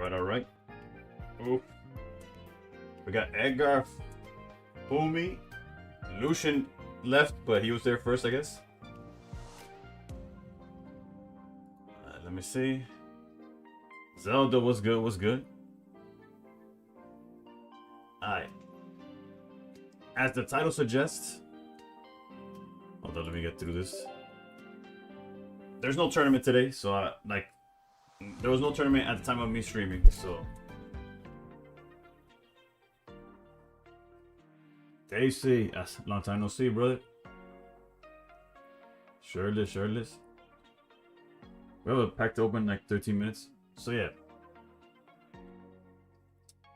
All right. Oh, we got Edgar, Fumi, Lucian left, but he was there first, I guess. Let me see. Zelda was good. Was good. Alright. As the title suggests. Hold on, let me get through this. There's no tournament today, so there was no tournament at the time of me streaming, so. AC, that's a long time no see, brother. Shirtless. We have a pack to open in like 13 minutes. So yeah.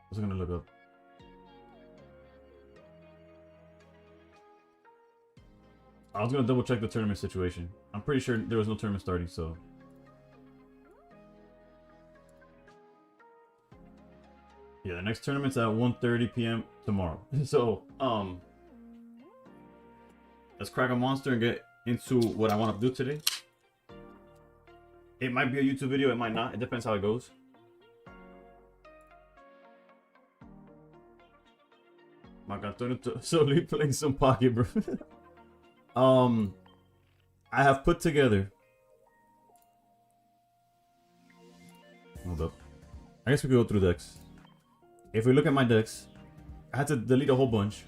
What's I gonna look up? I was gonna double check the tournament situation. I'm pretty sure there was no tournament starting, so. Yeah, the next tournament's at 1:30 p.m. tomorrow. So, let's crack a monster and get into what I want to do today. It might be a YouTube video, it might not. It depends how it goes. Marc Antonio slowly playing some pocket, bro. I have put together. Hold up. I guess we could go through decks. If we look at my decks, I had to delete a whole bunch.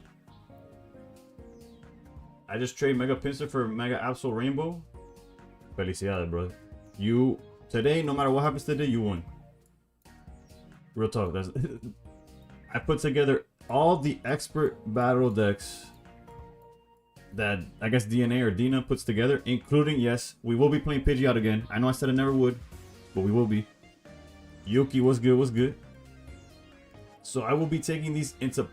I just trade Mega Pinsir for Mega Absol Rainbow. Felicidades, brother. You today, no matter what happens today, you won. Real talk. That's I put together all the expert battle decks that I guess DNA or Dina puts together, including, yes, we will be playing Pidgeot again. I know I said I never would, but we will be. Yuki was good. So I will be taking these into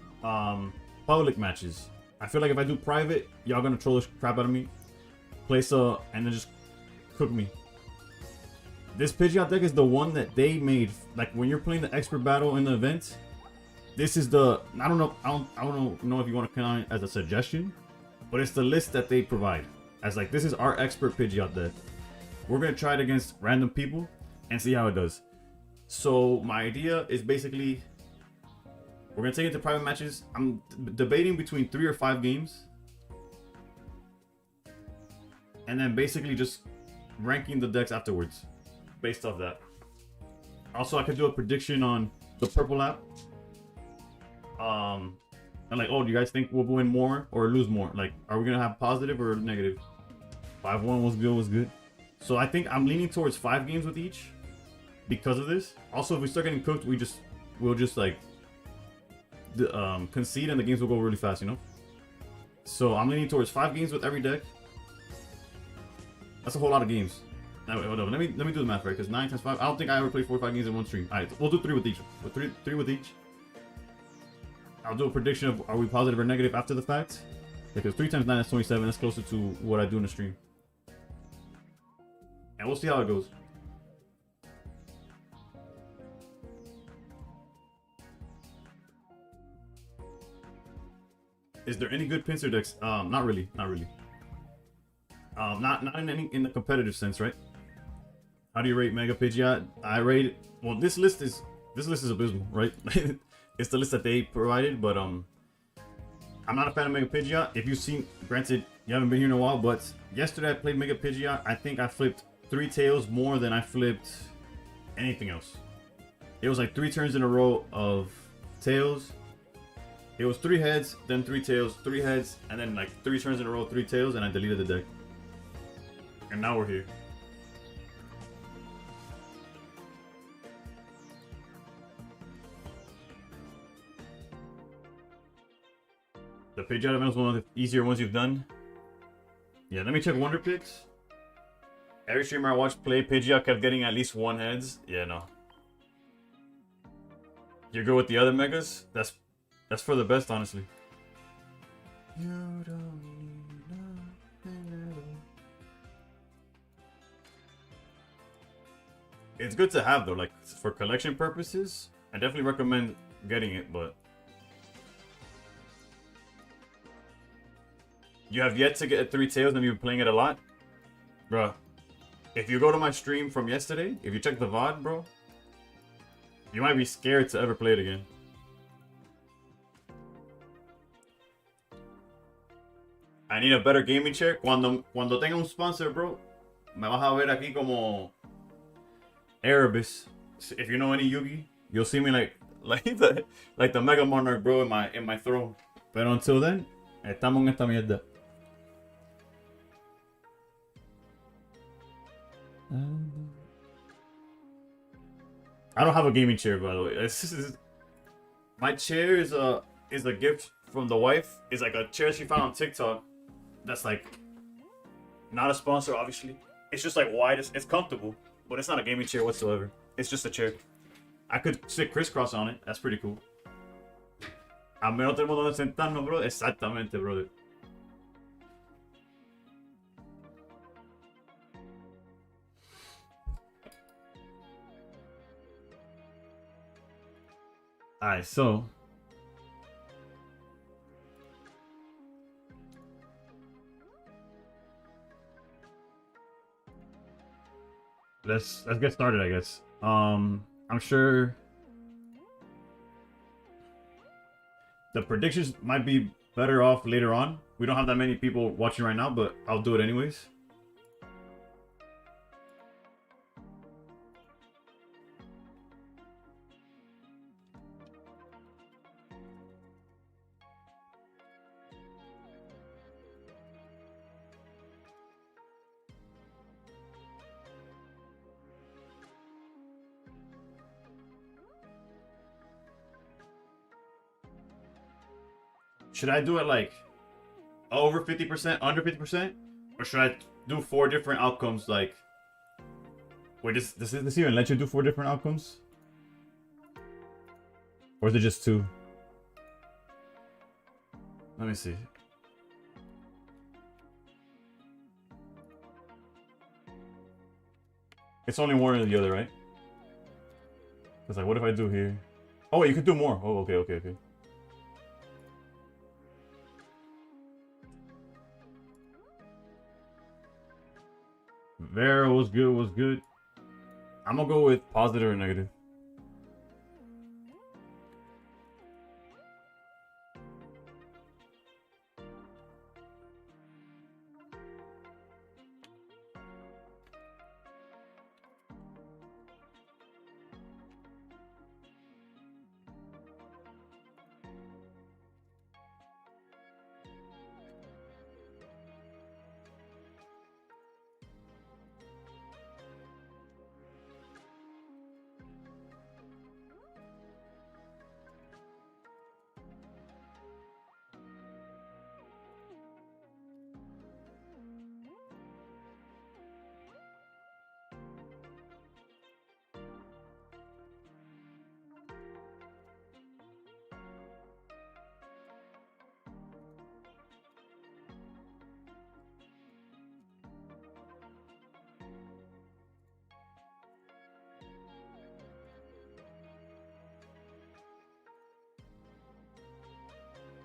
public matches. I feel like if I do private, y'all gonna troll the crap out of me. Place and then just cook me. This Pidgeot deck is the one that they made. Like when you're playing the expert battle in the event, this is the I don't know if you want to count it as a suggestion, but it's the list that they provide. As like this is our expert Pidgeot deck. We're gonna try it against random people and see how it does. So my idea is basically we're gonna take it to private matches. I'm debating between 3 or 5 games, and then basically just ranking the decks afterwards, based off that. Also, I could do a prediction on the purple app. And like, oh, do you guys think we'll win more or lose more? Like, are we gonna have positive or negative? 5-1 was good. So I think I'm leaning towards 5 games with each because of this. Also, if we start getting cooked, we'll just like concede and the games will go really fast, you know. So I'm leaning towards 5 games with every deck. That's a whole lot of games. Now, wait, hold on. Let me do the math right, because 9 times 5. I don't think I ever played 4 or 5 games in one stream. All right, we'll do 3 with each. Three with each. I'll do a prediction of are we positive or negative after the fact, because 3 times 9 is 27. That's closer to what I do in the stream, and we'll see how it goes. Is there any good Pinsir decks? Not really. Not in the competitive sense, right? How do you rate Mega Pidgeot? I rate it. Well, this list is abysmal, right? It's the list that they provided, but I'm not a fan of Mega Pidgeot. If you've seen, granted, you haven't been here in a while, but yesterday I played Mega Pidgeot. I think I flipped 3 tails more than I flipped anything else. It was like 3 turns in a row of tails. It was 3 heads, then 3 tails, 3 heads, and then like 3 turns in a row, 3 tails, and I deleted the deck. And now we're here. The Pidgeot event was one of the easier ones you've done. Yeah, let me check Wonder Picks. Every streamer I watched play Pidgeot kept getting at least 1 heads. Yeah, no. You're good with the other megas? That's for the best, honestly. You don't need nothing at all. It's good to have though, like for collection purposes. I definitely recommend getting it, but you have yet to get 3 tails and you've been playing it a lot? Bruh, if you go to my stream from yesterday, if you check the VOD, bro, You might be scared to ever play it again. I need a better gaming chair. Cuando tenga un sponsor, bro, me vas a ver aquí como Erebus. If you know any Yugi, you'll see me like the Mega Monarch, bro, in my throne. Pero until then, estamos en esta mierda. I don't have a gaming chair, by the way. My chair is a gift from the wife. It's like a chair she found on TikTok. That's like not a sponsor, obviously. It's just like wide. It's comfortable, but it's not a gaming chair whatsoever. It's just a chair. I could sit crisscross on it. That's pretty cool. Al menos tenemos donde sentarnos, bro. Exactamente, brother. Alright, so let's get started, I guess. I'm sure the predictions might be better off later on. We don't have that many people watching right now, but I'll do it anyways. Should I do it like over 50%, under 50%? Or should I do 4 different outcomes? Like, wait, does this even let you do 4 different outcomes? Or is it just 2? Let me see. It's only one or the other, right? Because like, what if I do here? Oh, wait, you could do more. Oh, okay. Vera was good. I'm gonna go with positive or negative.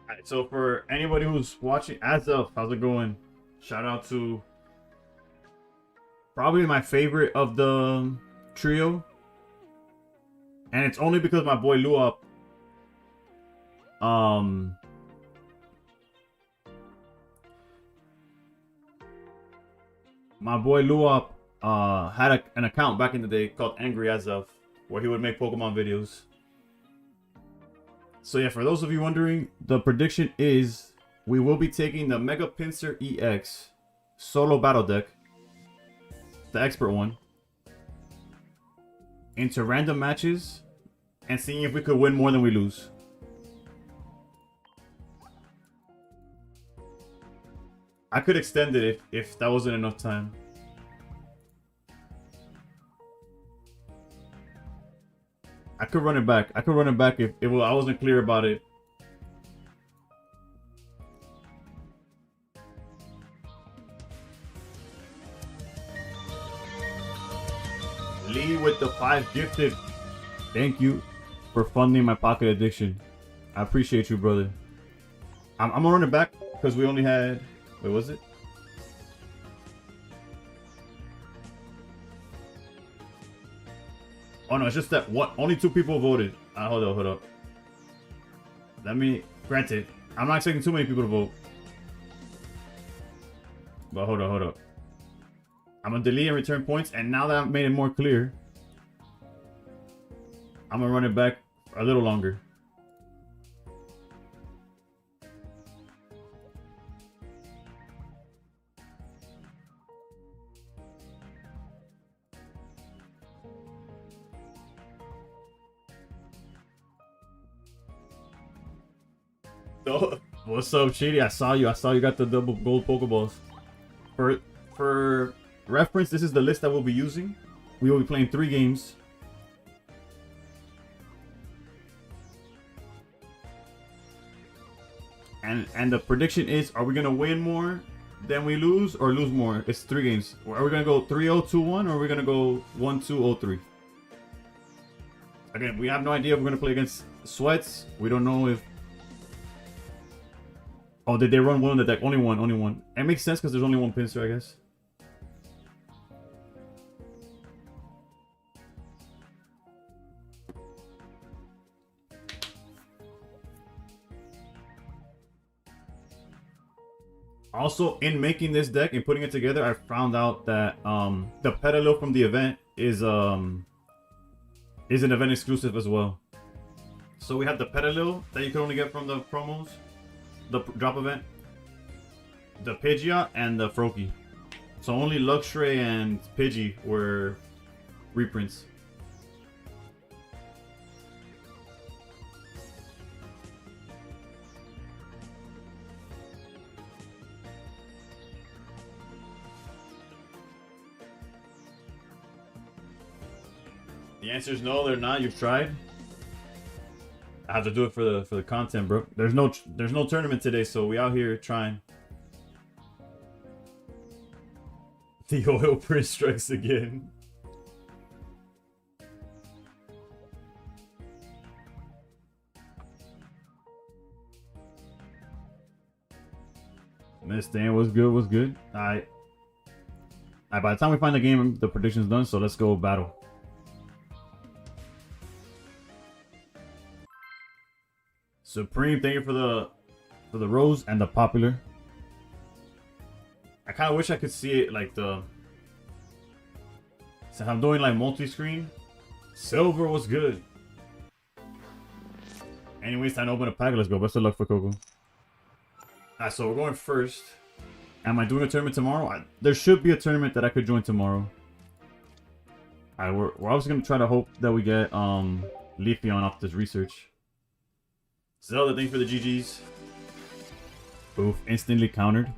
Alright, so for anybody who's watching, how's it going? Shout out to probably my favorite of the trio. And it's only because my boy Luop had an account back in the day called Angry As Of, where he would make Pokemon videos. So yeah, for those of you wondering, the prediction is we will be taking the Mega Pinsir EX solo battle deck, the expert one, into random matches and seeing if we could win more than we lose. I could extend it if that wasn't enough time. I could run it back. If I wasn't clear about it. Lee with the 5 gifted. Thank you for funding my pocket addiction. I appreciate you, brother. I'm gonna run it back because we only had. Wait, was it? Oh no, it's just that only 2 people voted. Hold up. Granted, I'm not expecting too many people to vote. But hold up. I'm gonna delete and return points, and now that I've made it more clear, I'm gonna run it back a little longer. Oh, what's up, Shady? I saw you got the double gold Pokeballs. For reference, this is the list that we'll be using. We will be playing 3 games. And the prediction is, are we gonna win more than we lose or lose more? It's 3 games. Are we gonna go 3-0, 2-1, or are we gonna go 1-2, 0-3? Again, we have no idea if we're gonna play against Sweats. We don't know if... Oh, did they run one on the deck? Only one. It makes sense because there's only 1 pincer, I guess. Also, in making this deck and putting it together, I found out that the Petalil from the event is an event exclusive as well. So we have the Petalil that you can only get from the promos, the drop event, the Pidgeot, and the Froakie. So only Luxray and Pidgey were reprints. The answer is no, they're not. You've tried. I have to do it for the content, bro. There's no tournament today, so we out here trying. The oil print strikes again. Miss Dan, what's good? What's good? Alright. By the time we find the game, the prediction's done, so let's go battle. Supreme, thank you for the rose and the popular. I kind of wish I could see it like the... So I'm doing like multi-screen. Silver was good. Anyways, time to open a pack. Let's go. Best of luck for Coco. Alright, so we're going first. Am I doing a tournament tomorrow? There should be a tournament that I could join tomorrow. Alright, we're obviously going to try to hope that we get Leafeon off this research. Zelda, thanks for the GGs. Oof, instantly countered.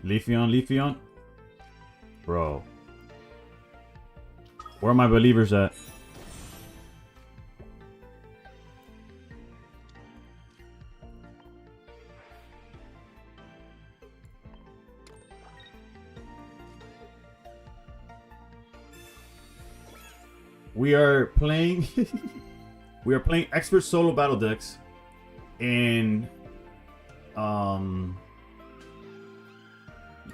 Leafeon. Bro. Where are my believers at? We are playing expert solo battle decks in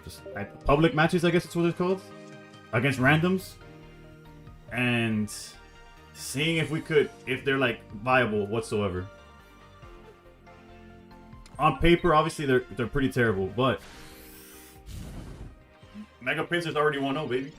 just public matches, I guess that's what it's called, against randoms, and seeing if they're like viable whatsoever. On paper, obviously they're pretty terrible, but Mega Pincers already 1-0, baby.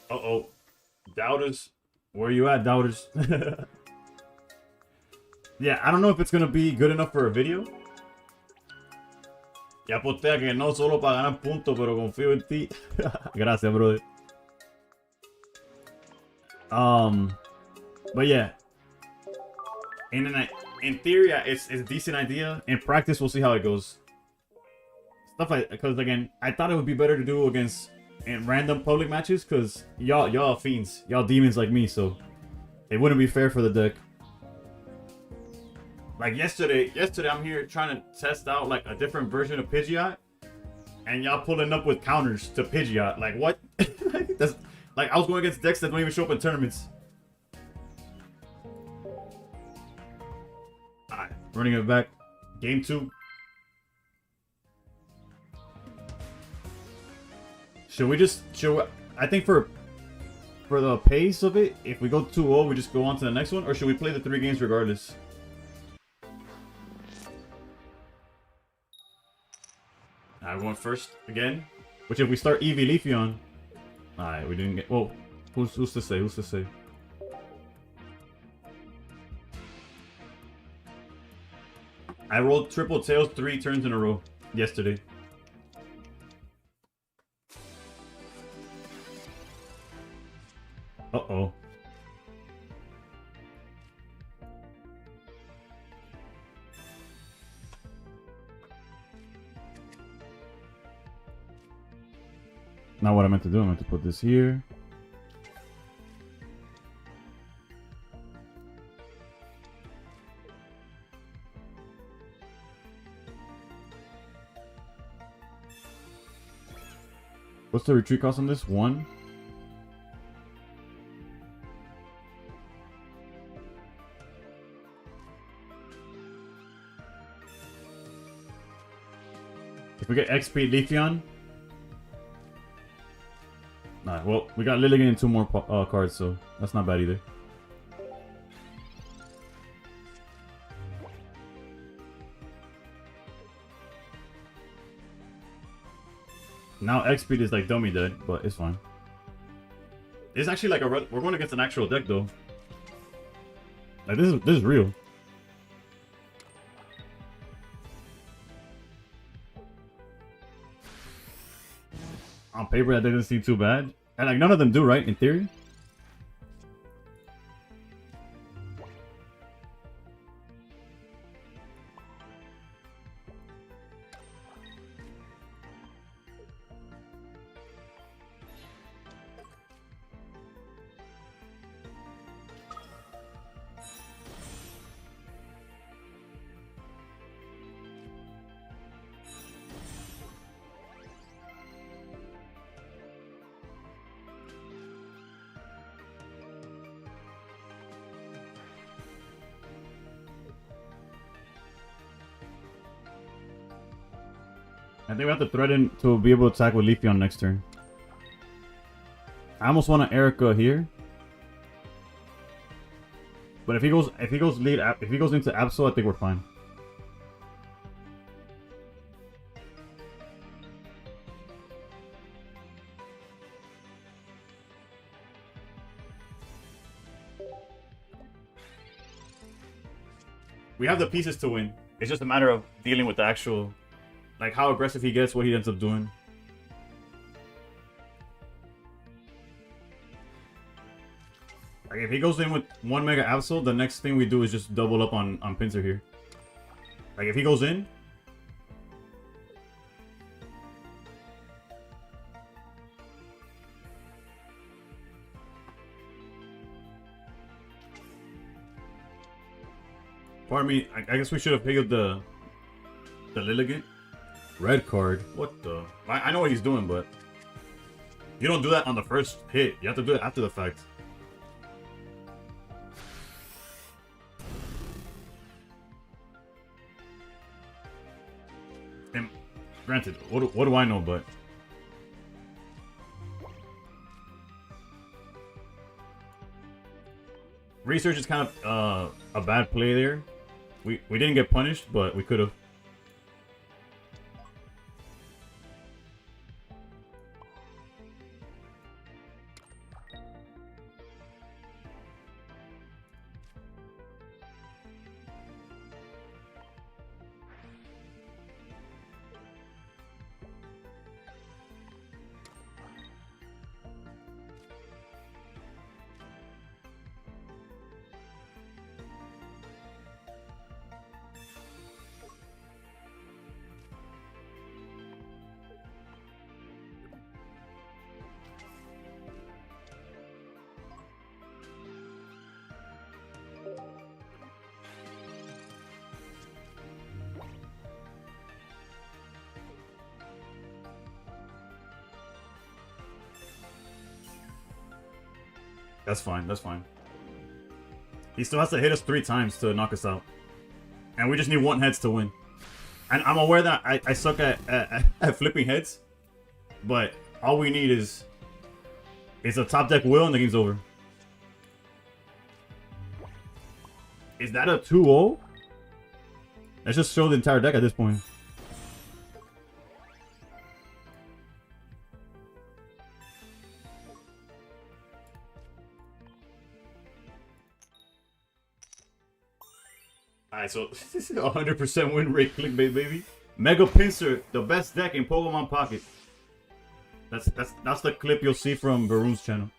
Uh-oh. Doubters. Where you at, Doubters? Yeah, I don't know if it's gonna be good enough for a video. Ya postea que no solo para ganar puntos, pero confío en ti. Gracias, brother. But yeah. In theory, it's a decent idea. In practice, we'll see how it goes. Stuff like, because again, I thought it would be better to do against in random public matches, because y'all fiends, y'all demons like me, so It wouldn't be fair for the deck. Like yesterday I'm here trying to test out like a different version of Pidgeot, and y'all pulling up with counters to Pidgeot. Like what? That's like I was going against decks that don't even show up in tournaments. Alright, running it back. Game 2. I think for the pace of it, if we go 2-0, we just go on to the next one, or should we play the 3 games regardless? I went first again. Which if we start Eevee Leafeon. Alright, we didn't get. Whoa. Who's to say? Who's to say? I rolled triple tails 3 turns in a row yesterday. Uh-oh. Not what I meant to do. I meant to put this here. What's the retreat cost on this? 1? If we get XP Leafeon. Alright, well, we got Lilligant and 2 more cards, so that's not bad either. Now X-Speed is like dummy dead, but it's fine. It's actually like we're going against an actual deck though. Like this is real. On paper that doesn't seem too bad. And like none of them do, right? In theory. I think we have to threaten to be able to attack with Leafeon next turn. I almost want an Erica here. But if he goes into Absol, I think we're fine. We have the pieces to win. It's just a matter of dealing with the actual, like how aggressive he gets, what he ends up doing. Like if he goes in with 1 Mega Absol, the next thing we do is just double up on Pinsir here. Like if he goes in, pardon me, I guess we should have picked up the Lilligant. Red card. What the? I know what he's doing, but you don't do that on the first hit. You have to do it after the fact. And granted, what do I know, but research is kind of a bad play there. We didn't get punished, but we could have. That's fine. That's fine. He still has to hit us 3 times to knock us out. And we just need 1 heads to win. And I'm aware that I suck at flipping heads. But all we need is a top deck will and the game's over. Is that a 2-0? Let's just show the entire deck at this point. Alright, so this is 100% win rate clickbait, baby. Mega Pincer, the best deck in Pokemon Pocket. That's the clip you'll see from Varun's channel.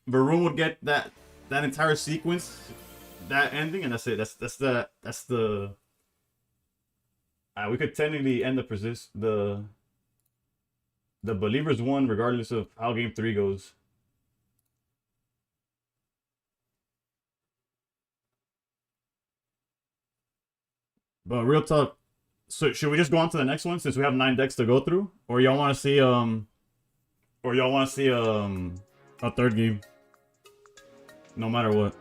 Varun would get that entire sequence, that ending, and that's it. That's the. We could technically end the Believers won regardless of how game 3 goes. But real talk, so should we just go on to the next one since we have 9 decks to go through, or y'all want to see a 3rd game? No matter what.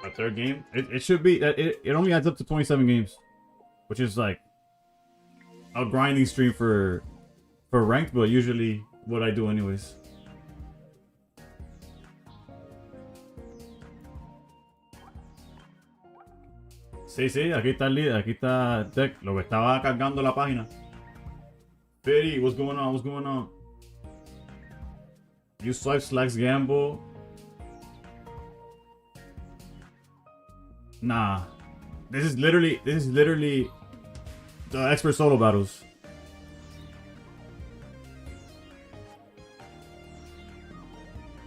A 3rd game? It should be. It only adds up to 27 games, which is like a grinding stream for ranked, but usually what I do anyways. Sí, aquí está el líder, aquí está Tech, lo que estaba cargando la página. Fitty, what's going on? What's going on? You swipe Slacks Gamble. Nah. This is literally the expert solo battles.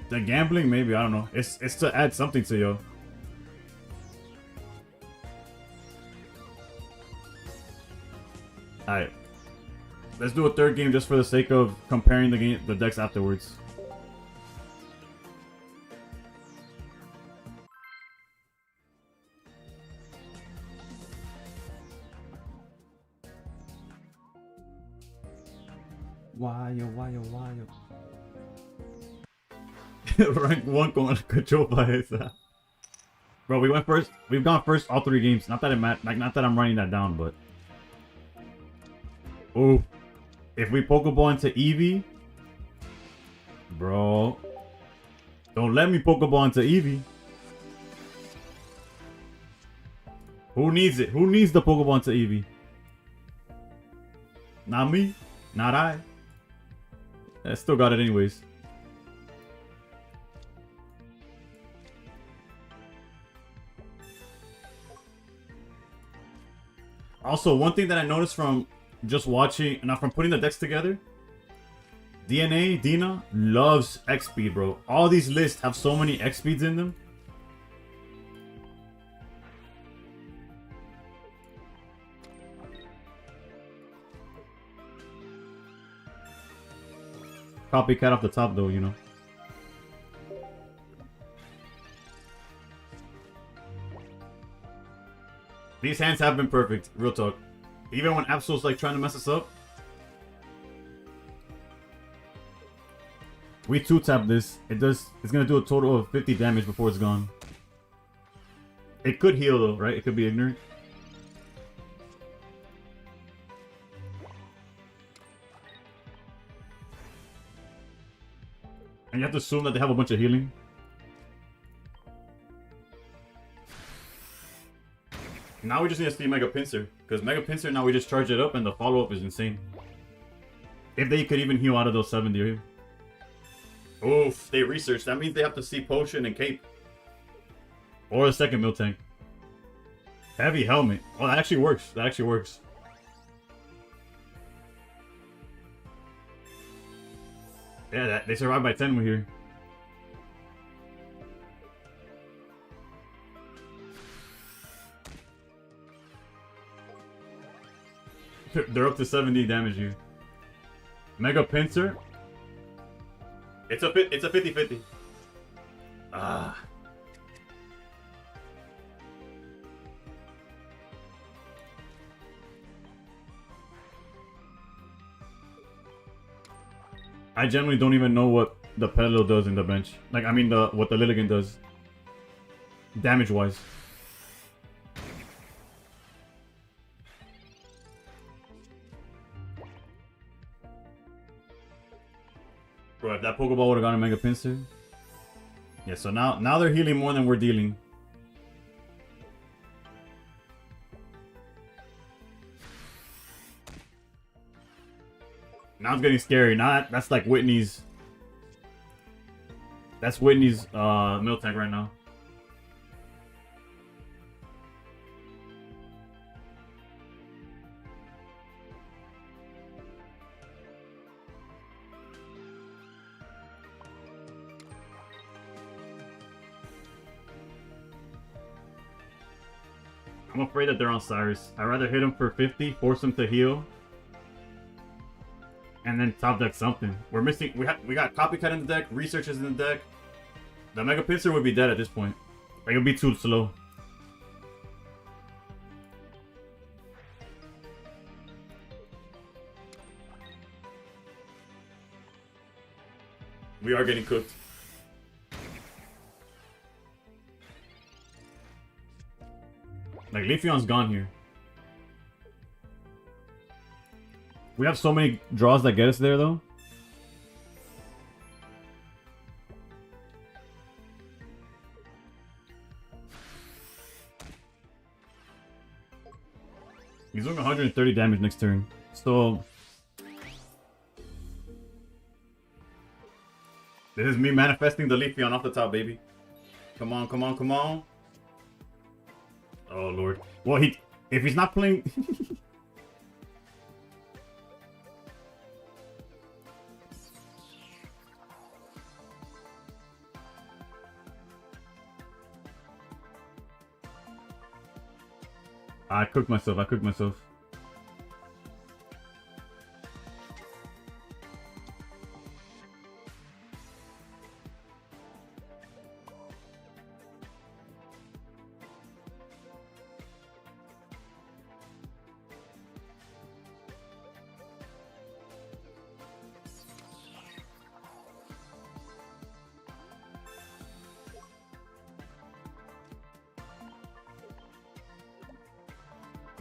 The gambling, maybe, I don't know. It's to add something to you. Alright. Let's do a 3rd game just for the sake of comparing the decks afterwards. Why yo? Rank 1 con control by esa. Bro, we went first. We've gone first all 3 games. Not that not that I'm writing that down, but oh, if we Pokeball into Eevee, bro, don't let me Pokeball into Eevee. Who needs it? Who needs the Pokeball into Eevee? Not me. Not I. I still got it anyways. Also, one thing that I noticed from just watching, not from putting the decks together, Dina loves X speed, bro. All these lists have so many X speeds in them. Copycat off the top, though, you know. These hands have been perfect, real talk. Even when Absol's like trying to mess us up. We 2-tap this. It's gonna do a total of 50 damage before it's gone. It could heal though, right? It could be ignorant. And you have to assume that they have a bunch of healing. Now we just need to see Mega Pincer. Because Mega Pincer, now we just charge it up and the follow-up is insane. If they could even heal out of those 70. Oof, they researched. That means they have to see Potion and Cape. Or a second Miltank. Heavy Helmet. Oh, that actually works. That actually works. Yeah, they survived by 10 here. They're up to 70 damage here. Mega Pincer. It's a 50-50. I generally don't even know what the Pello does in the bench. Like, I mean, what the Lilligant does. Damage-wise. Bro, if that Pokeball would have gone to Mega Pinsir. Yeah, so now they're healing more than we're dealing. Now it's getting scary. Now that's like Whitney's. That's Whitney's Miltank right now. I'm afraid that they're on Cyrus. I'd rather hit him for 50, force him to heal, and then top deck something. We're missing. We got Copycat in the deck. Research is in the deck. The Mega Pinsir would be dead at this point. Like, it would be too slow. We are getting cooked. Like, Leafeon's gone here. We have so many draws that get us there, though. He's doing 130 damage next turn. So... this is me manifesting the Leafeon off the top, baby. Come on, come on, come on. Oh, Lord. Well, if he's not playing... I cooked myself.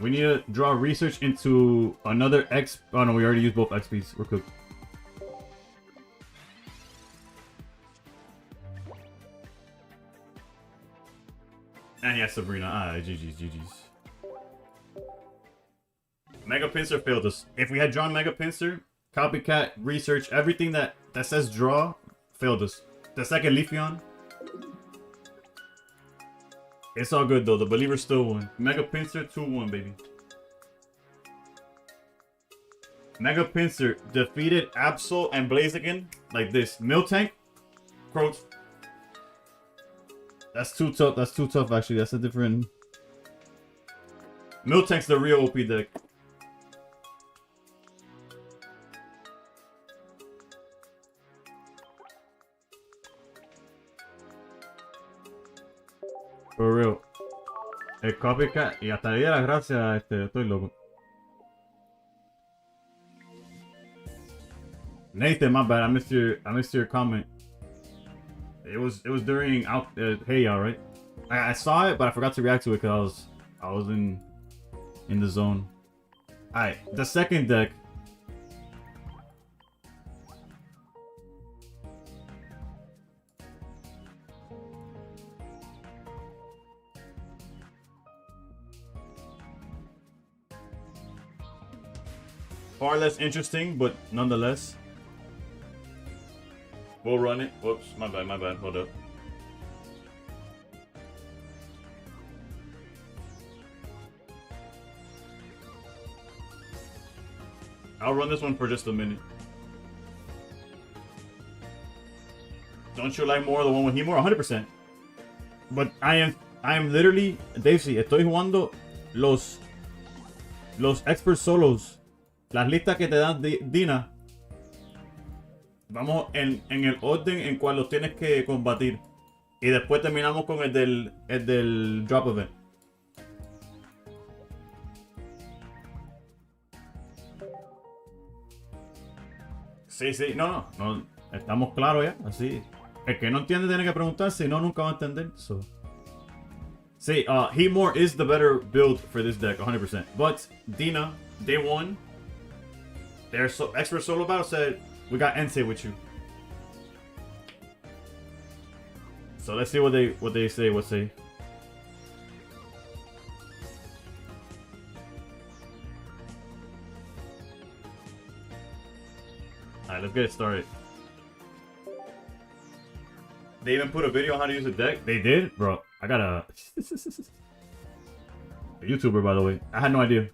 We need to draw research into another X. Oh no, we already used both XPs. We're cooked. And he has Sabrina. Ah, GG's. Mega Pinsir failed us. If we had drawn Mega Pinsir, Copycat, Research, everything that says draw, failed us. The second Leafeon. It's all good though, the Believer still won. Mega Pinsir 2-1, baby. Mega Pinsir defeated Absol and Blaziken like this. Miltank, Croach. That's too tough actually. That's a different... Miltank's the real OP deck. For real. El Copycat. Y hasta le di las gracias, estoy loco. Nathan, my bad. I missed your comment. It was during hey y'all, right? I saw it, but I forgot to react to it because I was in the zone. Alright, the second deck. Far less interesting, but nonetheless. We'll run it. Whoops, my bad, hold up. I'll run this one for just a minute. Don't you like more the one with Hemor? 100%. But I am literally, Davesy, estoy jugando los expert solos. Las listas que te dan Dina. Vamos en el orden en cual los tienes que combatir. Y después terminamos con el del drop event. Sí, sí, no, estamos claros ya, así. El que no entiende tiene que preguntar, si no, nunca va a entender. So. Sí, Heatmore is the better build for this deck, 100%. But Dina, day one, their expert solo battle said, we got Entei with you. So let's see what they say, what say. Alright, let's get it started. They even put a video on how to use a deck. They did? Bro, I got a YouTuber, by the way. I had no idea.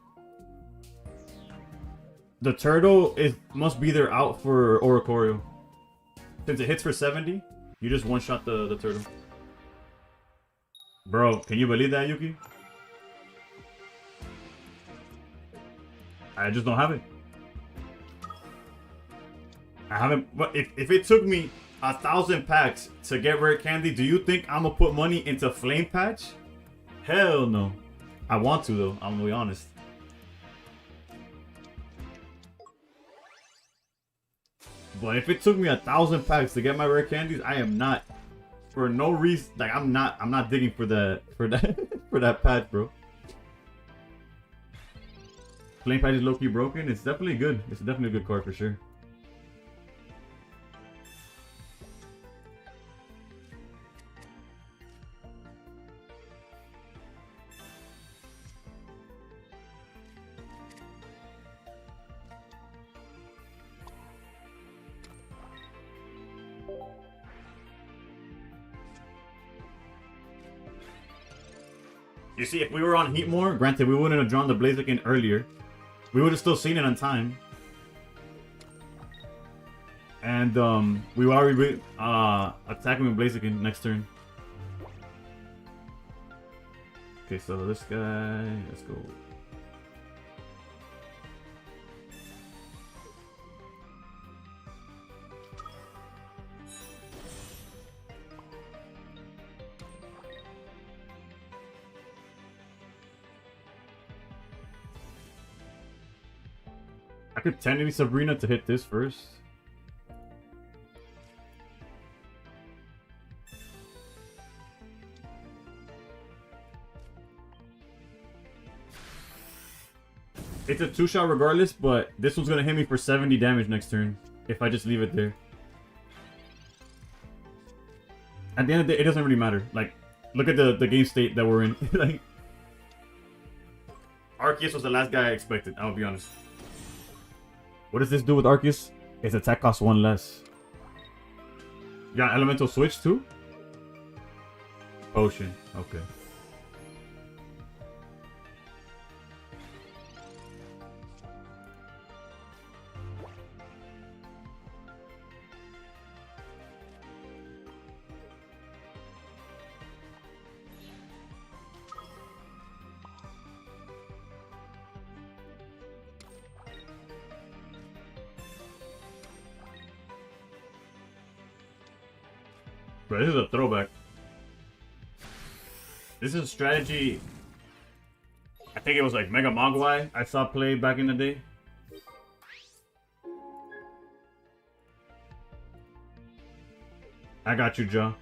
The turtle must be there out for Oricorio. Since it hits for 70, you just one-shot the turtle. Bro, can you believe that, Yuki? I just don't have it. I haven't. But if it took me 1,000 packs to get rare candy, do you think I'm gonna put money into Flame Patch? Hell no. I want to though. I'm gonna be honest. But if it took me 1,000 packs to get my rare candies, I am not, for no reason. Like I'm not digging for that for that patch, bro. Flame Patch is low-key broken. It's definitely good. It's definitely a good card for sure. You see, if we were on Heatmore, granted we wouldn't have drawn the Blaziken earlier. We would have still seen it on time. And we would already be attacking with Blaziken next turn. Okay, so this guy, let's go. I could technically Sabrina to hit this first. It's a 2-shot regardless, but this one's gonna hit me for 70 damage next turn if I just leave it there. At the end of the day, it doesn't really matter. Like, look at the game state that we're in. Like, Arceus was the last guy I expected, I'll be honest. What does this do with Arceus? Its attack costs 1 less. You got Elemental Switch too? Potion, okay. Bro, this is a throwback. This is a strategy. I think it was like Mega Mogwai I saw play back in the day. I got you, Joe.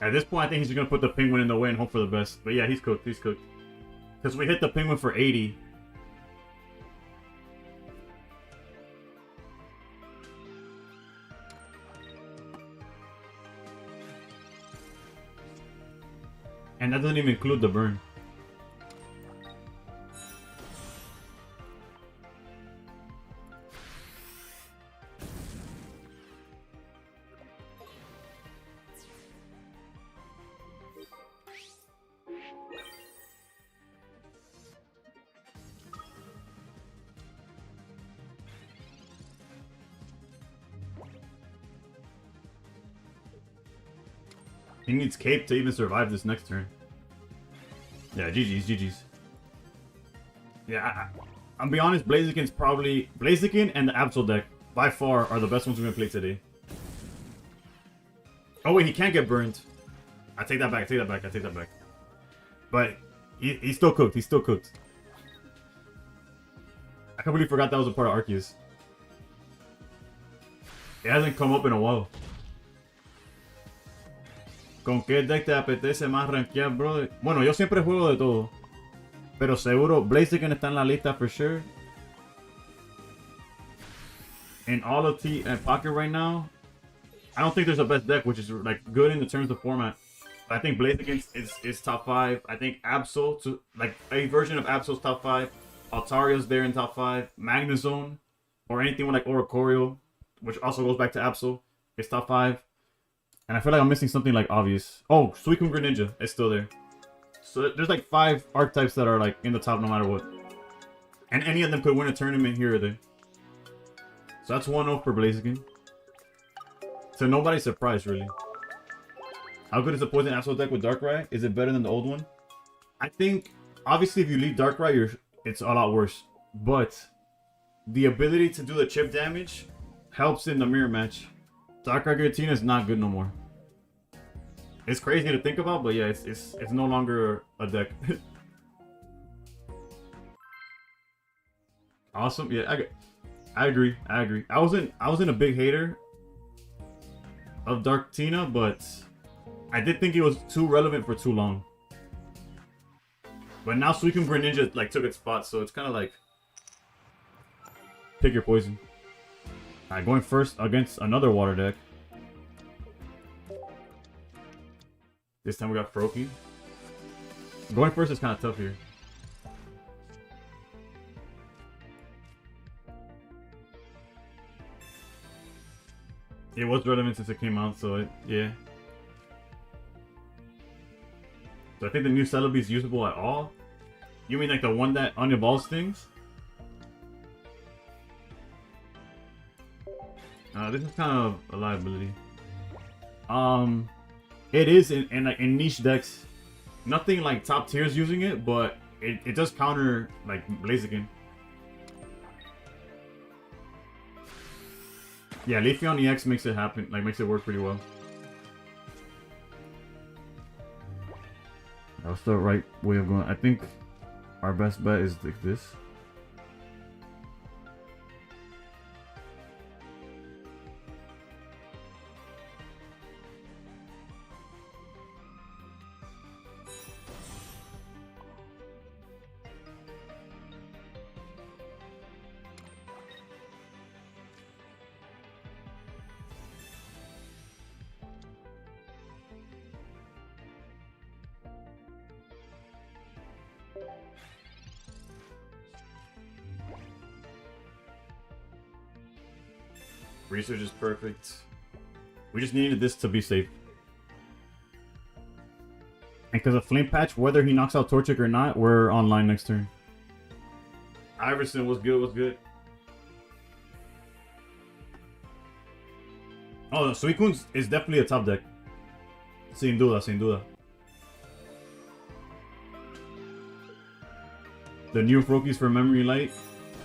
At this point, I think he's just gonna put the penguin in the way and hope for the best. But yeah, he's cooked. He's cooked. Because we hit the penguin for 80. And that doesn't even include the burn. He needs Cape to even survive this next turn. Yeah, GG's, GG's. Yeah, I'll be honest, Blaziken's probably... Blaziken and the Absol deck, by far, are the best ones we're gonna play today. Oh wait, he can't get burned. I take that back. I take that back. I take that back. But he's still cooked. He's still cooked. I completely forgot that was a part of Arceus. It hasn't come up in a while. ¿Con qué deck te apetece más rankear, bro? Bueno, yo siempre juego de todo. Pero seguro, Blaziken está en la lista for sure. In all of T and Pocket right now, I don't think there's a best deck, which is like good in the terms of format. I think Blaziken is top 5. I think Absol, like a version of Absol's top 5. Altaria's there in top 5. Magnezone, or anything like Oricorio, which also goes back to Absol, is top 5. And I feel like I'm missing something like obvious. Oh, Suicune Greninja is still there. So there's like 5 archetypes that are like in the top no matter what. And any of them could win a tournament here or there. So that's 1-0 for Blaziken. So nobody's surprised really. How good is the Poison Absol deck with Darkrai? Is it better than the old one? I think, obviously if you leave Darkrai, it's a lot worse. But the ability to do the chip damage helps in the mirror match. Darkrai Giratina is not good no more. It's crazy to think about, but yeah, it's no longer a deck. Awesome. Yeah, I agree. I agree. I wasn't a big hater of Darktina, but I did think it was too relevant for too long. But now Suicune Greninja like took its spot, so it's kind of like pick your poison. Alright, going first against another water deck. This time we got Froakie. Going first is kind of tough here. It was relevant since it came out, so yeah. So I think the new Celebi is usable at all. You mean like the one that unevolves things? This is kind of a liability. It is in niche decks. Nothing like top tiers using it, but it does counter like Blaziken. Yeah, Leafeon EX makes it happen, like makes it work pretty well. That's the right way of going. I think our best bet is like this. Research is perfect. We just needed this to be safe. And because of Flame Patch, whether he knocks out Torchic or not, we're online next turn. Iverson was good, was good. Oh, Suicune is definitely a top deck. Sin duda, sin duda. The new Froakies for Memory Light.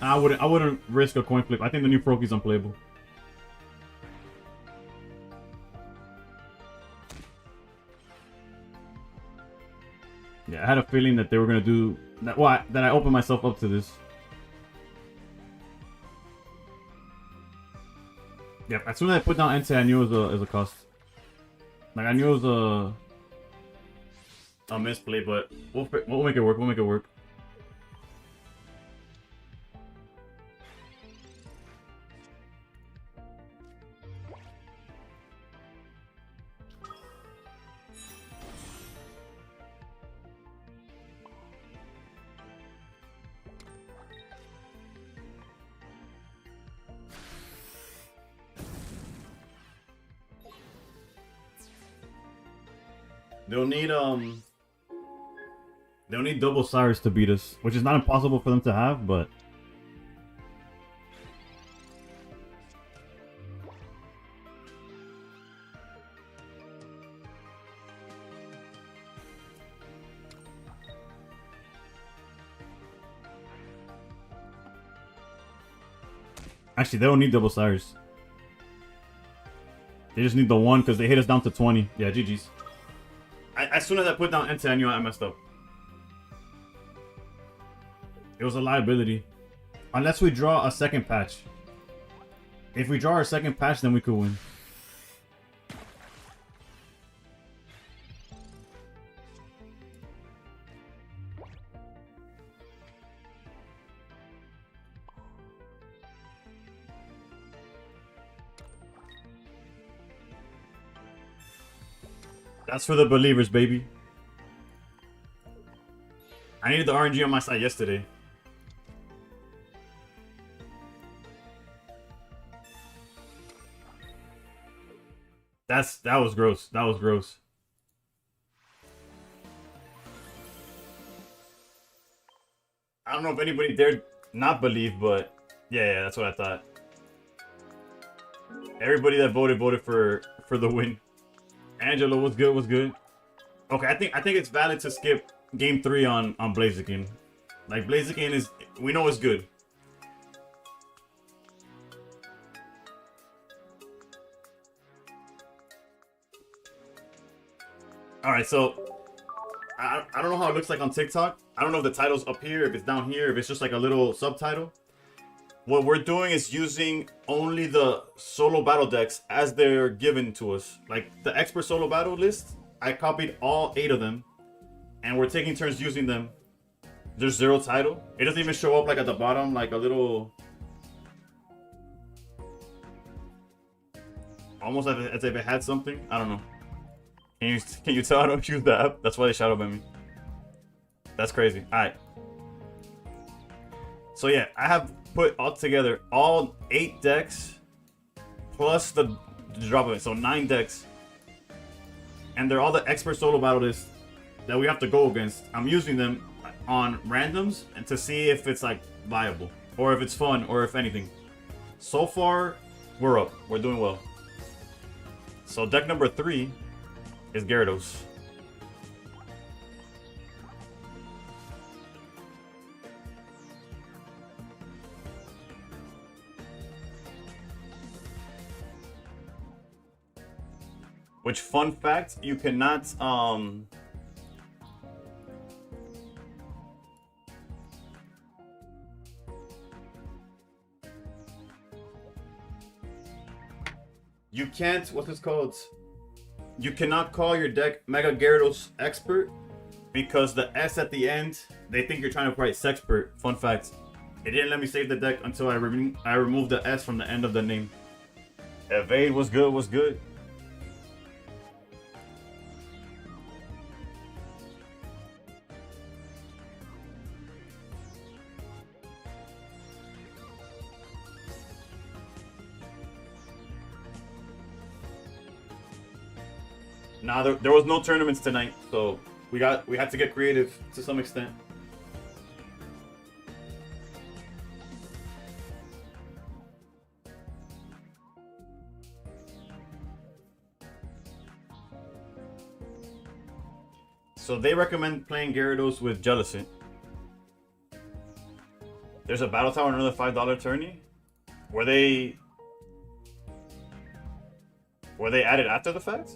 I wouldn't risk a coin flip. I think the new Froakie's unplayable. Yeah, I had a feeling that they were gonna do that. Well, that I opened myself up to this. Yep, as soon as I put down Entei, I knew it was a cost. Like I knew it was a misplay, but we'll make it work. We'll make it work. They'll need double Cyrus to beat us, which is not impossible for them to have, but actually they don't need double Cyrus. They just need the 1 because they hit us down to 20. Yeah, GG's. As soon as I put down Entei, I knew I messed up. It was a liability. Unless we draw a second patch. If we draw our second patch, then we could win. That's for the believers, baby. I needed the RNG on my side yesterday. That was gross. That was gross. I don't know if anybody dared not believe, but yeah, that's what I thought. Everybody that voted for the win. Angelo, what's good? What's good? Okay, I think it's valid to skip game 3 on Blaziken. Like Blaziken is, we know it's good. All right, so I don't know how it looks like on TikTok. I don't know if the title's up here, if it's down here, if it's just like a little subtitle. What we're doing is using only the solo battle decks as they're given to us. Like the expert solo battle list, I copied all 8 of them, and we're taking turns using them. There's 0 title. It doesn't even show up like at the bottom, like a little, almost as if it had something. I don't know. Can you tell I don't use the app? That's why they shadow ban me. That's crazy. All right. So yeah, I have put all together all 8 decks plus the drop of it, so 9 decks, and they're all the expert solo battle lists that we have to go against. I'm using them on randoms and to see if it's like viable or if it's fun or if anything. So far, we're up. We're doing well. So deck number 3 is Gyarados. Which, fun fact, you cannot you can't, what's this called? You cannot call your deck Mega Gyarados Expert because the S at the end, they think you're trying to write Sexpert. Fun fact. It didn't let me save the deck until I removed the S from the end of the name. Evade was good, was good. Nah, there was no tournaments tonight, so we had to get creative to some extent. So they recommend playing Gyarados with Jellicent. There's a Battle Tower and another $5 tourney. Were they added after the fact?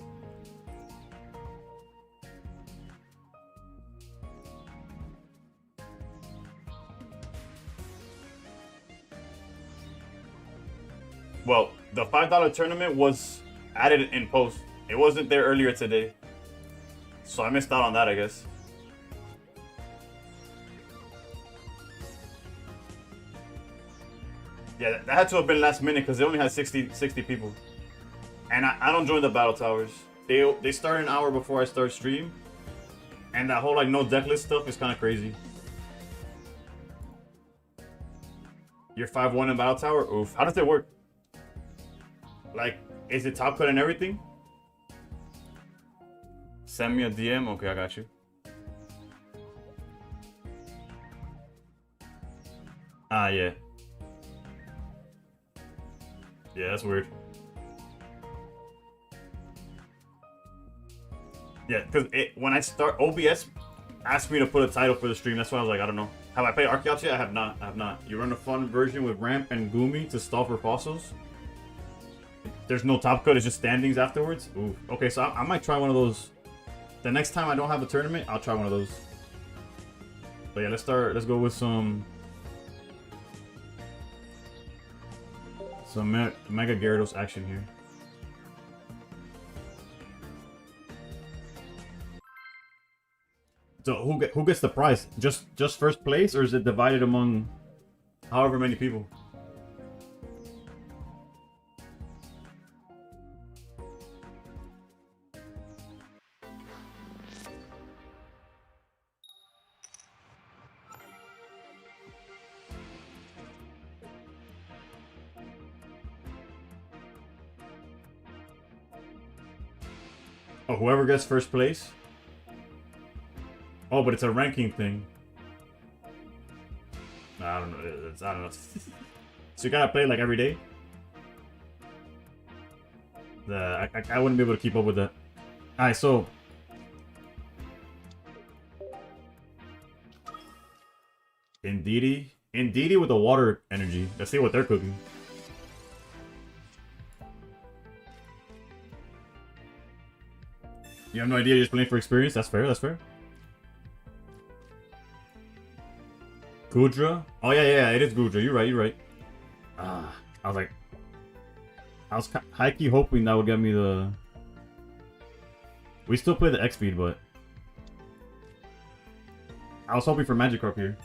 Well, the $5 tournament was added in post. It wasn't there earlier today. So I missed out on that, I guess. Yeah, that had to have been last minute because they only had 60 people. And I don't join the battle towers. They start an hour before I start stream. And that whole like no deck list stuff is kind of crazy. You're 5-1 in battle tower? Oof. How does it work? Like, is it top cut and everything? Send me a DM. Okay, I got you. Ah, yeah. Yeah, that's weird. Yeah, because when I start, OBS asked me to put a title for the stream. That's why I was like, I don't know. Have I played Archeops yet? I have not. I have not. You run a fun version with Ramp and Gumi to stall for fossils. there's no top cut, it's just standings afterwards. Ooh. Okay, so I might try one of those. The next time I don't have a tournament, I'll try one of those. But yeah, let's go with some Mega Gyarados action here. So who gets the prize? Just first place, or is it divided among however many people? Oh, whoever gets first place? Oh, but it's a ranking thing. I don't know. I don't know. So you gotta play like every day? I wouldn't be able to keep up with that. Alright, so... Indeedee with the water energy. Let's see what they're cooking. You have no idea, you're just playing for experience? That's fair, that's fair. Gudra? Oh yeah, it is Gudra. You're right. I was high-key hoping that would get me the... We still play the X-Speed, but... I was hoping for Magikarp here.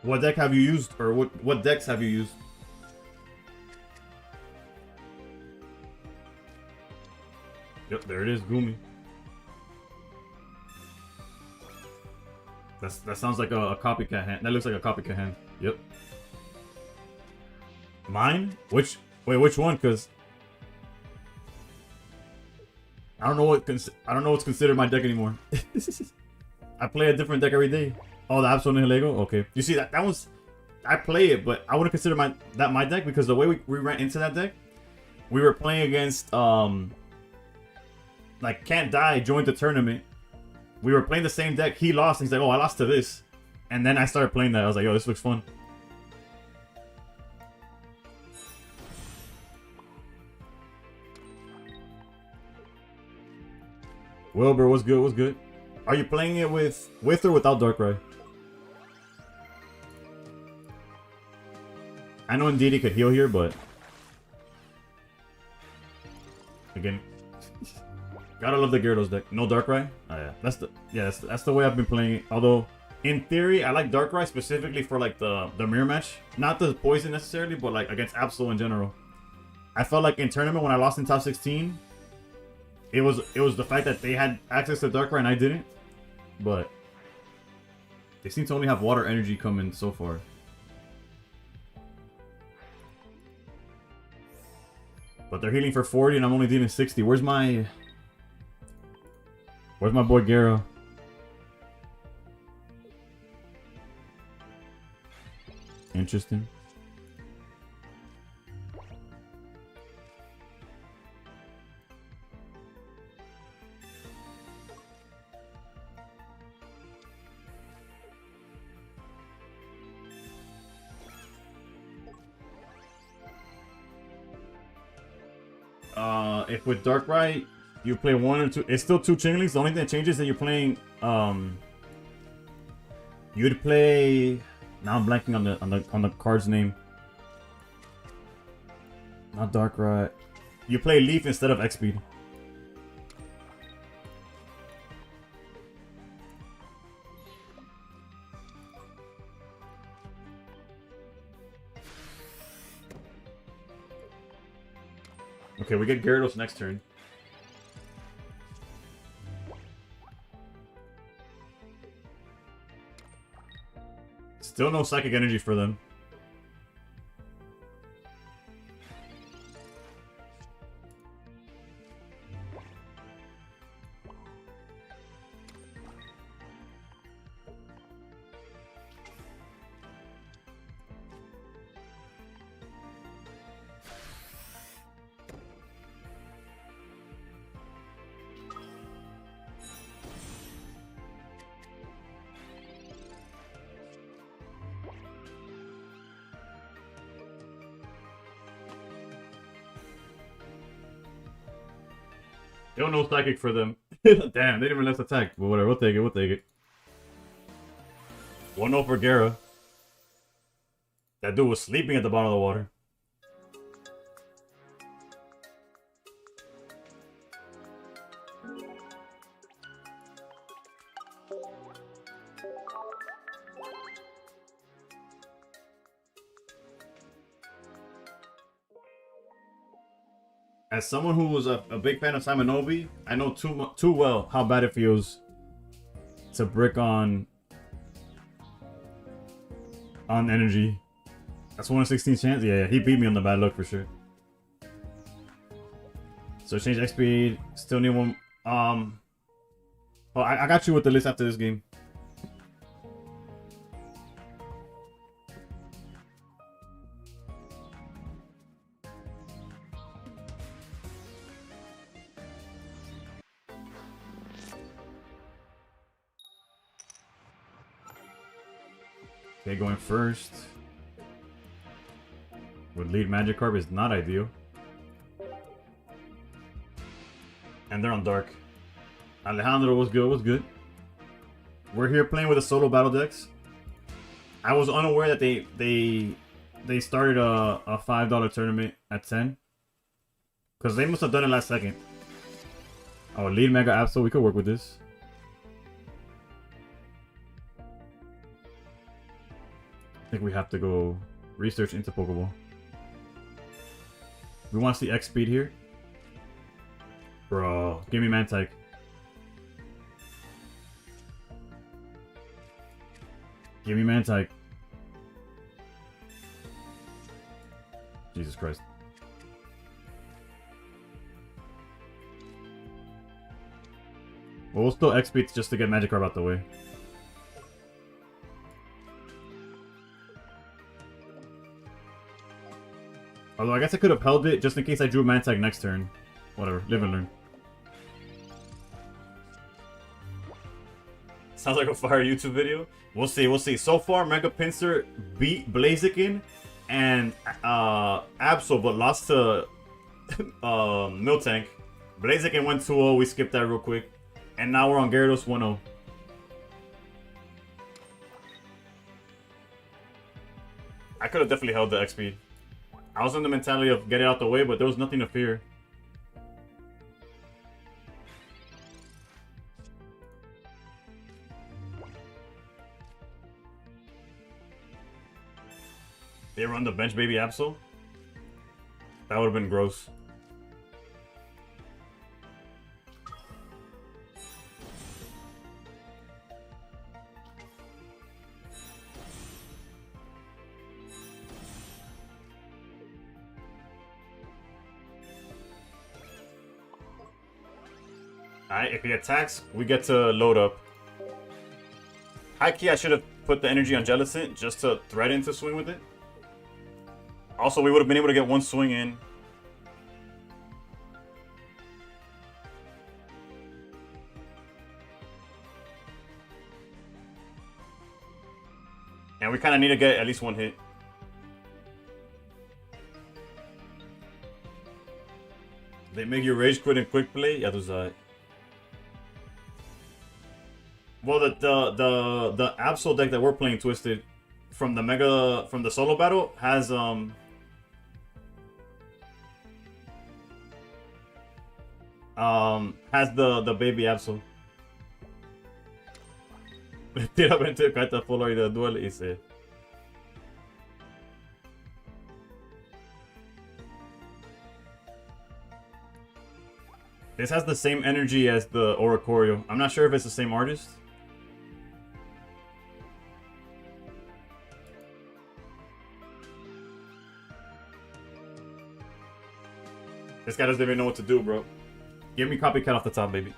What deck have you used, or what decks have you used? Yep, there it is, Gumi. That sounds like a copycat hand. That looks like a copycat hand. Yep. Mine? Which one? Cause I don't know what's considered my deck anymore. I play a different deck every day. Oh, the Absol Nihilego? Okay. You see, that was... I play it, but I wouldn't consider my deck because the way we ran into that deck, we were playing against, like, Can't Die joined the tournament. We were playing the same deck. He lost, and he's like, oh, I lost to this. And then I started playing that. I was like, yo, this looks fun. Wilbur, what's good? What's good? Are you playing it with or without Darkrai? I know Indeedee could heal here, but again, gotta love the Gyarados deck. No Darkrai? Oh yeah, that's the way I've been playing it. Although in theory, I like Darkrai specifically for like the mirror match, not the poison necessarily, but like against Absol in general. I felt like in tournament when I lost in top 16, it was the fact that they had access to Darkrai and I didn't. But they seem to only have water energy coming so far. But they're healing for 40 and I'm only dealing 60. Where's my boy Garo? Interesting. If with Darkrai you play one or two, it's still two Chinglings. The only thing that changes is that you're playing you'd play, now I'm blanking on the card's name. Not Darkrai. You play Leaf instead of X-Speed. Okay, we get Gyarados next turn. Still no Psychic Energy for them. Yo, no psychic for them. Damn, they didn't even let us attack. But whatever, we'll take it, we'll take it. 1-0 for Gera. That dude was sleeping at the bottom of the water. As someone who was a big fan of Simon Obi, I know too well how bad it feels to brick on energy. That's 1 in 16 chance. Yeah, he beat me on the bad luck for sure. So change X speed. Still need one. Oh, I got you with the list after this game. Okay, going first with lead Magikarp is not ideal. And they're on dark. Alejandro was good, was good. We're here playing with a solo battle decks. I was unaware that they started a $5 tournament at 10. Because they must have done it last second. Oh, lead Mega Absol, we could work with this. I think we have to go research into Pokeball. We want to see X speed here. Bro, give me Mantike. Give me Mantike. Jesus Christ. Well, we'll still X speed just to get Magikarp out the way. Although I guess I could have held it just in case I drew Mantike next turn. Whatever, live and learn. Sounds like a fire YouTube video. We'll see, we'll see. So far, Mega Pinsir beat Blaziken and Absol, but lost to Miltank. Blaziken went 2-0, we skipped that real quick. And now we're on Gyarados 1-0. I could have definitely held the X speed. I was in the mentality of get it out the way, but there was nothing to fear. They run the bench baby Absol? That would have been gross. Alright, if he attacks, we get to load up. High key, I should have put the energy on Jellicent just to threaten to swing with it. Also, we would have been able to get one swing in. And we kind of need to get at least one hit. They make you rage quit and quick play? Yeah, those well, the Absol deck that we're playing, Twisted, from the solo battle has the baby Absol. Tíramente carta follow the duel is it. This has the same energy as the Oricorio. I'm not sure if it's the same artist. This guy doesn't even know what to do, bro. Give me Copycat off the top, baby.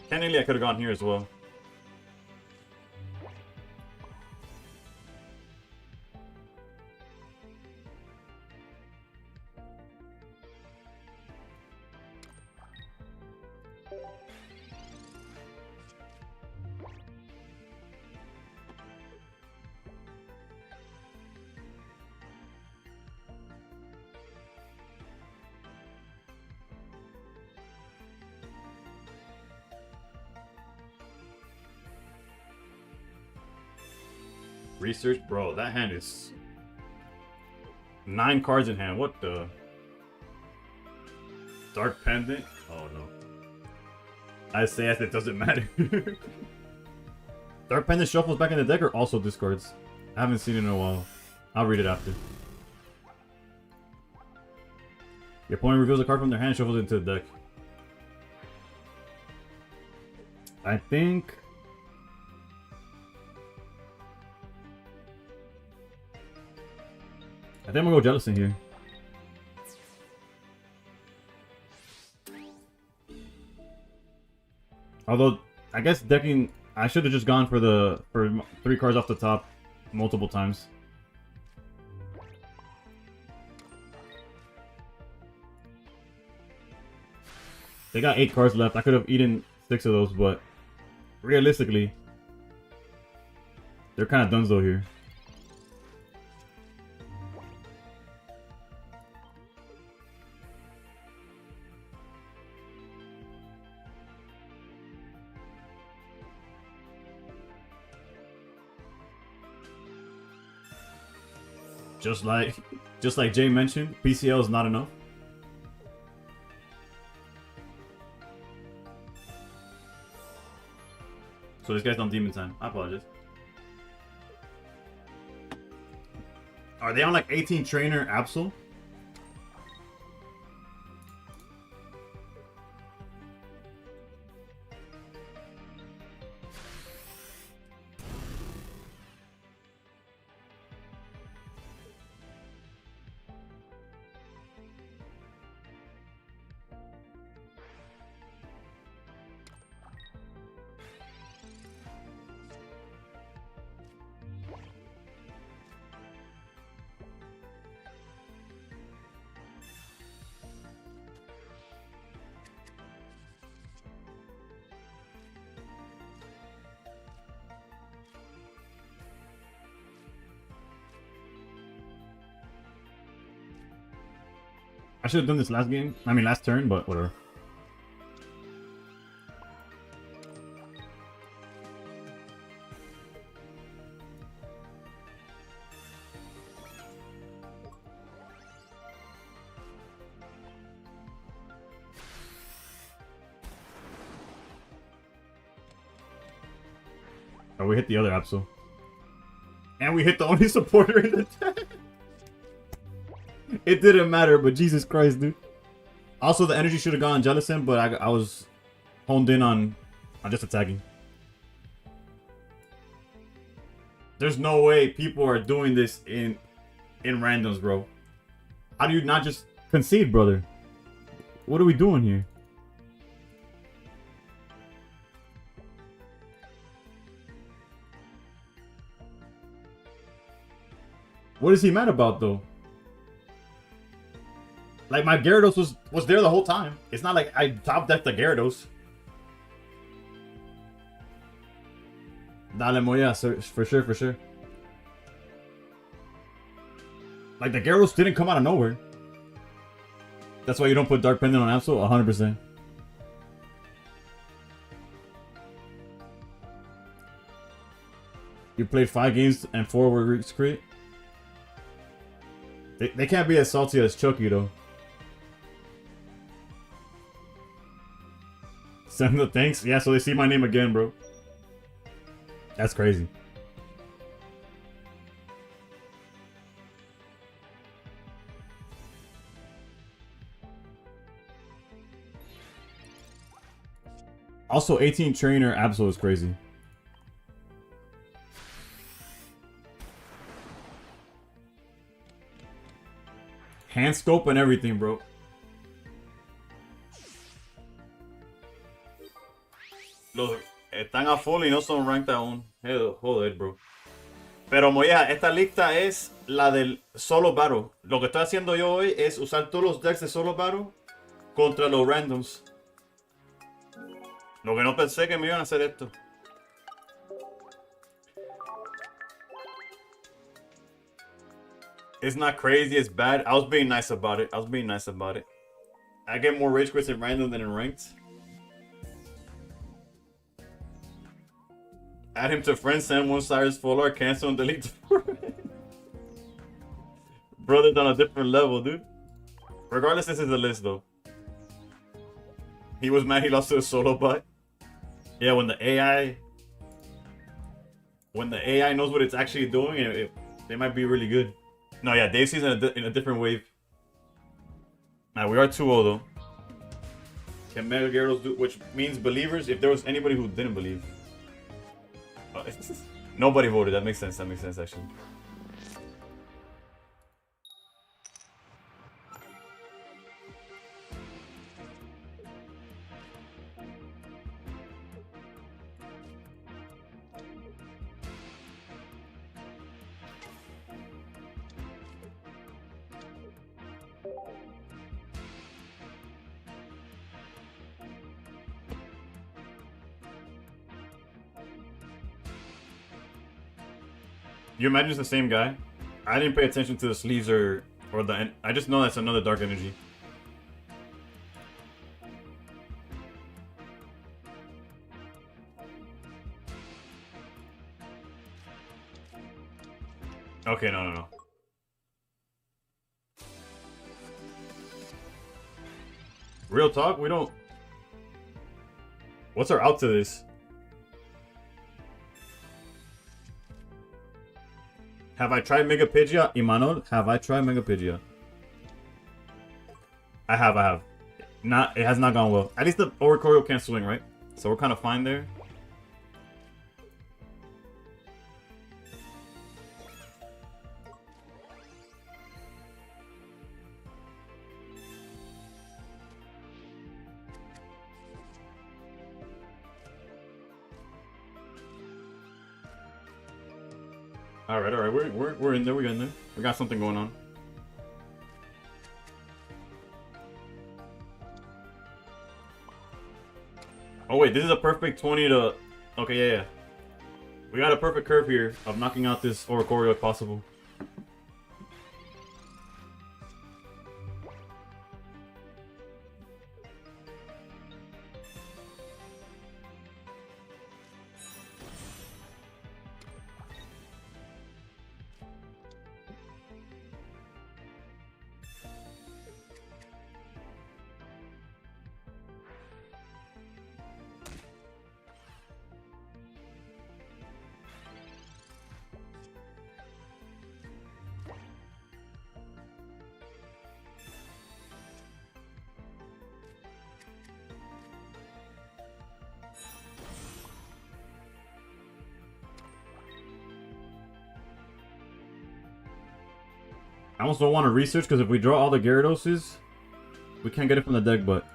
Technically, I could have gone here as well. Research, bro. That hand is 9 cards in hand. What the? Dark Pendant? Oh no. I say as it doesn't matter. Dark Pendant shuffles back in the deck or also discards? I haven't seen it in a while. I'll read it after. Your opponent reveals a card from their hand, shuffles it into the deck. I think I'm gonna go Jealous in here. Although, I guess decking, I should have just gone for 3 cards off the top multiple times. They got 8 cards left. I could have eaten 6 of those, but realistically, they're kind of dunzo here. Just like Jay mentioned, PCL is not enough. So this guy's on Demon Time. I apologize. Are they on like 18 Trainer Absol? I should have done this last game. I mean, last turn, but whatever. Oh, we hit the other Absol. And we hit the only supporter in the deck. It didn't matter, but Jesus Christ, dude. Also, the energy should have gone Jellison, but I was honed in on just attacking. There's no way people are doing this in randoms, bro. How do you not just concede, brother? What are we doing here? What is he mad about, though? Like, my Gyarados was there the whole time. It's not like I top decked the Gyarados. Dale Moya, for sure, for sure. Like, the Gyarados didn't come out of nowhere. That's why you don't put Dark Pendant on Absol? 100%. You played 5 games and 4 were Recreate? They can't be as salty as Chucky, though. Send the thanks? Yeah, so they see my name again, bro. That's crazy. Also, 18 Trainer Absol is crazy. Hand scope and everything, bro. Los están a full y no son ranked aún. Joder, bro. Pero Moya, esta lista es la del solo battle. Lo que estoy haciendo yo hoy es usar todos los decks de solo battle contra los randoms. Lo que no pensé que me iban a hacer esto. It's not crazy, it's bad. I was being nice about it. I get more rage quits in random than in ranked. Add him to friends, send one Cyrus full art, cancel and delete. Brother's on a different level, dude. Regardless, this is the list though. He was mad he lost to a solo bot. Yeah, when the AI knows what it's actually doing, they might be really good. No, yeah, Dave sees in a different wave. Now we are 2-0 though. Can Mega Gyarados do, which means believers, if there was anybody who didn't believe. Nobody voted, that makes sense, actually. You imagine it's the same guy? I didn't pay attention to the sleeves or the. I just know that's another dark energy. Okay, no. Real talk, we don't. What's our out to this? Have I tried Mega Pidgeot? Imanol, have I tried Mega Pidgeot? I have. It has not gone well. At least the Oricorio can't swing, right? So we're kind of fine there. All right. We're in there. We're in there. We got something going on. Oh wait, this is a perfect 20 to. Okay, yeah. We got a perfect curve here of knocking out this Oricorio if possible. I almost don't want to research because if we draw all the Gyarados, we can't get it from the deck, but...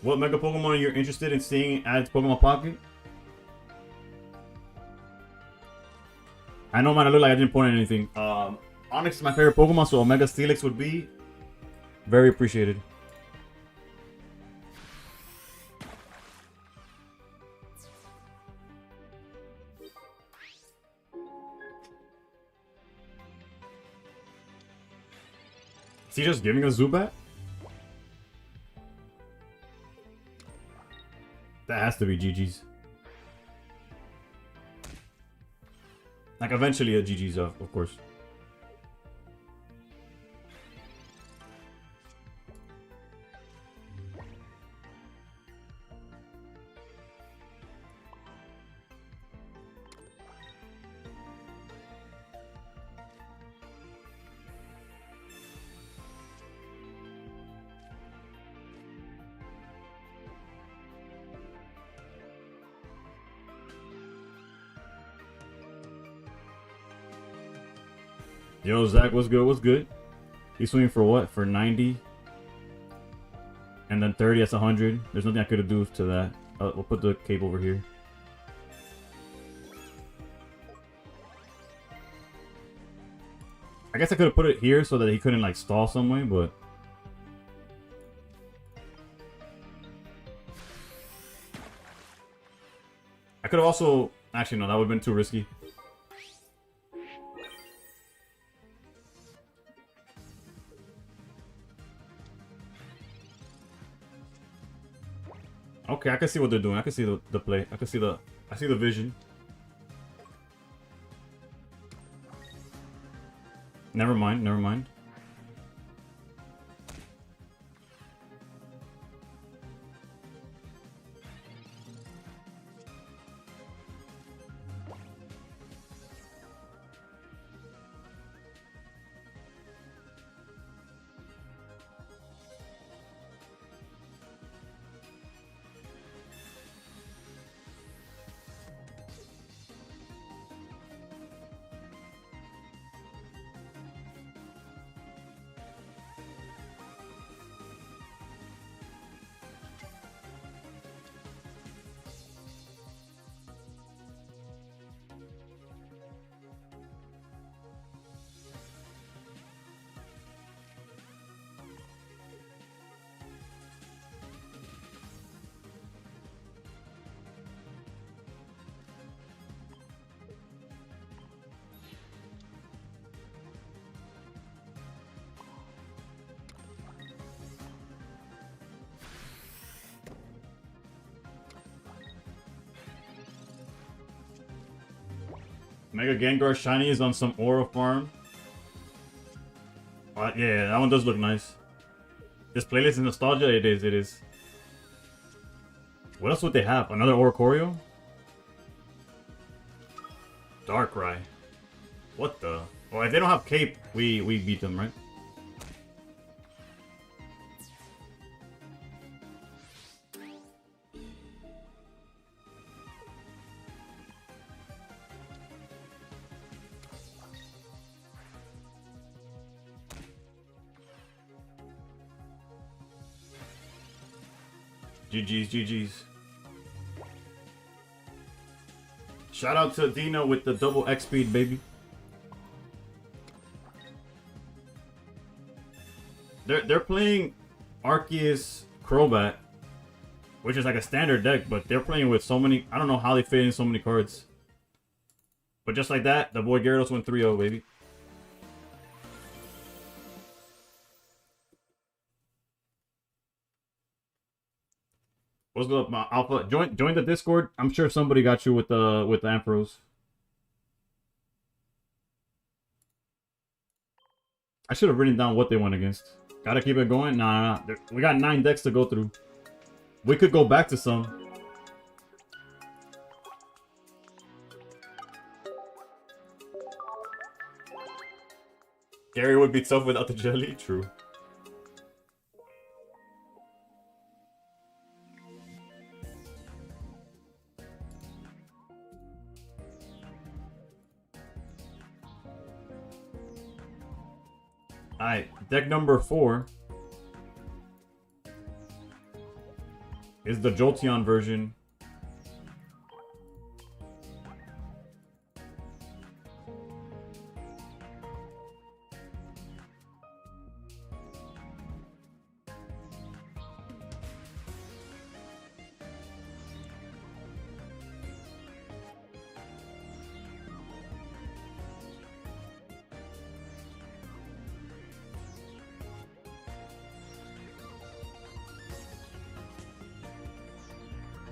What Mega Pokemon are you interested in seeing add to Pokemon Pocket? I know mine look like I didn't point at anything. Onyx is my favorite Pokemon, so Omega Steelix would be very appreciated. Is he just giving us Zubat? That has to be GG's. Like, eventually a GG's, of course. Yo, Zach, what's good? What's good? He's swinging for what? For 90? And then 30, that's 100. There's nothing I could do to that. We'll put the cape over here. I guess I could have put it here so that he couldn't, like, stall some way, but... I could have also... Actually, no, that would have been too risky. Okay, I can see what they're doing. I can see the play. I see the vision. Never mind, never mind. Mega Gengar Shiny is on some Aura farm. Yeah, that one does look nice. This playlist is nostalgia? It is, it is. What else would they have? Another Oricorio? Darkrai. What the? Well, if they don't have Cape, we beat them, right? GG's, GG's. Shout out to Dino with the double X speed, baby. They're playing Arceus Crobat, which is like a standard deck, but they're playing with so many. I don't know how they fit in so many cards. But just like that, the boy Gyarados went 3-0, baby. What's up, Alpha? Join the Discord. I'm sure somebody got you with the Ampharos. I should have written down what they went against. Gotta keep it going. Nah. We got 9 decks to go through. We could go back to some. Gary would be tough without the jelly. True. Alright, deck number 4 is the Jolteon version.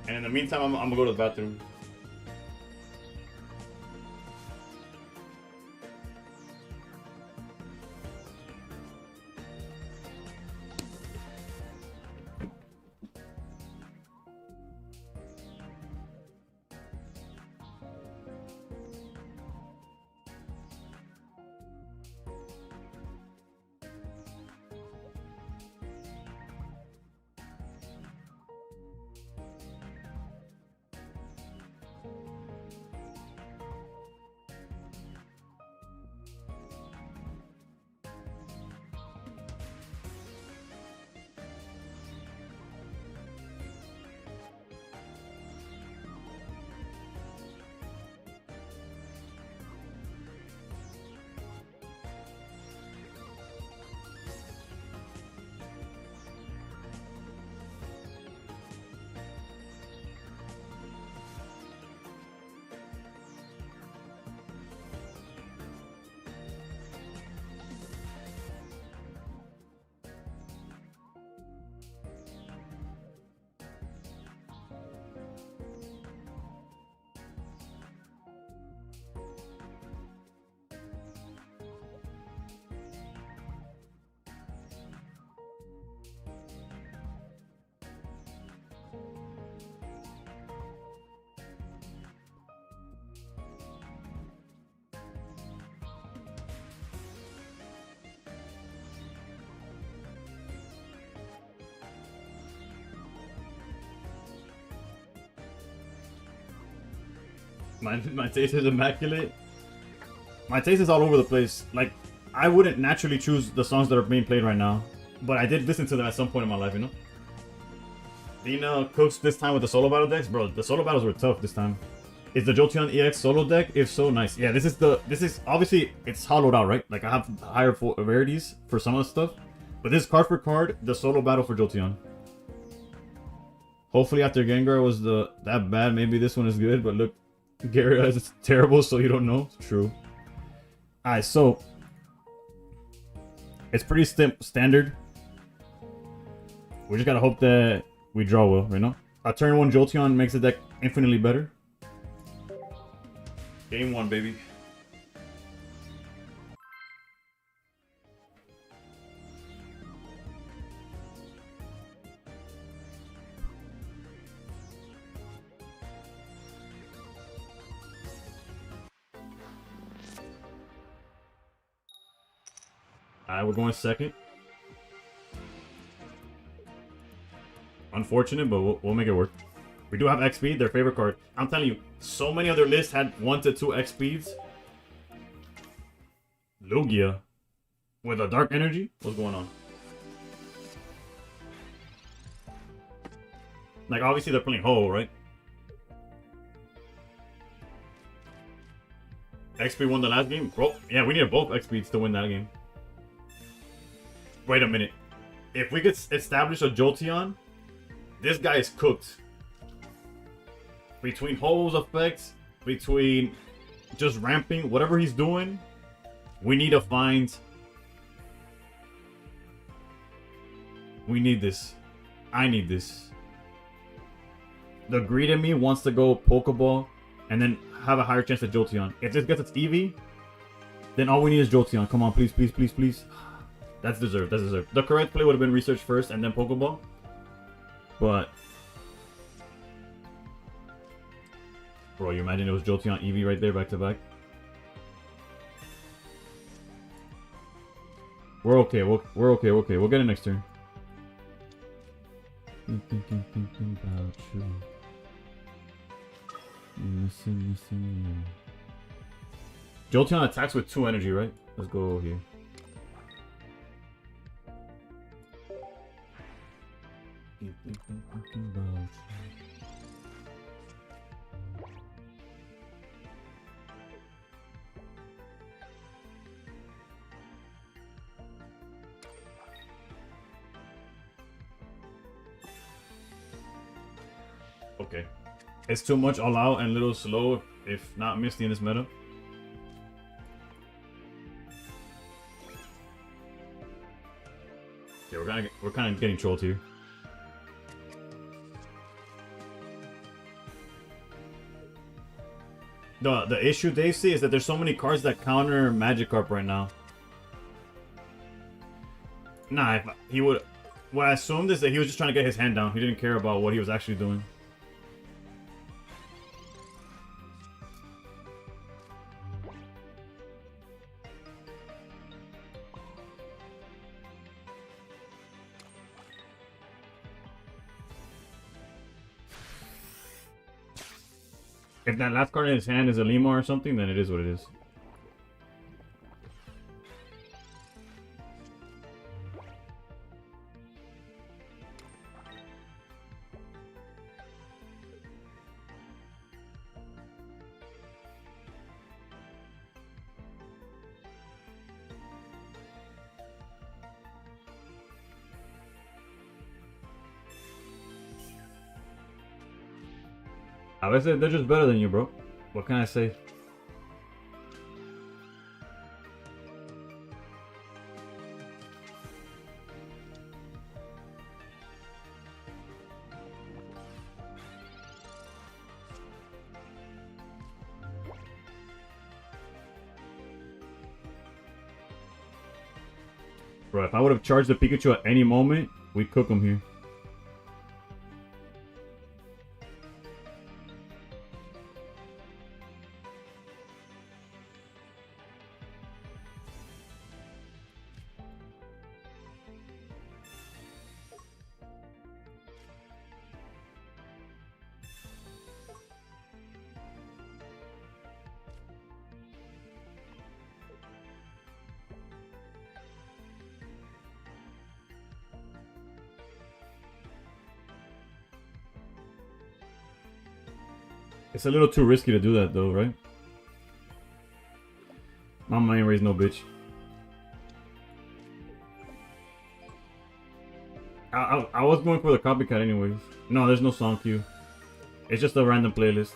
And in the meantime, I'm gonna go to the bathroom. My taste is immaculate. My taste is all over the place. Like, I wouldn't naturally choose the songs that are being played right now, but I did listen to them at some point in my life, you know? Dina cooks this time with the solo battle decks. Bro, the solo battles were tough this time. Is the Jolteon EX solo deck? If so, nice. Yeah, this is obviously, it's hollowed out, right? Like, I have higher rarities for some of the stuff. But this card for card, the solo battle for Jolteon. Hopefully after Gengar was that bad, maybe this one is good. But look, Gyarados is terrible, so you don't know. It's true. Alright, so it's pretty standard. We just gotta hope that we draw well, you know? A turn 1 Jolteon makes the deck infinitely better. Game 1, baby. Alright, we're going second. Unfortunate, but we'll make it work. We do have X speed, their favorite card. I'm telling you, so many other lists had 1 to 2 X speeds. Lugia with a dark energy? What's going on? Like, obviously they're playing Ho, right? XP won the last game? Bro, yeah, we needed both X speeds to win that game. Wait a minute. If we could establish a Jolteon, this guy is cooked. Between Ho's effects, between just ramping, whatever he's doing, we need to find... We need this. I need this. The greed in me wants to go Pokeball and then have a higher chance at Jolteon. If this gets its Eevee, then all we need is Jolteon. Come on, please, please, please, please. That's deserved. That's deserved. The correct play would have been research first and then Pokeball. But... Bro, you imagine it was Jolteon Eevee right there, back to back? We're okay. We're okay. We'll get it next turn. Thinking about you. Missing you. Jolteon attacks with 2 energy, right? Let's go here. Thinking about you. Okay. It's too much all out and a little slow if not Misty in this meta. Okay, we're kind of getting trolled here. The issue they see is that there's so many cards that counter Magikarp right now. Nah, if he would... What I assumed is that he was just trying to get his hand down. He didn't care about what he was actually doing. If that last card in his hand is a Lima or something, then it is what it is. A veces they're just better than you, bro. What can I say? Bro, if I would have charged the Pikachu at any moment, we'd cook him here. It's a little too risky to do that though, right? Mama ain't raised no bitch. I was going for the copycat anyways. No, there's no song queue. It's just a random playlist.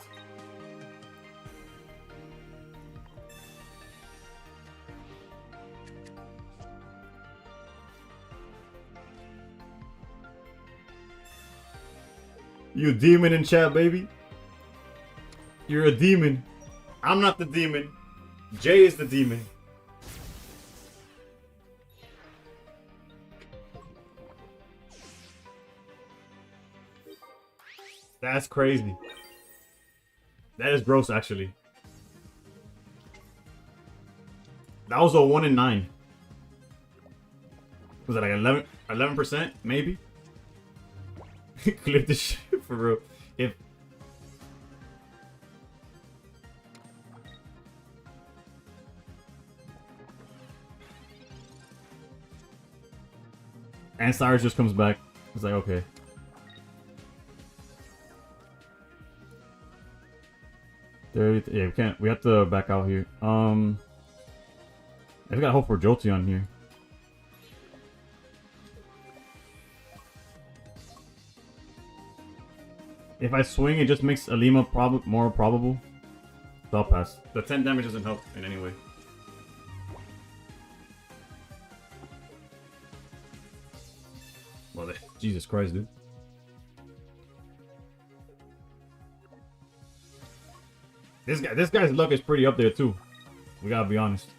You demon in chat, baby. You're a demon. I'm not the demon. Jay is the demon. That's crazy. That is gross, actually. That was a 1 in 9. Was it like 11%? Maybe? Clip this shit for real. If... And Cyrus just comes back. It's like, okay. Yeah, we can't. We have to back out here. I gotta hope for Jolty on here. If I swing, it just makes Alima more probable. So I'll pass. The 10 damage doesn't help in any way. Well, Jesus Christ, dude. This guy's luck is pretty up there too. We gotta be honest.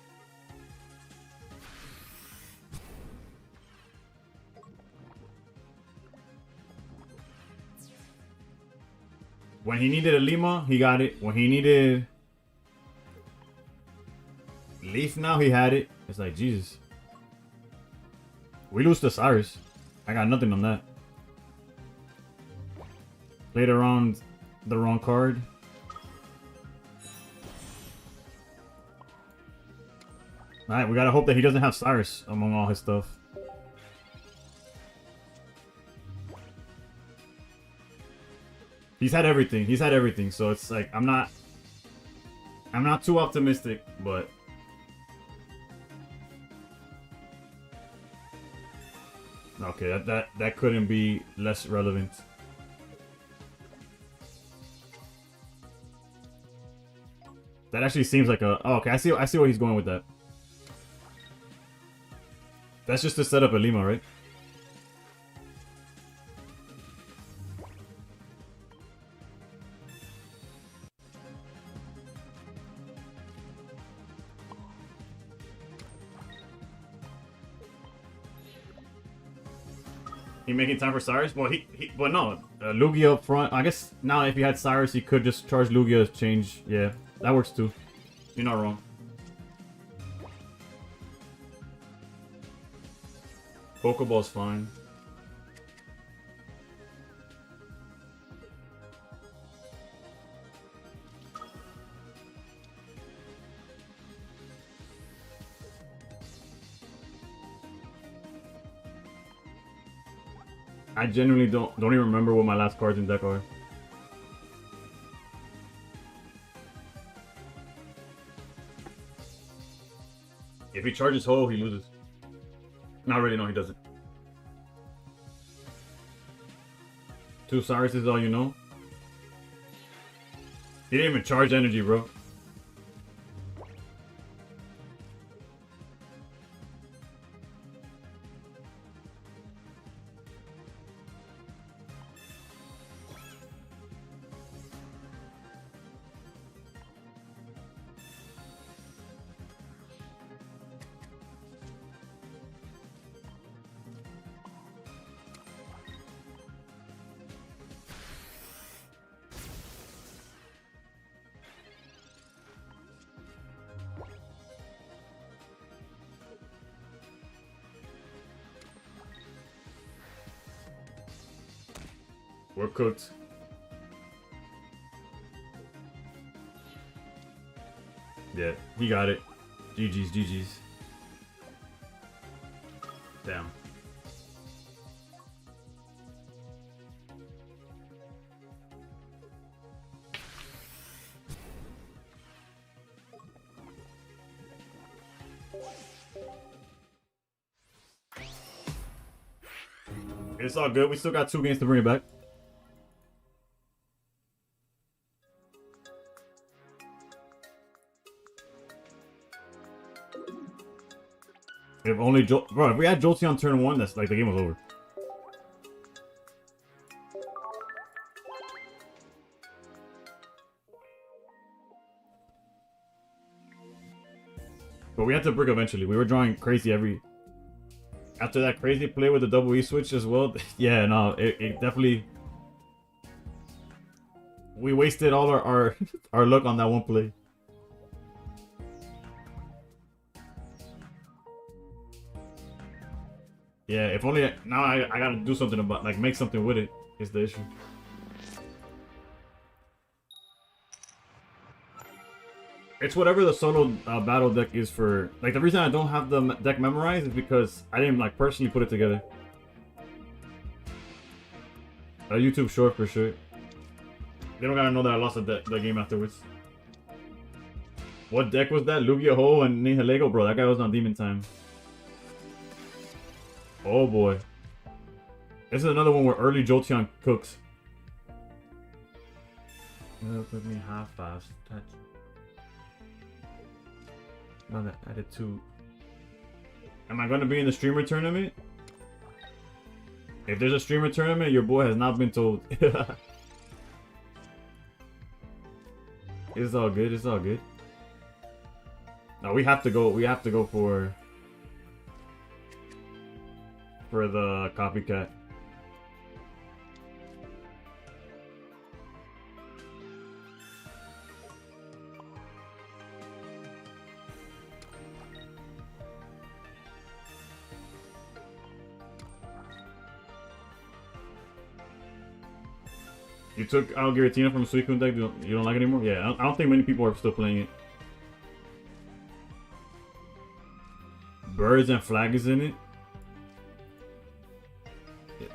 When he needed a Lima, he got it. When he needed Leaf now, he had it. It's like, Jesus. We lose to Cyrus. I got nothing on that. Played around the wrong card. Alright, we gotta hope that he doesn't have Cyrus among all his stuff. He's had everything. He's had everything, so it's like I'm not too optimistic, but okay, that couldn't be less relevant. That actually seems like a... Oh, okay, I see where he's going with that. That's just to set up a Lima, right? He making time for Cyrus? Well, but no, Lugia up front. I guess now if he had Cyrus, he could just charge Lugia, change. Yeah, that works too. You're not wrong. Pokeball's fine. I genuinely don't even remember what my last cards in deck are. If he charges Ho, he loses. Not really, no, he doesn't. 2 Cyrus is all you know? He didn't even charge energy, bro. We're cooked. Yeah, he got it. GG's, GG's. Damn. It's all good. We still got 2 games to bring it back. If only bro, if we had Jolteon turn 1, that's like the game was over. But we had to brick eventually. We were drawing crazy every... After that crazy play with the double E switch as well. Yeah, no, it definitely... We wasted all our our luck on that one play. Yeah, if only... Now I gotta do something about... Like, make something with it is the issue. It's whatever the solo battle deck is for... Like, the reason I don't have the deck memorized is because I didn't, like, personally put it together. A YouTube short for sure. They don't gotta know that I lost the game afterwards. What deck was that? Lugia Ho and Nihilego? Bro, that guy was on Demon Time. Oh boy. This is another one where early Jolteon cooks. Put me half fast. No, that added 2. Am I gonna be in the streamer tournament? If there's a streamer tournament, your boy has not been told. It's all good, it's all good. No, we have to go for the copycat. You took out Giratina from Suicune deck. You don't like it anymore? Yeah, I don't think many people are still playing it. Birds and Flag is in it.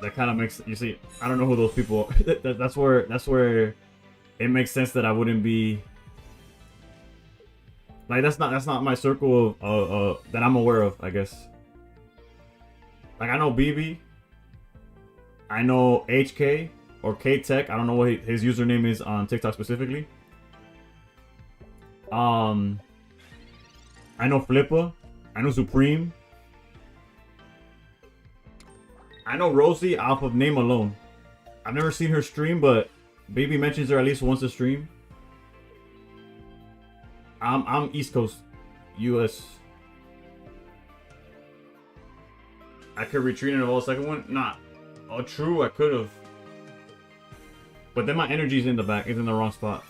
That kind of makes, you see, I don't know who those people are. that's where it makes sense that I wouldn't be like, that's not my circle of that I'm aware of, I guess. Like, I know BB, I know HK or K-Tech. I don't know what his username is on TikTok specifically. I know Flippa, I know Supreme, I know Rosie off of name alone. I've never seen her stream, but Baby mentions her at least once a stream. I'm East Coast, US. I could retreat in a whole second one? Nah. Oh, true, I could have. But then my energy's in the back, it's in the wrong spot.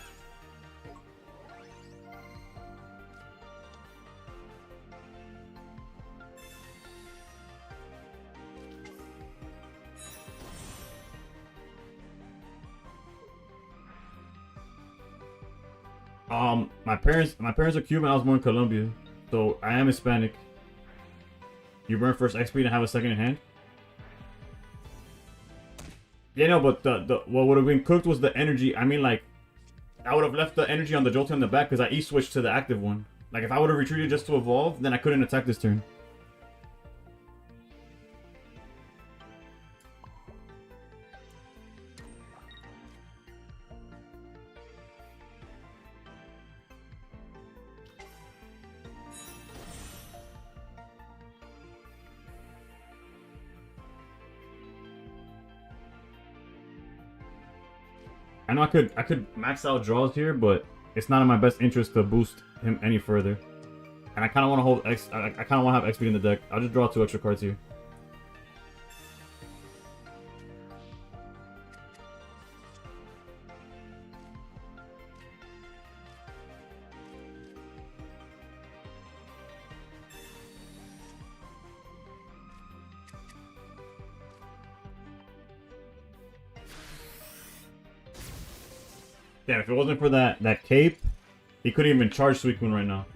My parents are Cuban. I was born in Colombia, so I am Hispanic. You burn first XP and have a second in hand. Yeah, no, but what would have been cooked was the energy. I mean, like, I would have left the energy on the Jolteon in the back because I E-switched to the active one. Like, if I would have retreated just to evolve, then I couldn't attack this turn. I know I could max out draws here, but it's not in my best interest to boost him any further. And I kind of want to hold X. I kind of want to have XP in the deck. I'll just draw 2 extra cards here. Damn, if it wasn't for that cape, he couldn't even charge Suicune right now.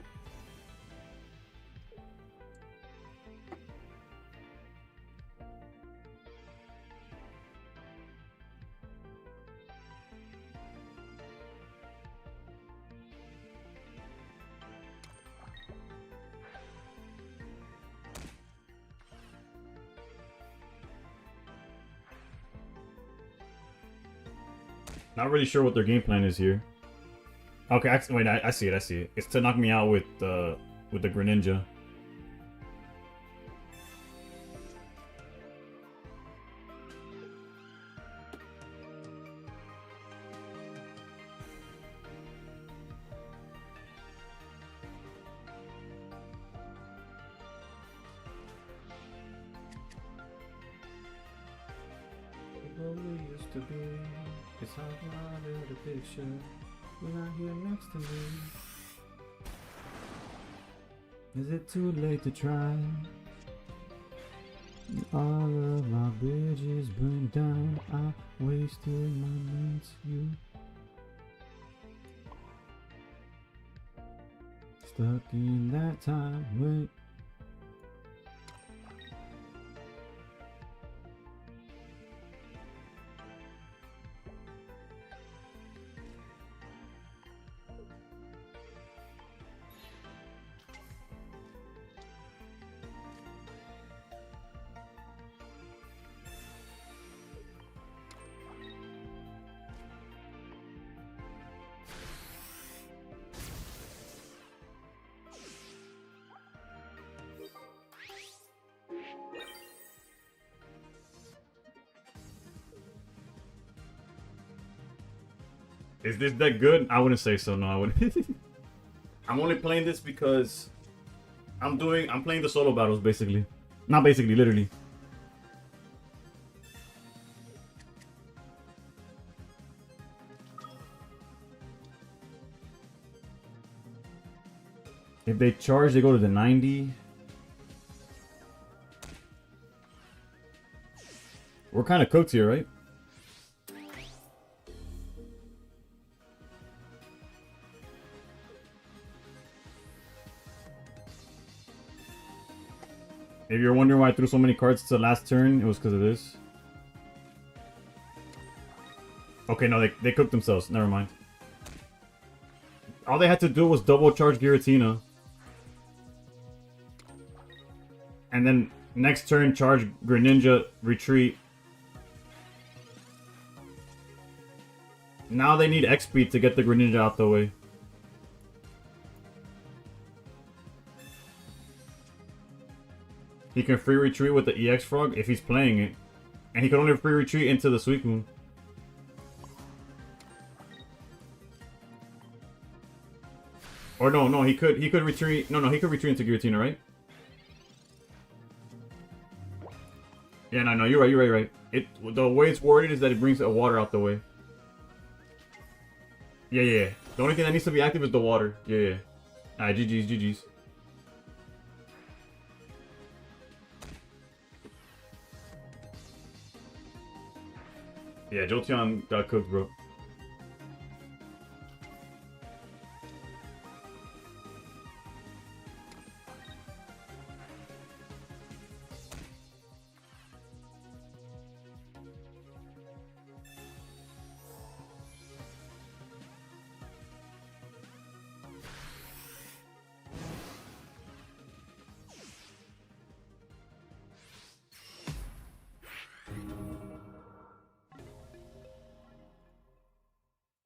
Not really sure what their game plan is here. Okay, wait, I see it. I see it. It's to knock me out with the Greninja. Used to be, it's how I build a picture when I hear next to me. Is it too late to try? All of my bridges burned down. I wasted my nights. You stuck in that time. Wait. Is this deck good? I wouldn't say so. No, I wouldn't. I'm only playing this because I'm playing the solo battles basically. Not basically, literally. If they charge, they go to the 90. We're kind of cooked here, right? If you're wondering why I threw so many cards to the last turn, it was because of this. Okay, no, they cooked themselves. Never mind. All they had to do was double charge Giratina. And then next turn, charge Greninja, retreat. Now they need X-Speed to get the Greninja out the way. He can free retreat with the EX Frog if he's playing it. And he can only free retreat into the Suicune. Or no, he could retreat. No, he could retreat into Giratina, right? Yeah, no, you're right. The way it's worded is that it brings a water out the way. Yeah. The only thing that needs to be active is the water. Yeah. Alright, GG's. Yeah, Jolteon got cooked, bro.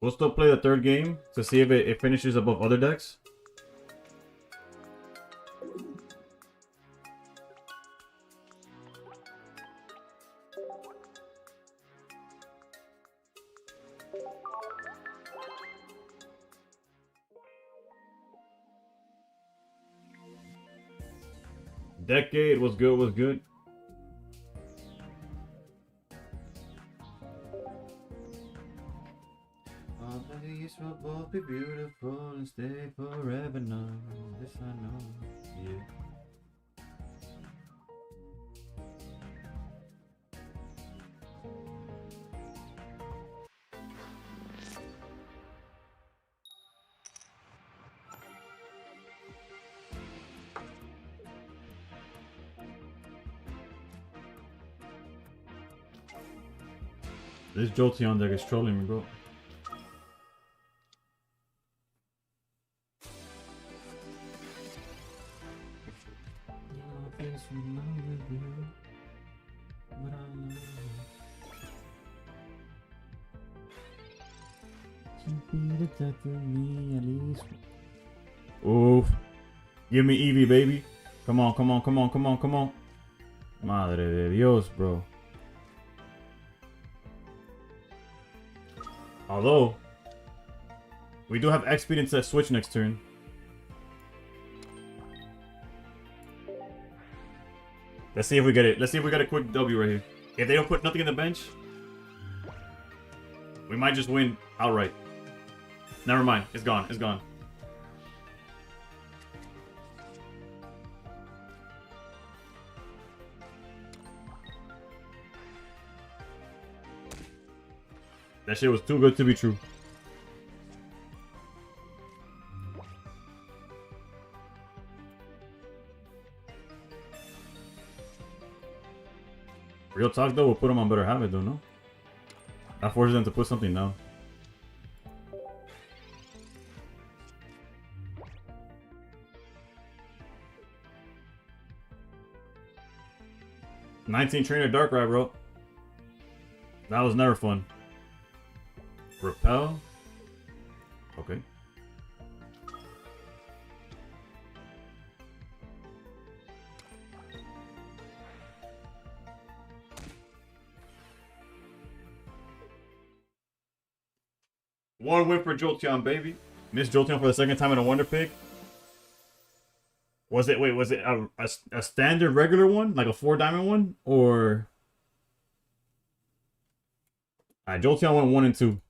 We'll still play the third game to see if it finishes above other decks. Decade was good. All these will both be beautiful and stay forever now. This I know, yeah. This Jolteon deck is trolling me, bro. Be the death of me at least. Oof. Give me Eevee, baby. Come on, come on, come on, come on, come on. Madre de Dios, bro. Although, we do have X speed into switch next turn. Let's see if we get it. Let's see if we got a quick W right here. If they don't put nothing in the bench, we might just win outright. Never mind. It's gone. It's gone. That shit was too good to be true. Real talk though, we'll put them on better habit though, no? That forces them to put something down. $19 trainer Darkrai, bro. That was never fun. Repel. Okay. One win for Jolteon, baby. Missed Jolteon for the second time in a Wonder Pick. Was it, wait, was it a standard regular one? Like a 4-diamond one? Or... Alright, Jolteon went 1 and 2.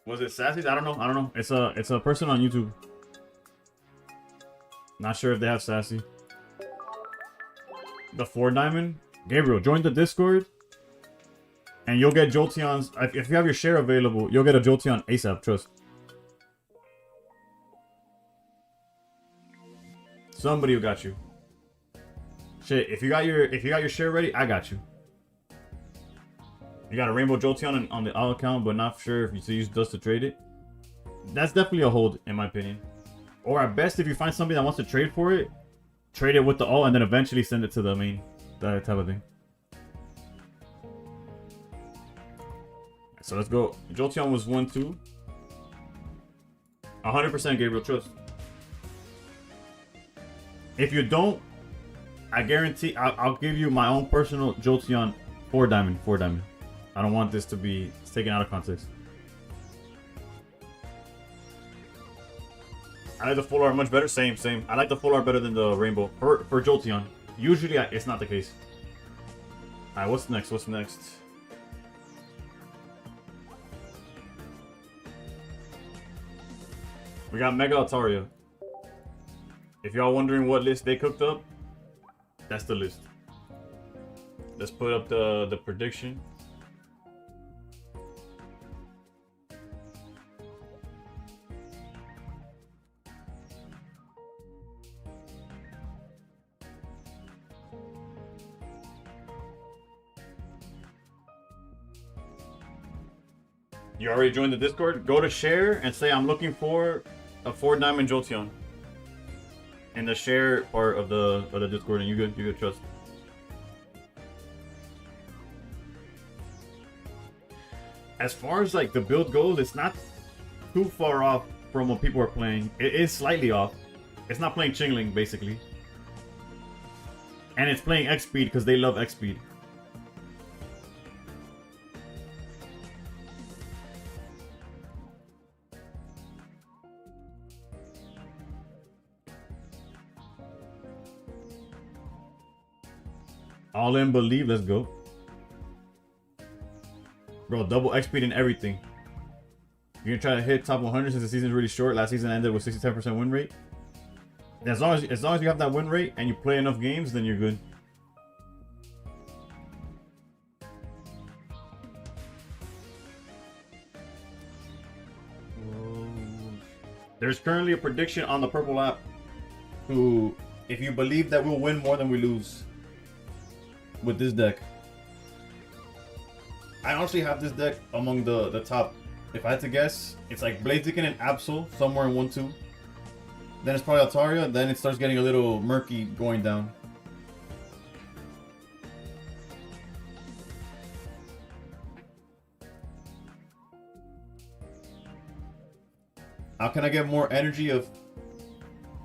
Was it Sassy's? I don't know. I don't know. It's a person on YouTube. Not sure if they have Sassy. The 4-diamond. Gabriel, join the Discord. And you'll get Jolteons. If you have your share available, you'll get a Jolteon ASAP. Trust. Somebody who got you. Shit, if you got your share ready, I got you. You got a Rainbow Jolteon on the all account, but not sure if you use Dust to trade it. That's definitely a hold, in my opinion. Or at best, if you find somebody that wants to trade for it, trade it with the all, and then eventually send it to the main. That type of thing. So let's go. Jolteon was 1-2. 100% Gabriel, trust. If you don't, I guarantee I'll give you my own personal Jolteon 4-diamond. 4-diamond. I don't want this to be taken out of context. I like the full art much better. Same. I like the full art better than the rainbow for Jolteon. Usually, it's not the case. All right, what's next? What's next? We got Mega Altaria. If y'all wondering what list they cooked up, that's the list. Let's put up the prediction. You already joined the Discord? Go to share and say I'm looking for a 4-diamond Jolteon. In the share part of the Discord, and you good, trust. As far as like the build goes, it's not too far off from what people are playing. It is slightly off. It's not playing Chingling basically. And it's playing X speed because they love X speed. All in believe, let's go. Bro, double X speed and everything. You're gonna try to hit top 100 since the season's really short. Last season ended with 67% win rate. And as long as you have that win rate and you play enough games, then you're good. There's currently a prediction on the Purple app to, if you believe that we'll win more than we lose with this deck. I honestly have this deck among the top if I had to guess, it's like Blaziken and Absol somewhere in 1-2. Then it's probably Altaria, then it starts getting a little murky going down. How can I get more energy of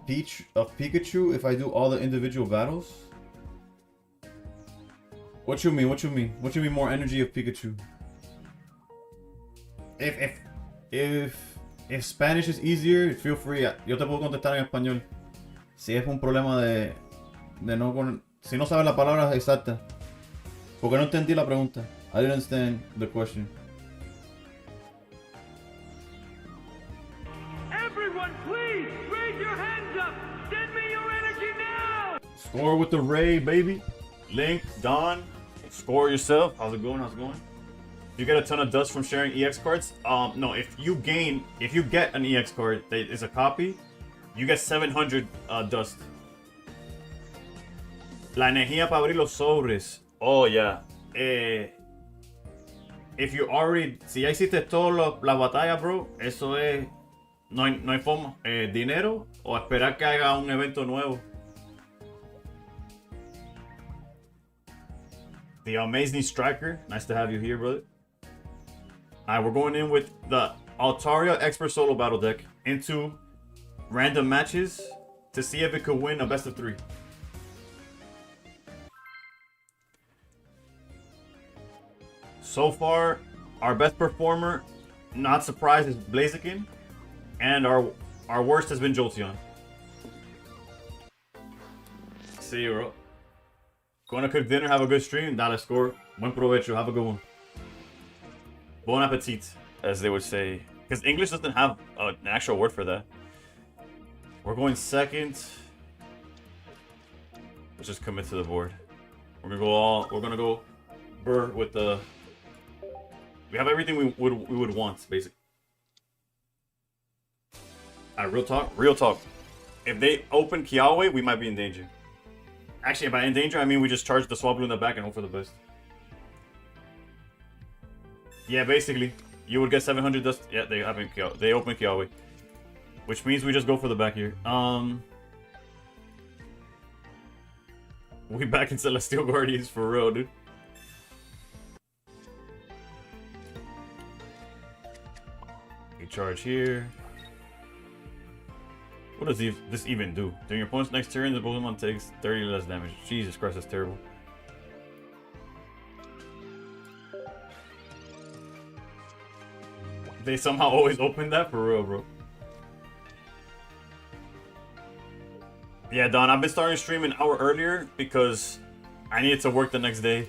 Pikachu if I do all the individual battles? What you mean? What you mean? What you mean more energy of Pikachu? If Spanish is easier, feel free. Yo te puedo contestar en español. Si es un problema de no con, si no sabes la palabra exacta. Porque no entendí la pregunta. I didn't understand the question. Everyone, please raise your hands up. Send me your energy now. Score with the Ray, baby. Link, Don, score yourself. How's it going? How's it going? You get a ton of dust from sharing EX cards. No, if you get an EX card that is a copy, you get 700 dust. La energía para abrir los sobres. Oh, yeah. If you already, si ya hiciste todas las batallas, bro, eso es, no hay forma. Dinero o esperar que haga un evento nuevo. The Amazing Striker, nice to have you here, brother. Alright, we're going in with the Altaria Expert Solo Battle deck into random matches to see if it could win a best of 3. So far, our best performer, not surprised, is Blaziken, and our worst has been Jolteon. See you, bro. Going to cook dinner, have a good stream. Dale score. Buen provecho, have a good one. Bon appetit, as they would say. Because English doesn't have an actual word for that. We're going second. Let's just commit to the board. We're gonna go Burr with the. We have everything we would want, basically. Alright, real talk. Real talk. If they open Kiawe, we might be in danger. Actually, by in danger, I mean we just charge the Swablu in the back and hope for the best. Yeah, basically, you would get 700 dust. Yeah, they open Kiawe, which means we just go for the back here. We back in Celestial Guardians for real, dude. We charge here. What does this even do? During your opponent's next turn, the Pokemon takes 30 less damage. Jesus Christ, that's terrible. They somehow always open that? For real, bro. Yeah, Don, I've been starting to stream an hour earlier because I needed to work the next day.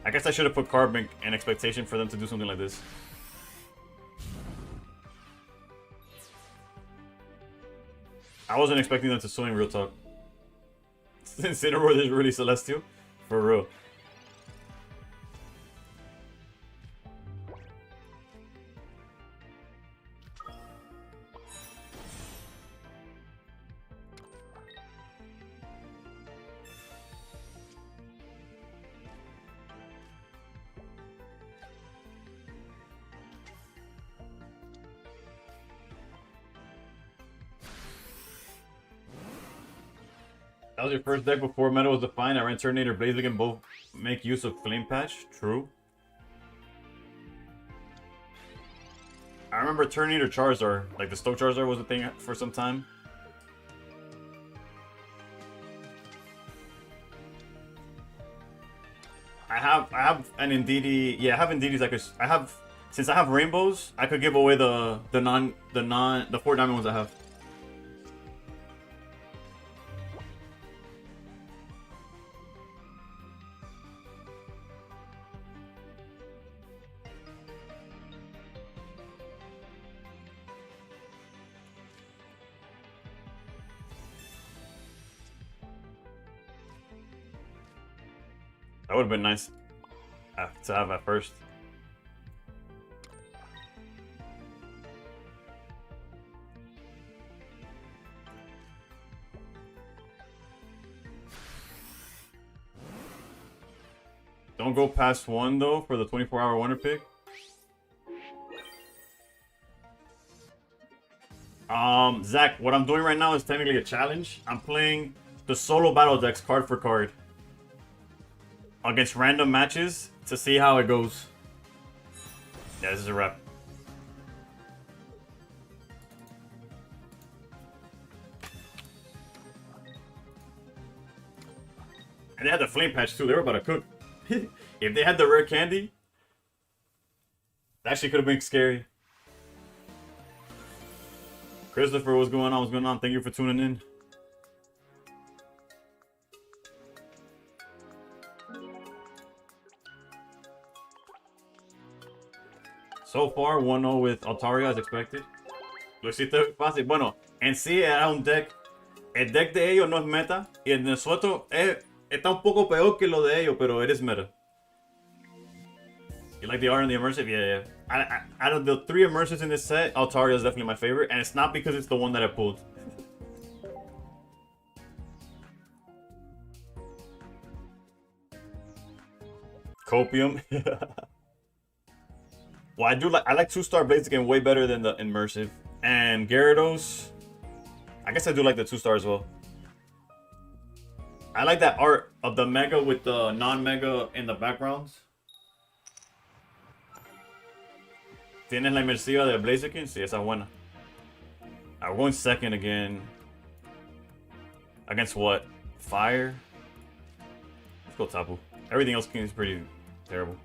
I guess I should have put Carbink in expectation for them to do something like this. I wasn't expecting them to swing, real talk. Incineroar is really Celestial? For real. That was your first deck before Meta was defined. I ran Turtonator, Blaziken, both make use of Flame Patch. True. I remember Turtonator Charizard, like the Stoke Charizard was a thing for some time. I have an Indeedee. Yeah, I have Indeedees. Since I have rainbows, I could give away the 4 diamond ones I have. That would have been nice to have at first. Don't go past 1 though for the 24-hour wonder pick. Zach, what I'm doing right now is technically a challenge. I'm playing the solo battle decks card for card against random matches to see how it goes. Yeah, this is a wrap. And they had the flame patch too. They were about to cook. If they had the rare candy, that actually could have been scary. Christopher, what's going on? What's going on? Thank you for tuning in. So far, 1-0 with Altaria as expected. Luisito fácil. Bueno, en sí era un deck. El deck de ellos no es meta. Y el de nosotros está un poco peor que lo de ellos, pero it is meta. You like the art and the immersive? Yeah, yeah. Out of the 3 immersives in this set, Altaria is definitely my favorite. And it's not because it's the one that I pulled. Copium. Well, I like 2-star Blaziken way better than the immersive. And Gyarados, I guess I do like the 2-star as well. I like that art of the Mega with the non-Mega in the backgrounds. ¿Tienes la inmersiva de Blaziken? Sí, esa es buena. We're going second again. Against what? Fire? Let's go Tapu. Everything else is pretty terrible.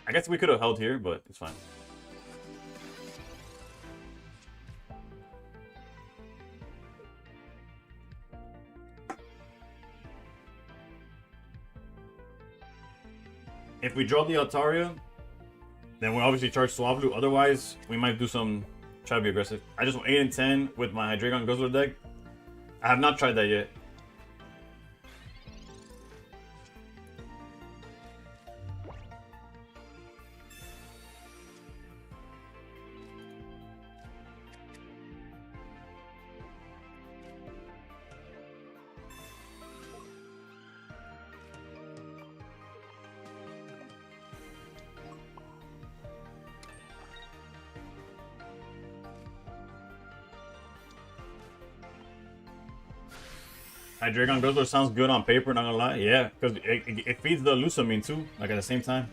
I guess we could have held here, but it's fine. If we draw the Altaria, then we'll obviously charge Swablu. Otherwise, we might do some, try to be aggressive. I just went 8 and 10 with my Hydreigon Guzzler deck. I have not tried that yet. Hydreigon Guzzler sounds good on paper, not gonna lie. Yeah, because it feeds the Lusamine too, like at the same time.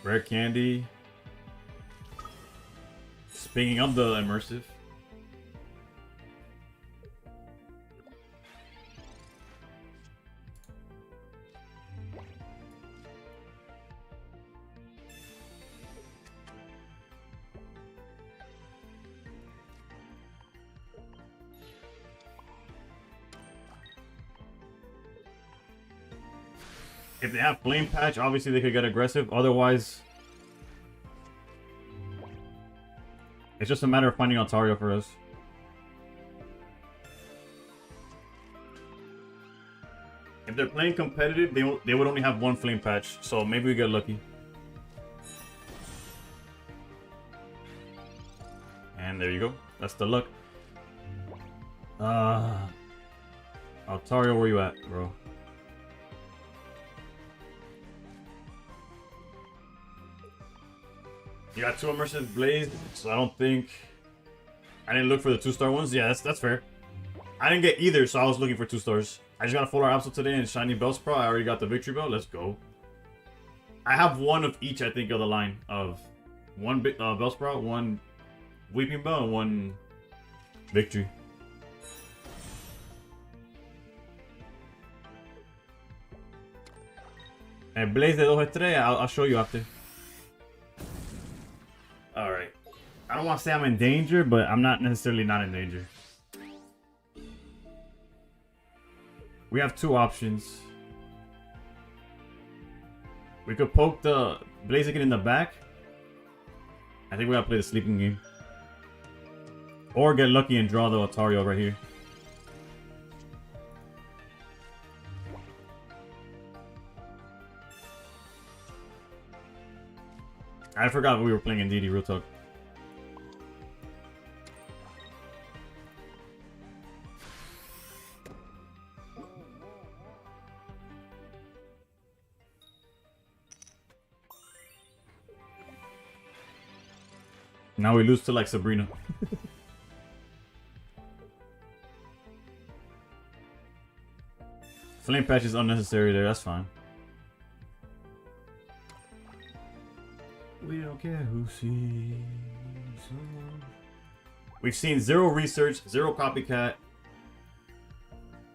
Rare candy. Speaking of the immersive. If they have Flame Patch, obviously they could get aggressive. Otherwise, it's just a matter of finding Altaria for us. If they're playing competitive, they would only have 1 Flame Patch. So maybe we get lucky. And there you go. That's the luck. Altaria, where you at, bro? You got 2 immersive Blaze, so I don't think I didn't look for the 2-star ones. Yeah, that's fair. I didn't get either, so I was looking for 2 stars. I just got a full art Absol today and shiny Bellsprout. I already got the Victory Bell. Let's go. I have 1 of each, I think, of the line of 1 Bellsprout, 1 Weeping Bell, and 1 Victory. And Blaze de 2 estrellas, I'll show you after. Alright. I don't want to say I'm in danger, but I'm not necessarily not in danger. We have 2 options. We could poke the Blaziken in the back. I think we gotta play the sleeping game. Or get lucky and draw the Altaria right here. I forgot we were playing in DD, real talk. Now we lose to like Sabrina. Flame patch is unnecessary there, that's fine. We don't care who sees. We've seen 0 research, 0 copycat,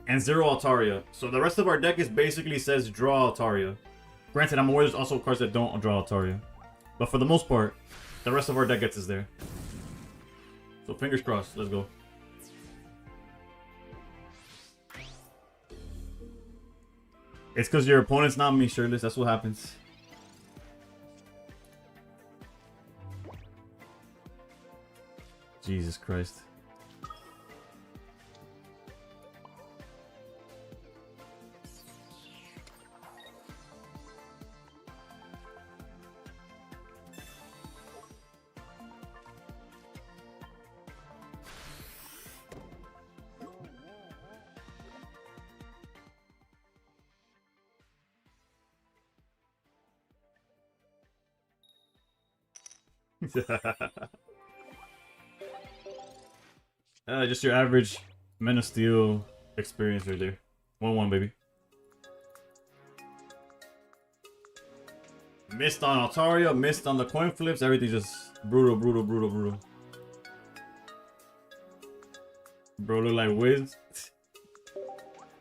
and 0 Altaria. So the rest of our deck is basically says draw Altaria. Granted, I'm aware there's also cards that don't draw Altaria. But for the most part, the rest of our deck gets us there. So fingers crossed, let's go. It's because your opponent's not me, shirtless, that's what happens. Jesus Christ. Just your average Men of Steel experience right there. 1-1, baby. Missed on Altaria, missed on the coin flips, everything just brutal, brutal, brutal, brutal. Bro look like Wiz.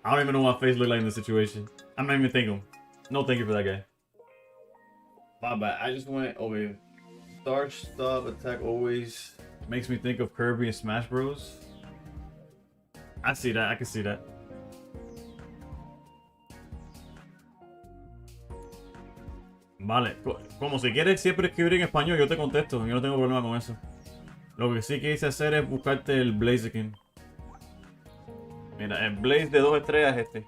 I don't even know what face look like in this situation. I'm not even thinking. No thank you for that guy. My bad. I just went, oh wait. Starch stop attack always makes me think of Kirby and Smash Bros. I see that, I can see that. Vale, como si quieres siempre escribir en español, yo te contesto, yo no tengo problema con eso. Lo que sí quise hacer es buscarte el Blaze Skin. Mira, el Blaze de 2 estrellas es este.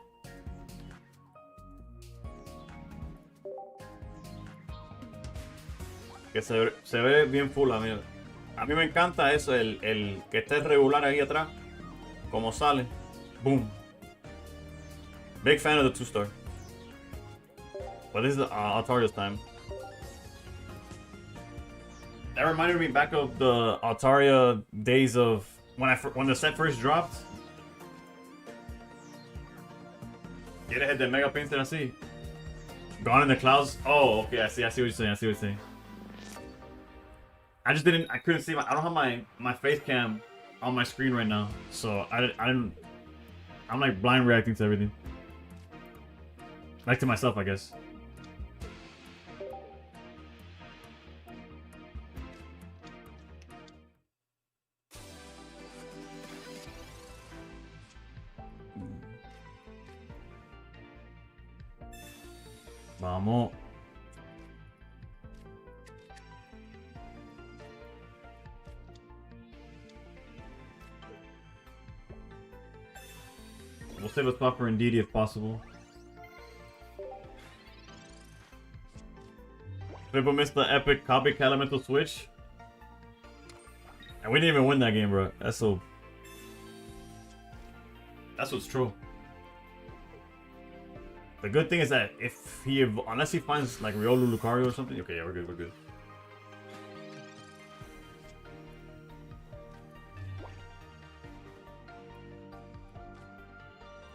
Que se ve bien full, mira. A mí me encanta eso, el que esté regular ahí atrás. Como sale. Boom. Big fan of the 2-star. But this is Altaria's time. That reminded me back of the Altaria days of when the set first dropped. ¿Quieres el de Mega Pinsel así? Gone in the clouds. Oh, okay. I see what you're saying. I see what you're saying. I couldn't see I don't have my face cam on my screen right now, so I didn't. I'm like blind reacting to everything. Like to myself, I guess. Vamos. We'll save a spot for Indeedee if possible. People missed the epic copycat elemental switch. And we didn't even win that game, bro. That's what's true. The good thing is that unless he finds like Riolu Lucario or something, okay, yeah, we're good, we're good.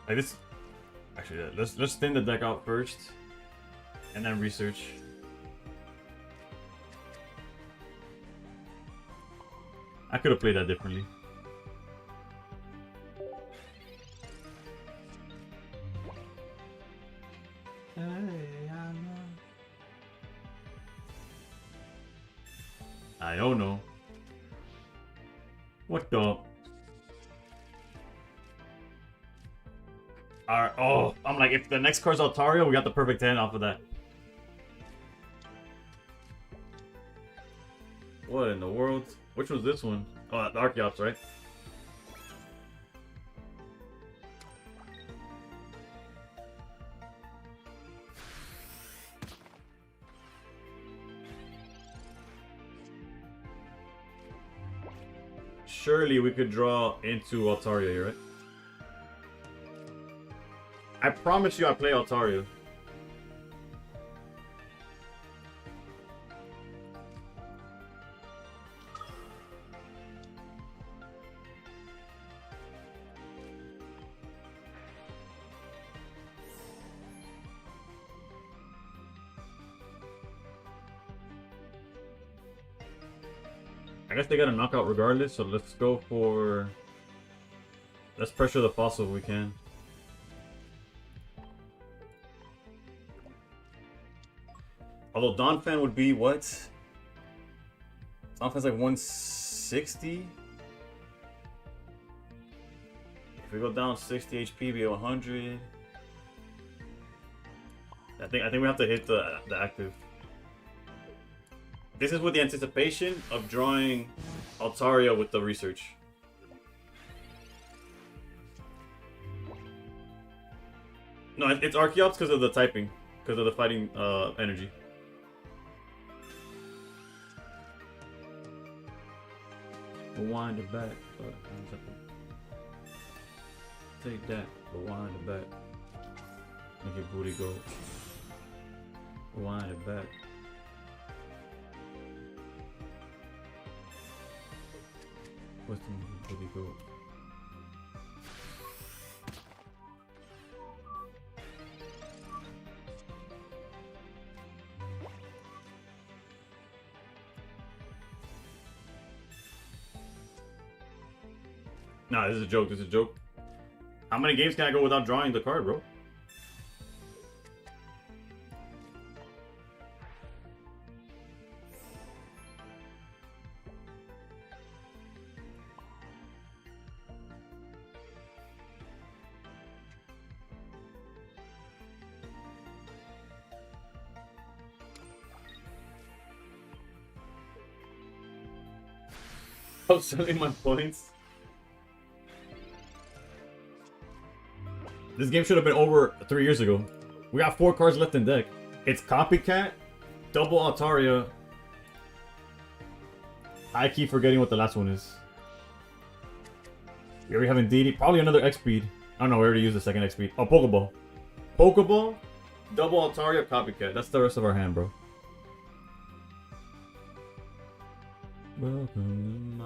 Like this, actually, yeah, let's thin the deck out first, and then research. I could have played that differently. I don't know. What the? Alright, oh, I'm like, if the next card's Altaria, we got the perfect 10 off of that. What in the world? Which was this one? Oh, the Archeops, right? Surely we could draw into Altaria here, right? I promise you I play Altaria. I guess they got a knockout regardless, so let's go for... Let's pressure the fossil if we can. Although Don Fan would be what? Don Fan's like 160? If we go down 60 HP, be 100. I think we have to hit the active. This is with the anticipation of drawing Altaria with the research. No, it's Archeops because of the typing, because of the fighting energy. Rewind it back. Take that. Rewind it back. Make your booty go. Rewind it back. What's the booty go? Nah, this is a joke. This is a joke. How many games can I go without drawing the card, bro? I'm selling my points. This game should have been over 3 years ago. We got 4 cards left in deck. It's Copycat, Double Altaria. I keep forgetting what the last one is. We already have Indeedee. Probably another X-Speed. Oh no, we already used the second X-Speed. Oh, Pokeball. Pokeball, Double Altaria, Copycat. That's the rest of our hand, bro. Welcome to my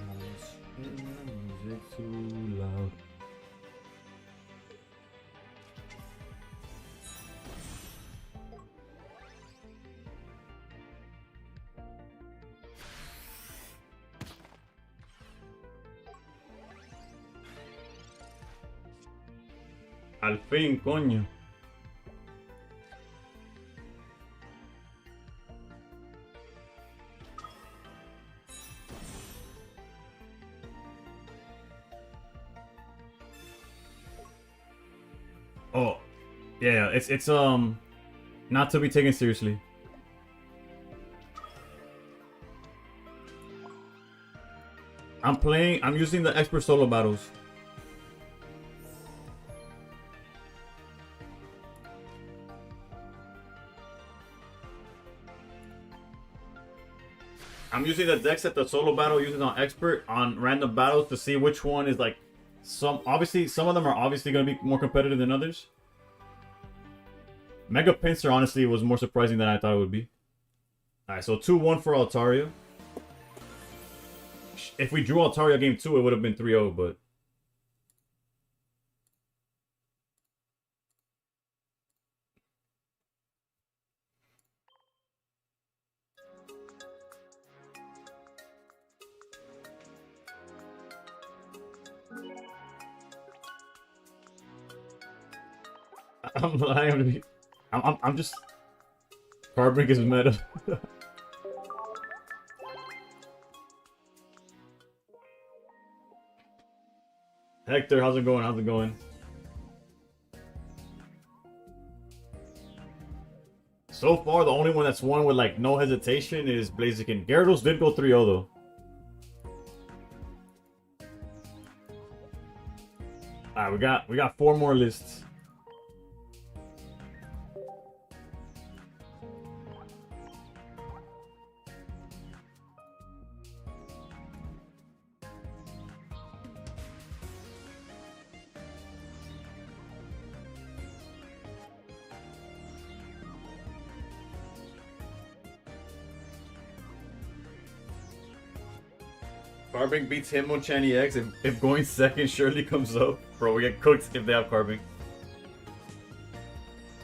house. Music too loud. Al fin, coño. Oh, yeah, it's not to be taken seriously. I'm using the expert solo battles. I'm using the decks that the solo battle uses on expert on random battles to see which one is like obviously some of them are obviously going to be more competitive than others. Mega Pincer honestly was more surprising than I thought it would be. Alright, so 2-1 for Altaria. If we drew Altaria game 2, it would have been 3-0, but I'm lying. I'm just Carbink is meta. Hector, how's it going? How's it going? So far, the only one that's won with like no hesitation is Blaziken. Gyarados did go 3-0 though. Alright, we got 4 more lists. Carbink beats Hitmonchan EX if going second surely comes up. Bro, we get cooked if they have Carbink.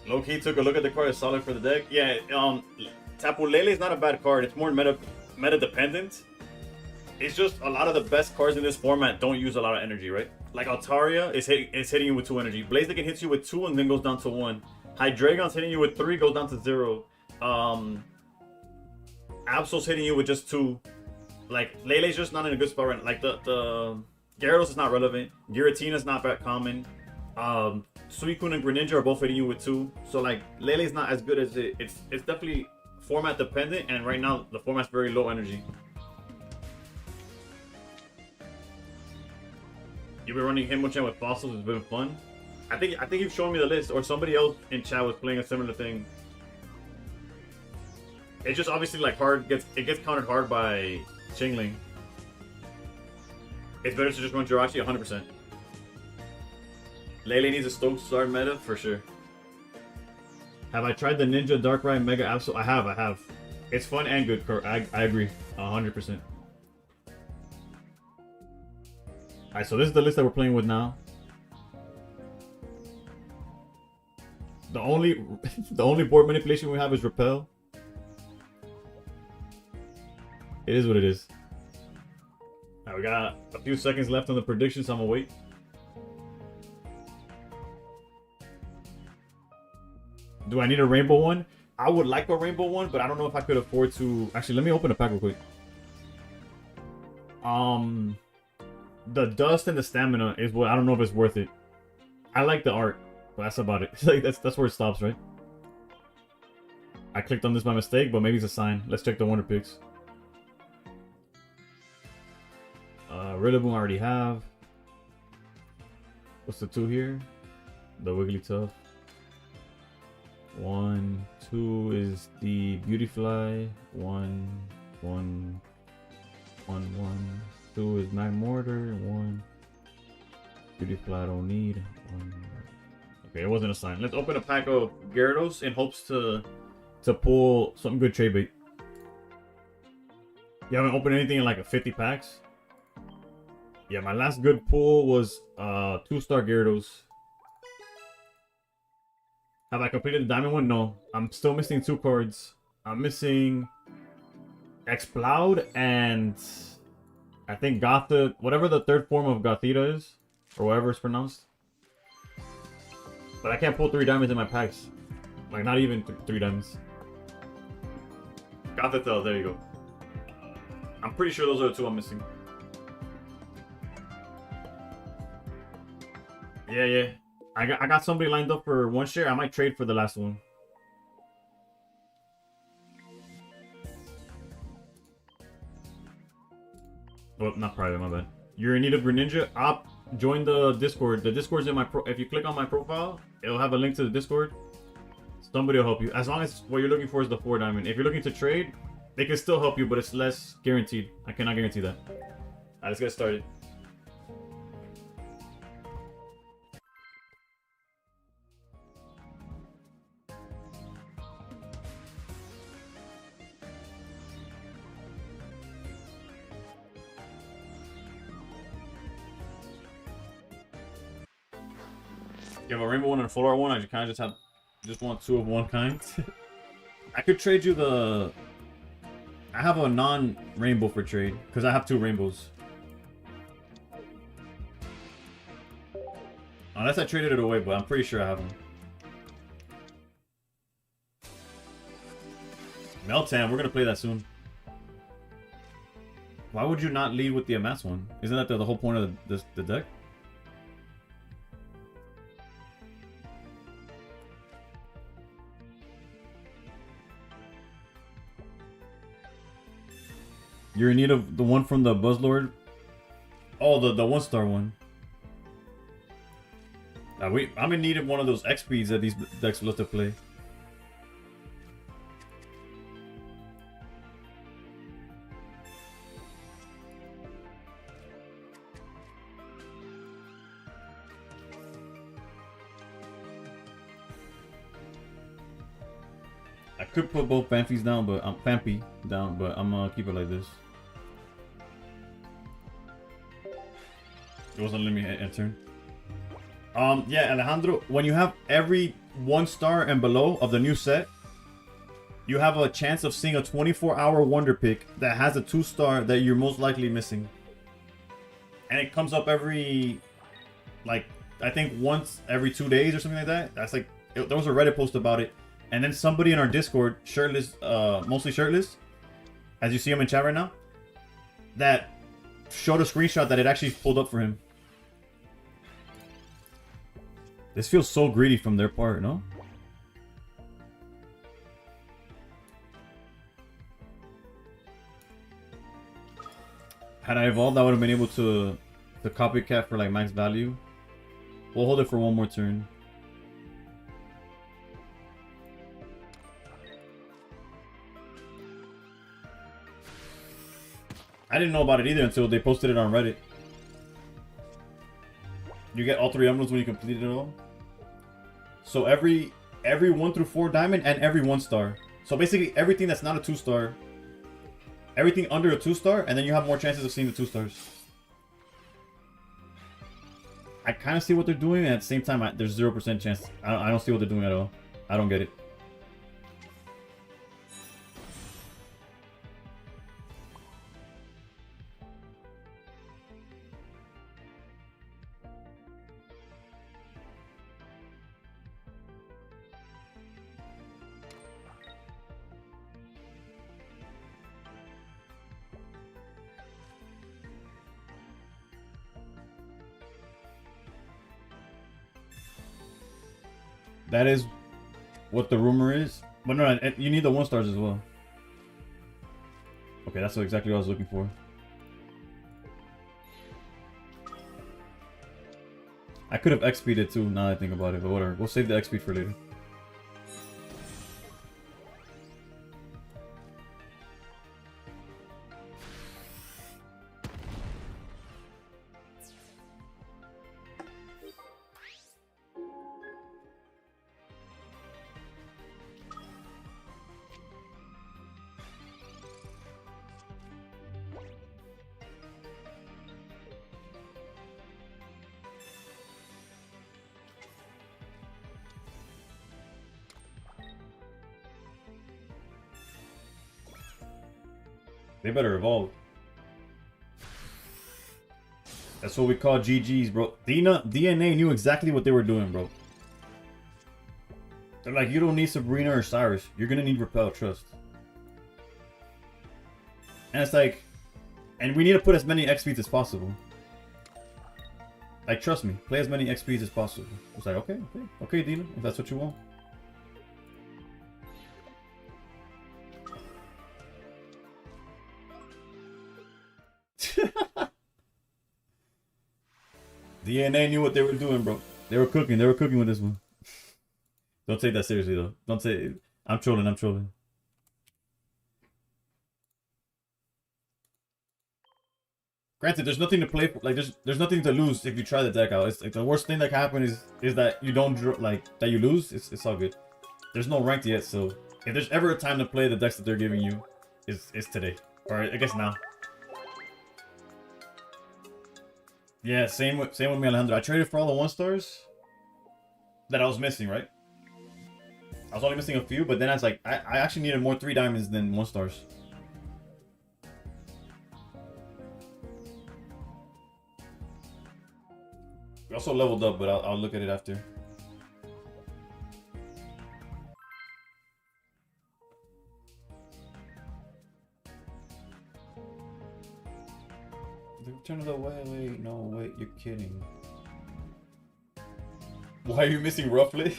Low-key took a look at the card, it's solid for the deck. Yeah, Tapu Lele is not a bad card. It's more meta dependent. It's just a lot of the best cards in this format don't use a lot of energy, right? Like Altaria is hitting you with 2 energy. Blaziken hits you with 2 and then goes down to 1. Hydreigon's hitting you with 3, goes down to 0. Absol's hitting you with just 2. Like, Lele's just not in a good spot right now. Like, the Gyarados is not relevant. Giratina's not that common. Suicune and Greninja are both hitting you with 2. So, like, Lele's not as good as it. It's definitely format dependent, and right now, the format's very low energy. You've been running Hitmonchan with fossils, it's been fun. I think you've shown me the list, or somebody else in chat was playing a similar thing. It's just obviously like it gets countered hard by Chingling. It's better to just run Jirachi 100%. Lele needs a Stoke start meta for sure. Have I tried the Ninja Darkrai Mega Absol? I have. It's fun and good. I agree, 100%. Alright, so this is the list that we're playing with now. The only board manipulation we have is Repel. It is what it is. Alright, we got a few seconds left on the prediction, so I'm gonna wait. Do I need a rainbow one? I would like a rainbow one, but I don't know if I could afford to. Actually, let me open a pack real quick. The dust and the stamina is what I don't know if it's worth it. I like the art, but that's about it. Like that's where it stops, right? I clicked on this by mistake, but maybe it's a sign. Let's check the wonder picks. Rillaboom I already have. What's the 2 here? The Wigglytuff. 1, 2 is the Beautyfly. 1, 1, 1, 1. 2 is Magmortar. 1. Beautyfly I don't need. 1. Okay, it wasn't a sign. Let's open a pack of Gyarados in hopes to pull some good trade bait. You haven't opened anything in like a 50 packs? Yeah, my last good pull was 2-star Gyarados. Have I completed the diamond one? No. I'm still missing 2 cards. I'm missing Exploud and I think Gotha, whatever the 3rd form of Gothita is, or whatever it's pronounced. But I can't pull 3 diamonds in my packs. Like, not even 3 diamonds. Gothita, there you go. I'm pretty sure those are the 2 I'm missing. Yeah. I got somebody lined up for 1 share. I might trade for the last one. Well, not private, my bad. You're in need of Greninja? Join the Discord. The Discord's in my if you click on my profile, it'll have a link to the Discord. Somebody will help you. As long as what you're looking for is the 4 diamond. If you're looking to trade, they can still help you, but it's less guaranteed. I cannot guarantee that. Alright, let's get started. You have a rainbow one and a full art one. I kind of just want 2 of one kind. I could trade you the. I have a non-rainbow for trade because I have 2 rainbows. Unless I traded it away, but I'm pretty sure I have them. Meltan, we're gonna play that soon. Why would you not lead with the Amass one? Isn't that the whole point of the deck? You're in need of the one from the Buzzlord? Oh, the 1-star one. I'm in need of one of those X-Speeds that these decks love to play. I could put both Phanpys down, but I'm gonna keep it like this. It wasn't letting me enter. Yeah, Alejandro, when you have every 1-star and below of the new set, you have a chance of seeing a 24-hour wonder pick that has a 2-star that you're most likely missing. And it comes up every, like, I think once every 2 days or something like that. That's like, there was a Reddit post about it. And then somebody in our Discord, shirtless, mostly shirtless, as you see him in chat right now, that showed a screenshot that it actually pulled up for him. This feels so greedy from their part, no? Had I evolved, I would have been able to copycat for like max value. We'll hold it for one more turn. I didn't know about it either until they posted it on Reddit. You get all 3 emblems when you complete it all. So every 1 through 4 diamond and every 1-star. So basically everything that's not a 2-star. Everything under a 2-star, and then you have more chances of seeing the 2-stars. I kind of see what they're doing, and at the same time, there's 0% chance. I don't see what they're doing at all. I don't get it. That is what the rumor is. But no, you need the 1-stars as well. Okay, that's exactly what I was looking for. I could have XP'd it too, now that I think about it, but whatever. We'll save the XP for later. They better evolve. That's what we call GGs, bro. DNA knew exactly what they were doing, bro. They're like, you don't need Sabrina or Cyrus. You're gonna need Repel, trust. And it's like, and we need to put as many XPs as possible. Like, trust me, play as many XPs as possible. It's like, okay, Dina, if that's what you want. DNA knew what they were doing, bro. They were cooking with this one. Don't take that seriously, though. Don't say, I'm trolling. Granted, there's nothing to play for, like, there's nothing to lose if you try the deck out. It's like the worst thing that can happen is that you don't that you lose. It's all good. There's no ranked yet, so if there's ever a time to play the decks that they're giving you, it's today, or I guess now. Yeah, same with me, Alejandro. I traded for all the 1-stars that I was missing, right? I was only missing a few, but then I was like, I actually needed more 3 diamonds than 1-stars. We also leveled up, but I'll look at it after. Turn it away, wait, no, wait, you're kidding. Why are you missing roughly?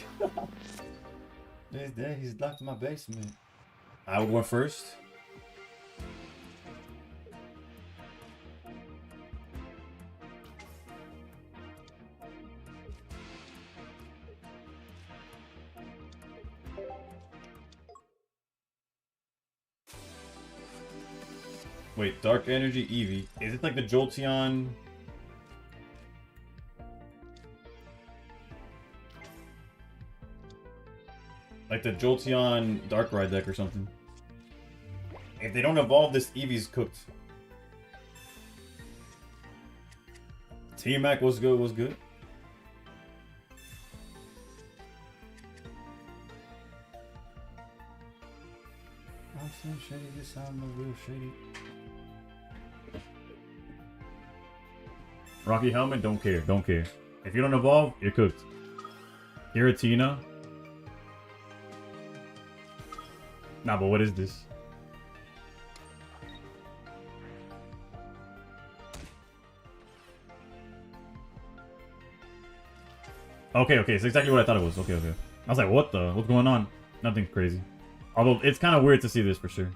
He's there, he's locked in my basement. I would go first. Wait, Dark Energy Eevee. Is it like the Jolteon? Like the Jolteon Darkrai deck or something. If they don't evolve, this Eevee's cooked. T-Mac was good. shady. This sound real shady. Rocky Helmet, don't care. Don't care. If you don't evolve, you're cooked. Giratina. Nah, but what is this? Okay, okay, it's exactly what I thought it was. Okay, okay. I was like, what the? What's going on? Nothing crazy. Although, it's kind of weird to see this for sure.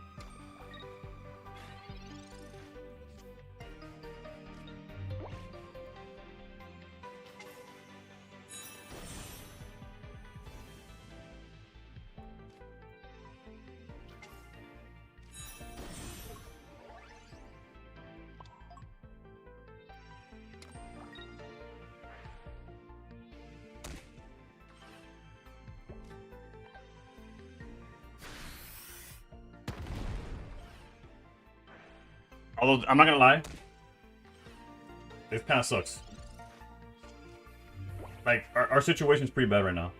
Although, I'm not gonna lie. This kind of sucks. Like, our situation's pretty bad right now.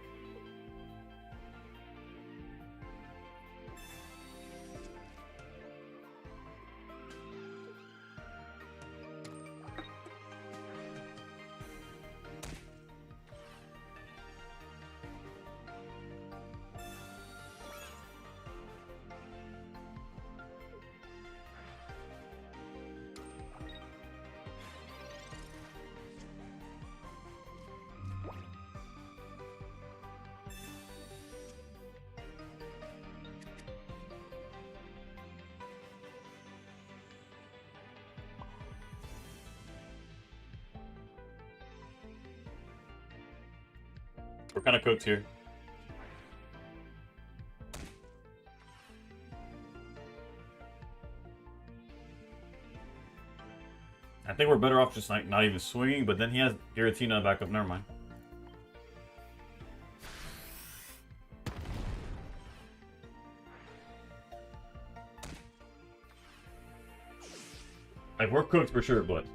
We're kind of cooked here. I think we're better off just like not even swinging, but then he has Giratina back up. Never mind. Like, we're cooked for sure, but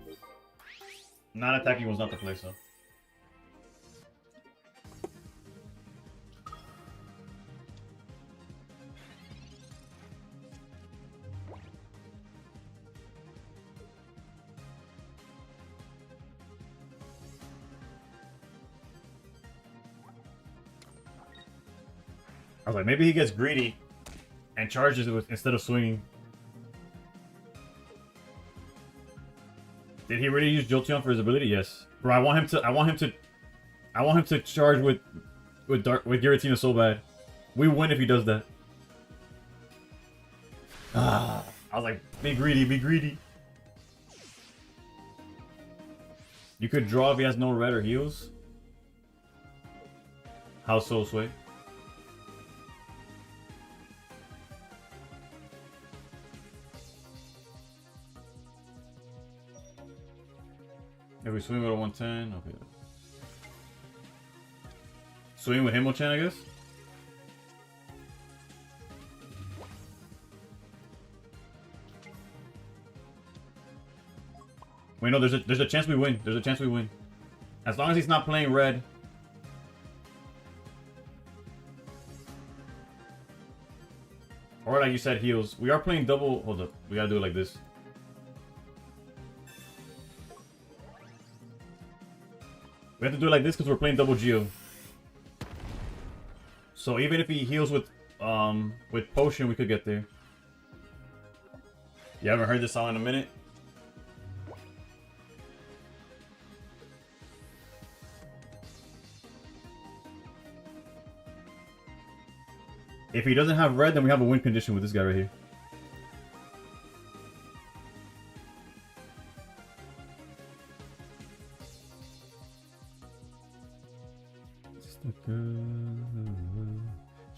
not attacking was not the play, so. I was like, maybe he gets greedy and charges it with, instead of swinging. Did he really use Jolteon for his ability? Yes. Bro, I want him to charge with Giratina so bad. We win if he does that. I was like, be greedy, be greedy. You could draw if he has no red or heals. How so, Sway? If we swing with a 110, okay. Swing with Himochan, I guess? Wait, no, there's a chance we win. There's a chance we win. As long as he's not playing red. Or like you said, heals. We are playing double. Hold up. We gotta do it like this. We have to do it like this because we're playing double Geo. So even if he heals with potion, we could get there. You haven't heard this song in a minute? If he doesn't have red, then we have a win condition with this guy right here.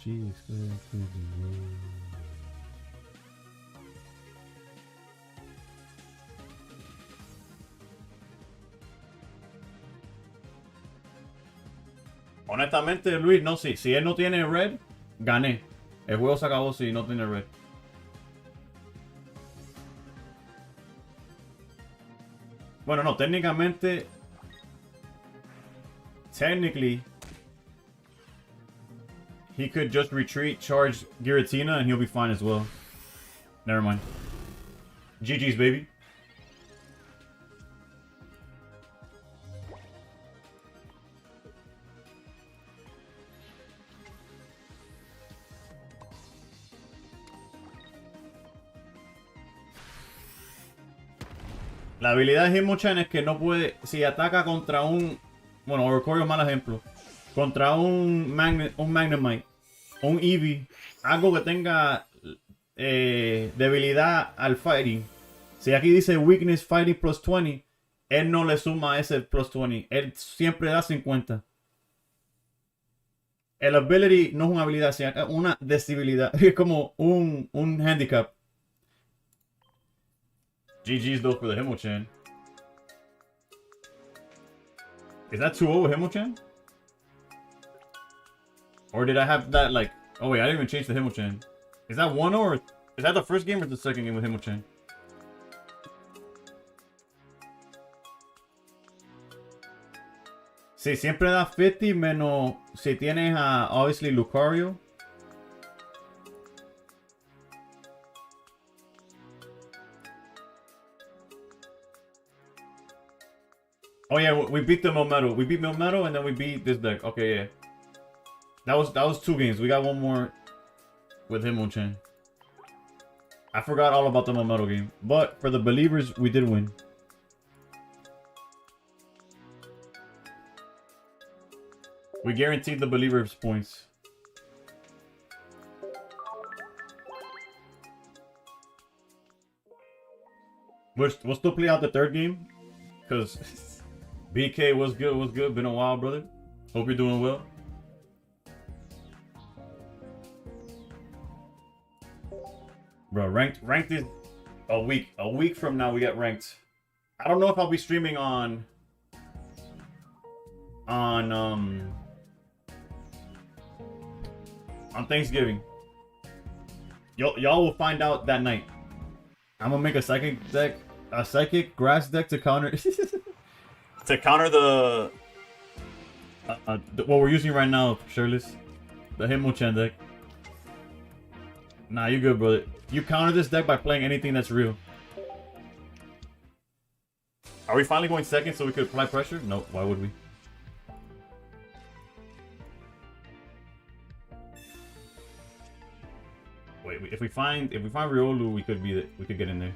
She expected the world. Honestamente, Luis, no, si él no tiene red, gané. El juego se acabó si no tiene red. Bueno, no, técnicamente... Technically... He could just retreat, charge Giratina, and he'll be fine as well. Never mind. GG's, baby. La habilidad de Hitmonchan es que no puede... Si ataca contra un... Bueno, Oricorio es mal ejemplo. Contra un Magnemite. Un Eevee. Algo que tenga debilidad al Fighting. Si aquí dice Weakness Fighting plus 20, él no le suma ese plus 20. Él siempre da 50. El Ability no es una habilidad, sino una debilidad. Es como un handicap. GG's though for the Hitmonchan. Is that 2-0 with Hitmonchan? Or did I have that like... Oh wait, I didn't even change the Hitmonchan. Is that 1-0 or... Is that the first game or the second game with Hitmonchan? Sí, siempre da 50 menos si tienes a, obviously, Lucario. Oh yeah, we beat the Melmetal. We beat Melmetal and then we beat this deck. Okay, yeah. That was 2 games. We got one more with Hitmonchan. I forgot all about the Melmetal game. But for the believers, we did win. We guaranteed the believers points. We'll still play out the 3rd game. Because BK was good. Been a while, brother. Hope you're doing well. Bro, ranked is a week. A week from now we get ranked. I don't know if I'll be streaming on Thanksgiving. Y'all will find out that night. I'm gonna make a psychic grass deck to counter to counter the what we're using right now, Shirtless. The Hitmonchan deck. Nah, you good, brother. You counter this deck by playing anything that's real. Are we finally going second so we could apply pressure? No, why would we? Wait, if we find Riolu, we could get in there.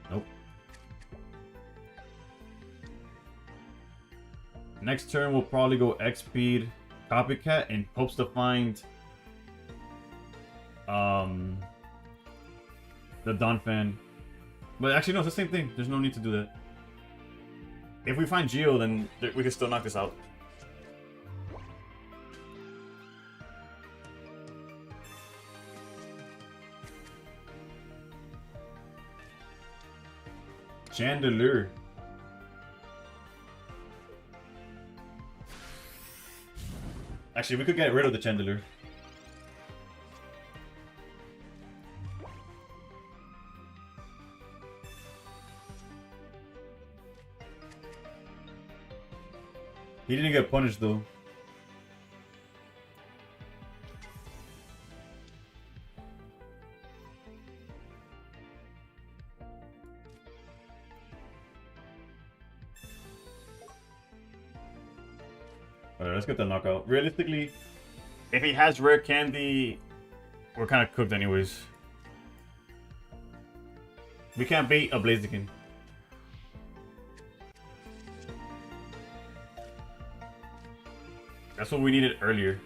Nope. Next turn we'll probably go X speed Copycat in hopes to find the Donphan. But actually no, it's the same thing. There's no need to do that. If we find Geo, then we can still knock this out. Chandelier. Actually, we could get rid of the Chandelier. He didn't get punished though. Alright, let's get the knockout. Realistically, if he has rare candy, we're kind of cooked anyways. We can't beat a Blaziken. That's what we needed earlier.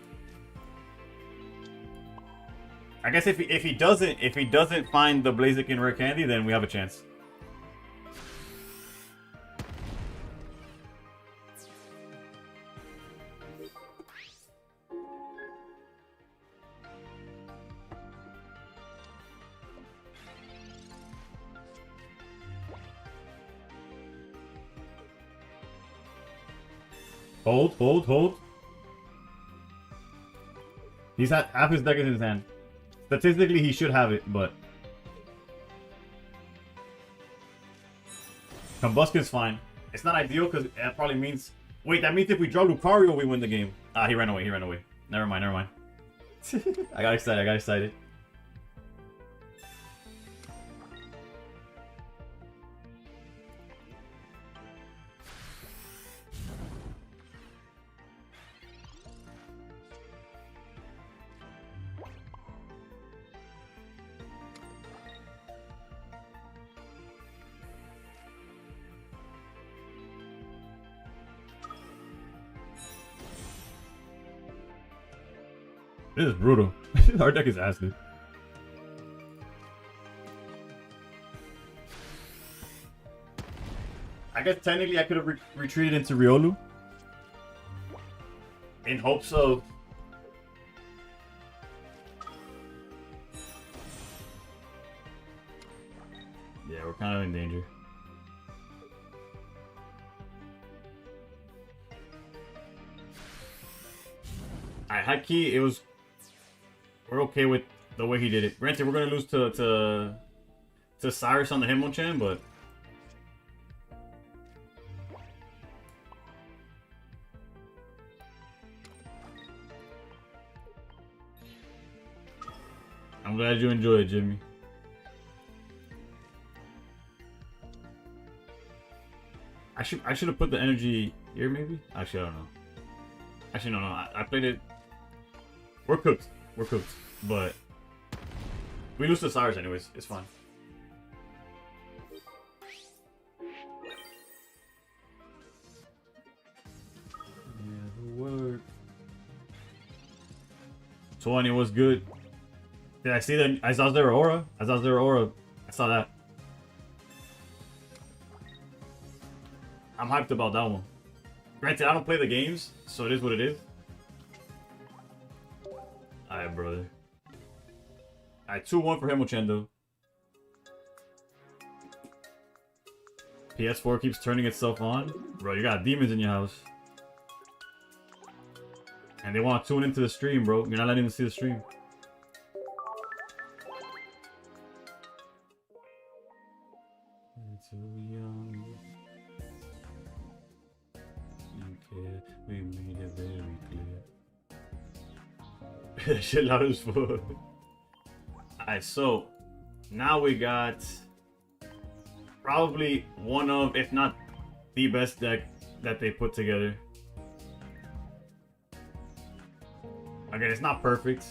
I guess if he doesn't find the Blaziken rare candy, then we have a chance. Hold. He's had half his deck in his hand. Statistically, he should have it, but Combusken's fine. It's not ideal because that probably means... Wait, that means if we draw Lucario, we win the game. Ah, he ran away. Never mind. I got excited. I got excited. This is brutal. Our deck is ass, dude. I guess technically I could have retreated into Riolu in hopes of yeah, we're kind of in danger. Alright, high key, it was. We're okay with the way he did it. Granted, we're gonna lose to Cyrus on the Hitmonchan, but I'm glad you enjoyed it, Jimmy. I should have put the energy here, maybe. Actually, I don't know. Actually, no. I played it. We're cooked. We're cooked. But we lose to Cyrus anyways. It's fine. Yeah, word. 20 was good. Did I see that? I saw their aura. I saw that. I'm hyped about that one. Granted, I don't play the games, so it is what it is. Alright, brother. Alright, 2-1 for Hitmonchan, though. PS4 keeps turning itself on. Bro, you got demons in your house. And they want to tune into the stream, bro. You're not letting them see the stream. Too young. Okay, we made it very clear. Shit loud as fuck. Alright, so now we got probably one of, if not the best deck that they put together. Again, it's not perfect.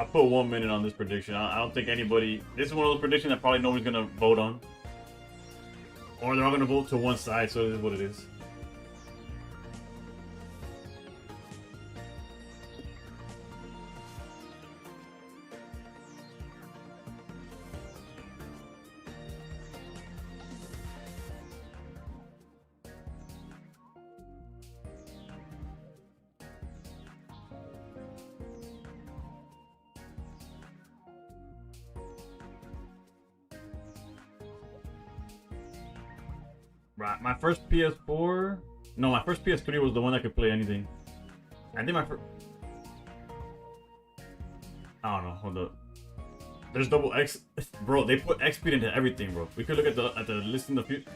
I put 1 minute on this prediction. I don't think anybody... This is one of those predictions that probably nobody's going to vote on. Or they're all going to vote to one side, so it is what it is. Right, my first PS4... No, my first PS3 was the one that could play anything. I think my first... I don't know, hold up. There's double X... Bro, they put X speed into everything, bro. We could look at the list in the future.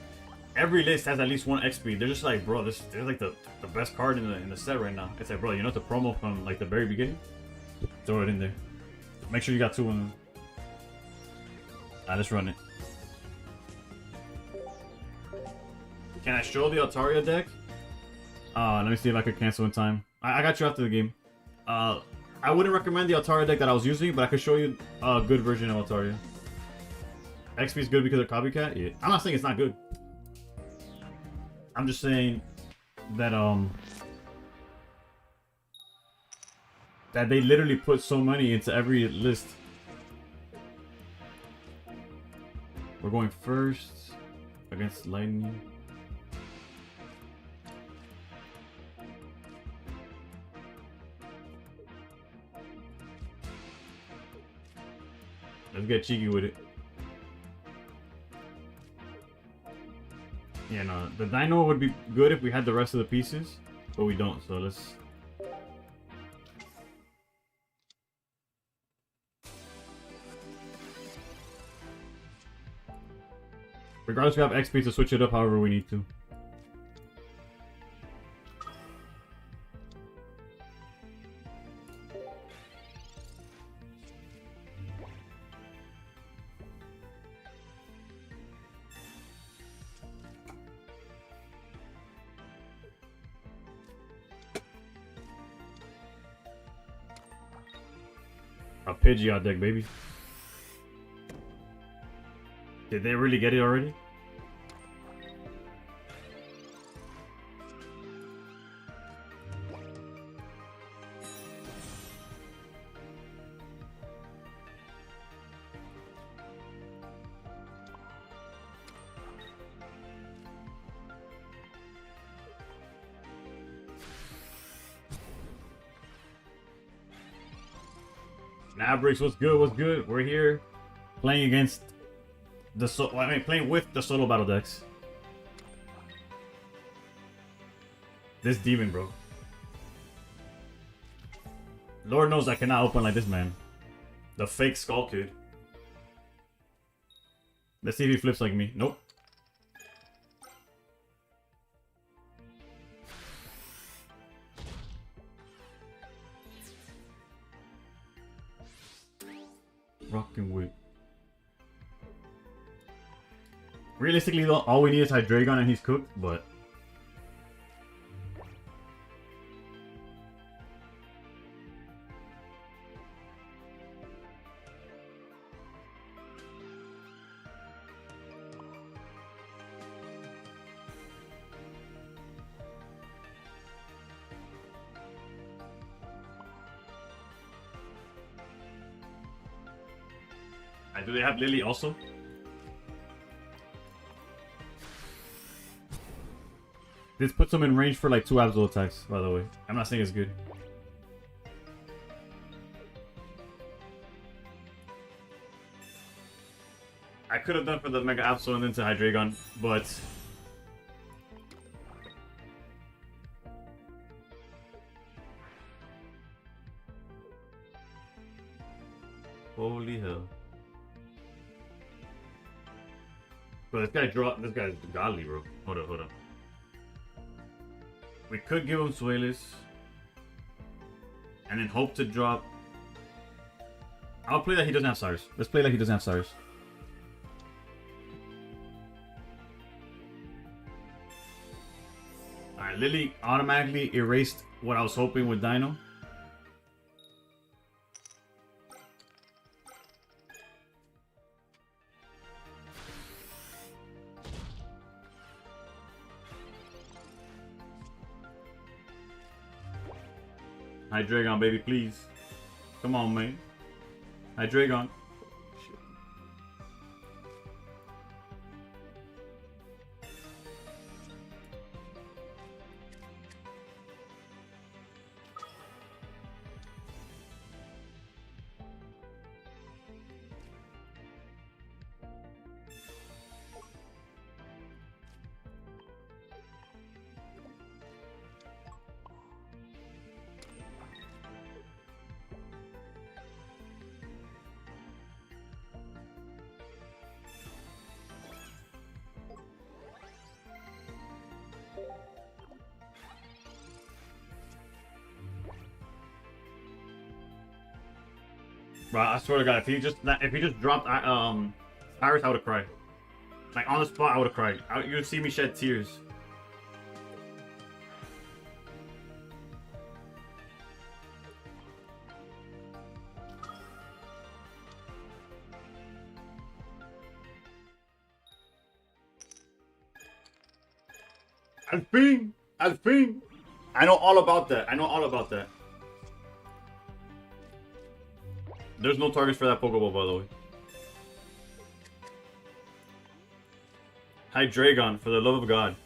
Every list has at least one X speed. They're just like, bro, this is like the best card in the set right now. It's like, bro, you know the promo from like the very beginning? Throw it in there. Make sure you got two of them. Alright, let's run it. Can I show the Altaria deck? Let me see if I could cancel in time. I got you after the game. I wouldn't recommend the Altaria deck that I was using, but I could show you a good version of Altaria. XP is good because of Copycat? Yeah. I'm not saying it's not good. I'm just saying that that they literally put so many into every list. We're going first against Lightning. Let's get cheeky with it. Yeah, no, the Dino would be good if we had the rest of the pieces, but we don't, so let's... Regardless, we have XP to switch it up however we need to. A Pidgeot deck, baby. Did they really get it already? Mavericks, what's good? What's good? We're here playing against the playing with the solo battle decks. This demon, bro. Lord knows I cannot open like this, man. The fake Skull Kid. Let's see if he flips like me. Nope. Rockin' with. Realistically, though, all we need is Hydreigon and he's cooked, but. Do they have Lily also? This puts them in range for like 2 Absol attacks, by the way. I'm not saying it's good. I could have done for the Mega Absol and then to Hydreigon, but... Holy hell. Bro, this guy's godly, bro. Hold up. We could give him Suelis. And then hope to drop... I'll play that he doesn't have Cyrus. Let's play like he doesn't have Cyrus. Alright, Lily automatically erased what I was hoping with Dino. Hydreigon, baby, please. Come on, man. Hydreigon. Shit. Bro, I swear to God, if he just dropped Cyrus, I would have cried. Like on the spot, I would have cried. You'd see me shed tears. Alpine. I know all about that. There's no targets for that Pokeball, by the way. Hydreigon, for the love of God.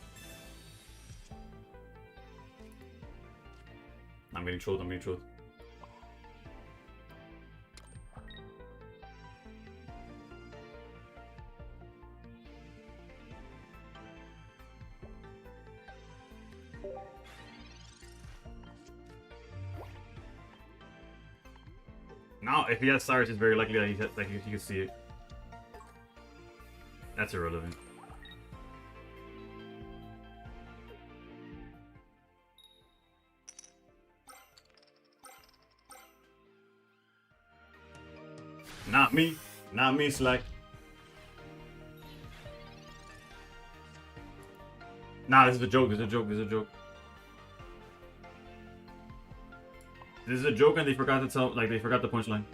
I'm getting trolled. Now, if he has Cyrus, it's very likely that he can see it. That's irrelevant. Not me. Not me, Slack. Nah, this is a joke. This is a joke. This is a joke. This is a joke, and they forgot to tell. Like, they forgot the punchline.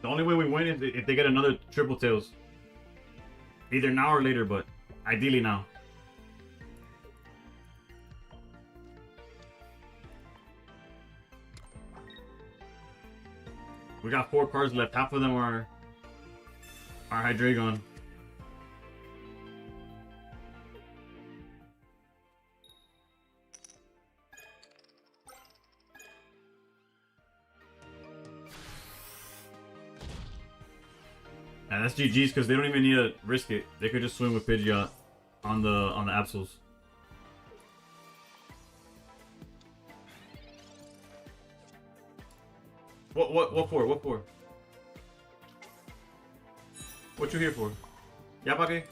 The only way we win is if they get another triple tails. Either now or later, but ideally now. We got 4 cards left. Half of them are Hydreigon. And that's GG's because they don't even need to risk it. They could just swing with Pidgeot on the Absols. What for? What for? What you here for? ¿Ya pa' qué?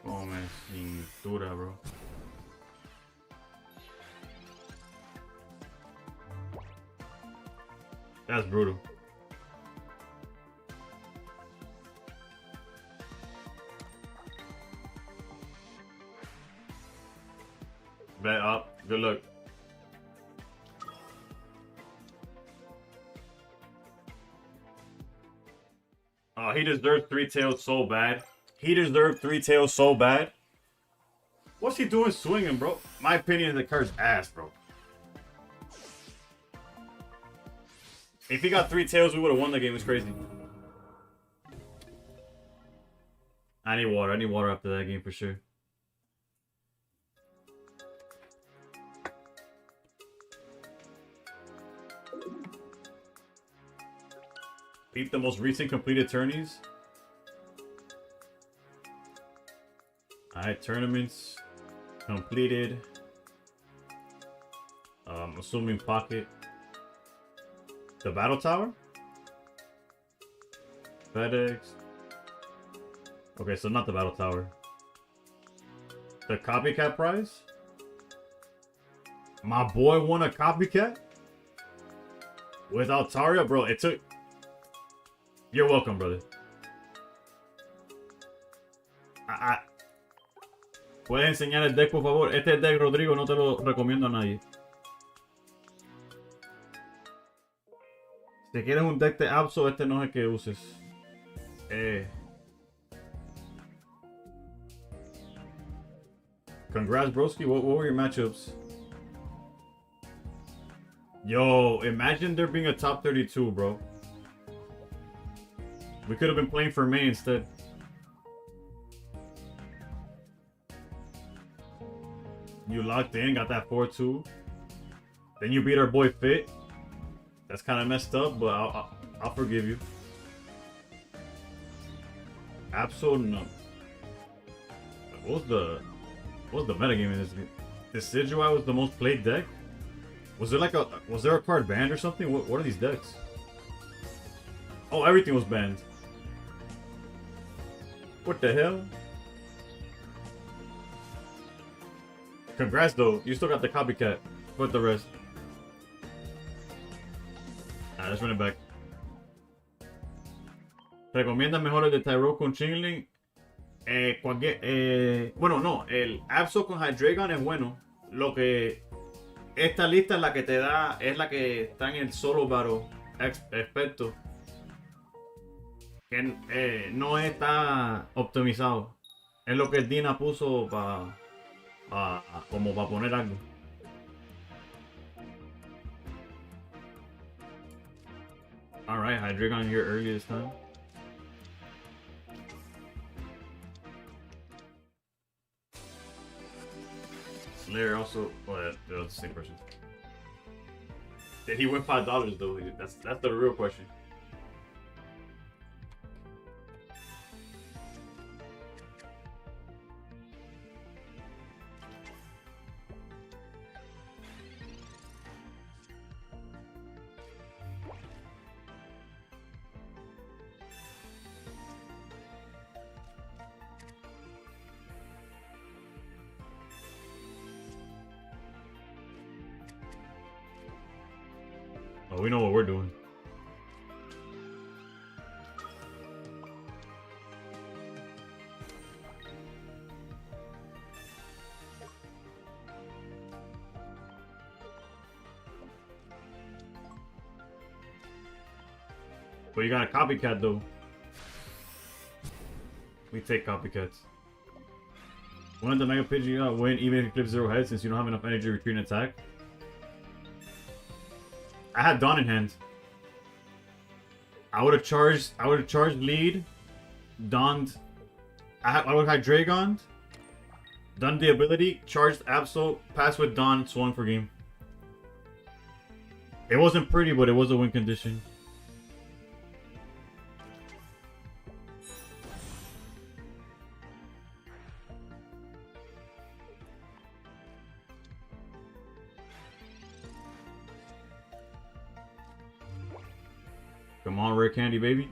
Oh man, cintura, bro. That's brutal. Bet up. Good luck. Oh, he deserved 3 tails so bad. He deserved 3 tails so bad. What's he doing swinging, bro? My opinion, the card's ass, bro. If he got 3 tails, we would have won the game. It's crazy. I need water. I need water after that game for sure. Beat the most recent completed tourneys. Alright, tournaments completed. Assuming pocket. The battle tower? FedEx. Okay, so not the battle tower. The copycat prize? My boy won a copycat? With Altaria? Bro, it took... You're welcome, brother. ¿Puedes enseñar el deck, por favor? Este deck, Rodrigo, no te lo recomiendo a nadie. Si quieres un deck de Absol, este no es el que uses. Congrats, broski. What were your matchups? Yo, imagine there being a top 32, bro. We could have been playing for May instead. You locked in, got that 4-2. Then you beat our boy Fit. That's kind of messed up, but I'll forgive you. Absolutely no. What was the metagame in this game? Decidueye was the most played deck? Was there a card banned or something? What are these decks? Oh, everything was banned. What the hell? Congrats though, you still got the copycat. Fuck the rest. Alright, let's run it back. ¿Recomiendas mejor el de Tyro con Chingling? Bueno, no, el Absol con Hydreigon es bueno. Lo que... Esta lista es la que te da, es la que está en el solo battle experto. Que no está optimizado. Es lo que el Dina puso como para poner algo. Alright, Hydreigon here early this time. Slayer also. Oh, yeah, that's the same person. Did he win $5 though? That's the real question. Oh, we know what we're doing. But you got a copycat though. We take copycats. Wouldn't the Mega Pidgeot win even if you clip 0 heads since you don't have enough energy to retreat and attack? I had Dawn in hand. I would have charged lead, donned. I would have had Dragon, done the ability, charged Absol, passed with Dawn, swung for game. It wasn't pretty, but it was a win condition. Come on, rare candy, baby.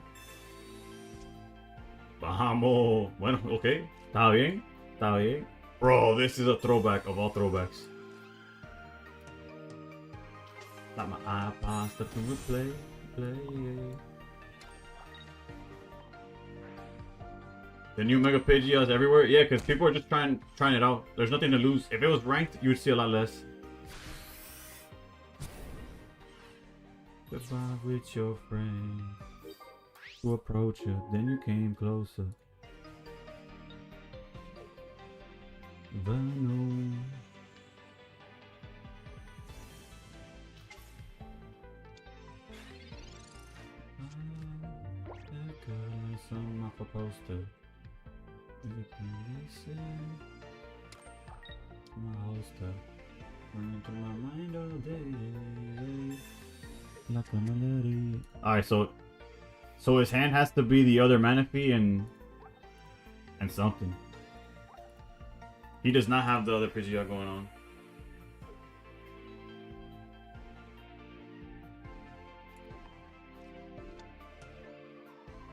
Vamos. Bueno, okay. Está bien. Está bien. Bro, this is a throwback of all throwbacks. Like my iPod stuff to replay. The new Mega Pidgeots everywhere? Yeah, because people are just trying it out. There's nothing to lose. If it was ranked, you would see a lot less. Goodbye with your friend. To approach you, then you came closer. Vano. That girl is something off a poster. You can listen. My holster. Running through my mind all day. Like a melody. Alright, so his hand has to be the other Manaphy and something. He does not have the other Pidgeot going on.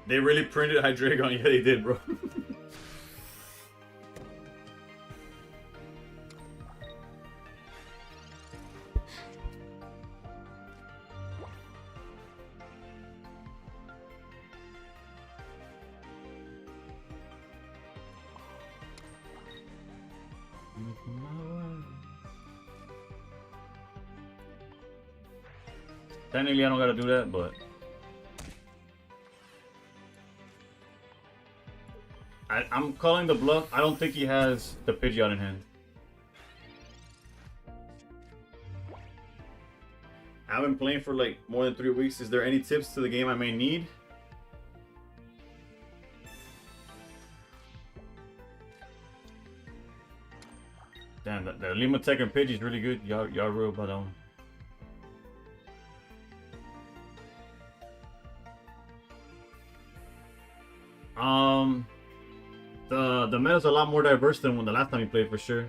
They really printed Hydreigon. Yeah, they did, bro. Technically, I don't gotta do that, but I'm calling the bluff. I don't think he has the Pidgeot in hand. I've been playing for like more than 3 weeks. Is there any tips to the game I may need? Damn, the Lima Tech and Pidgey is really good. Y'all real about that one. The meta's a lot more diverse than when the last time you played, for sure.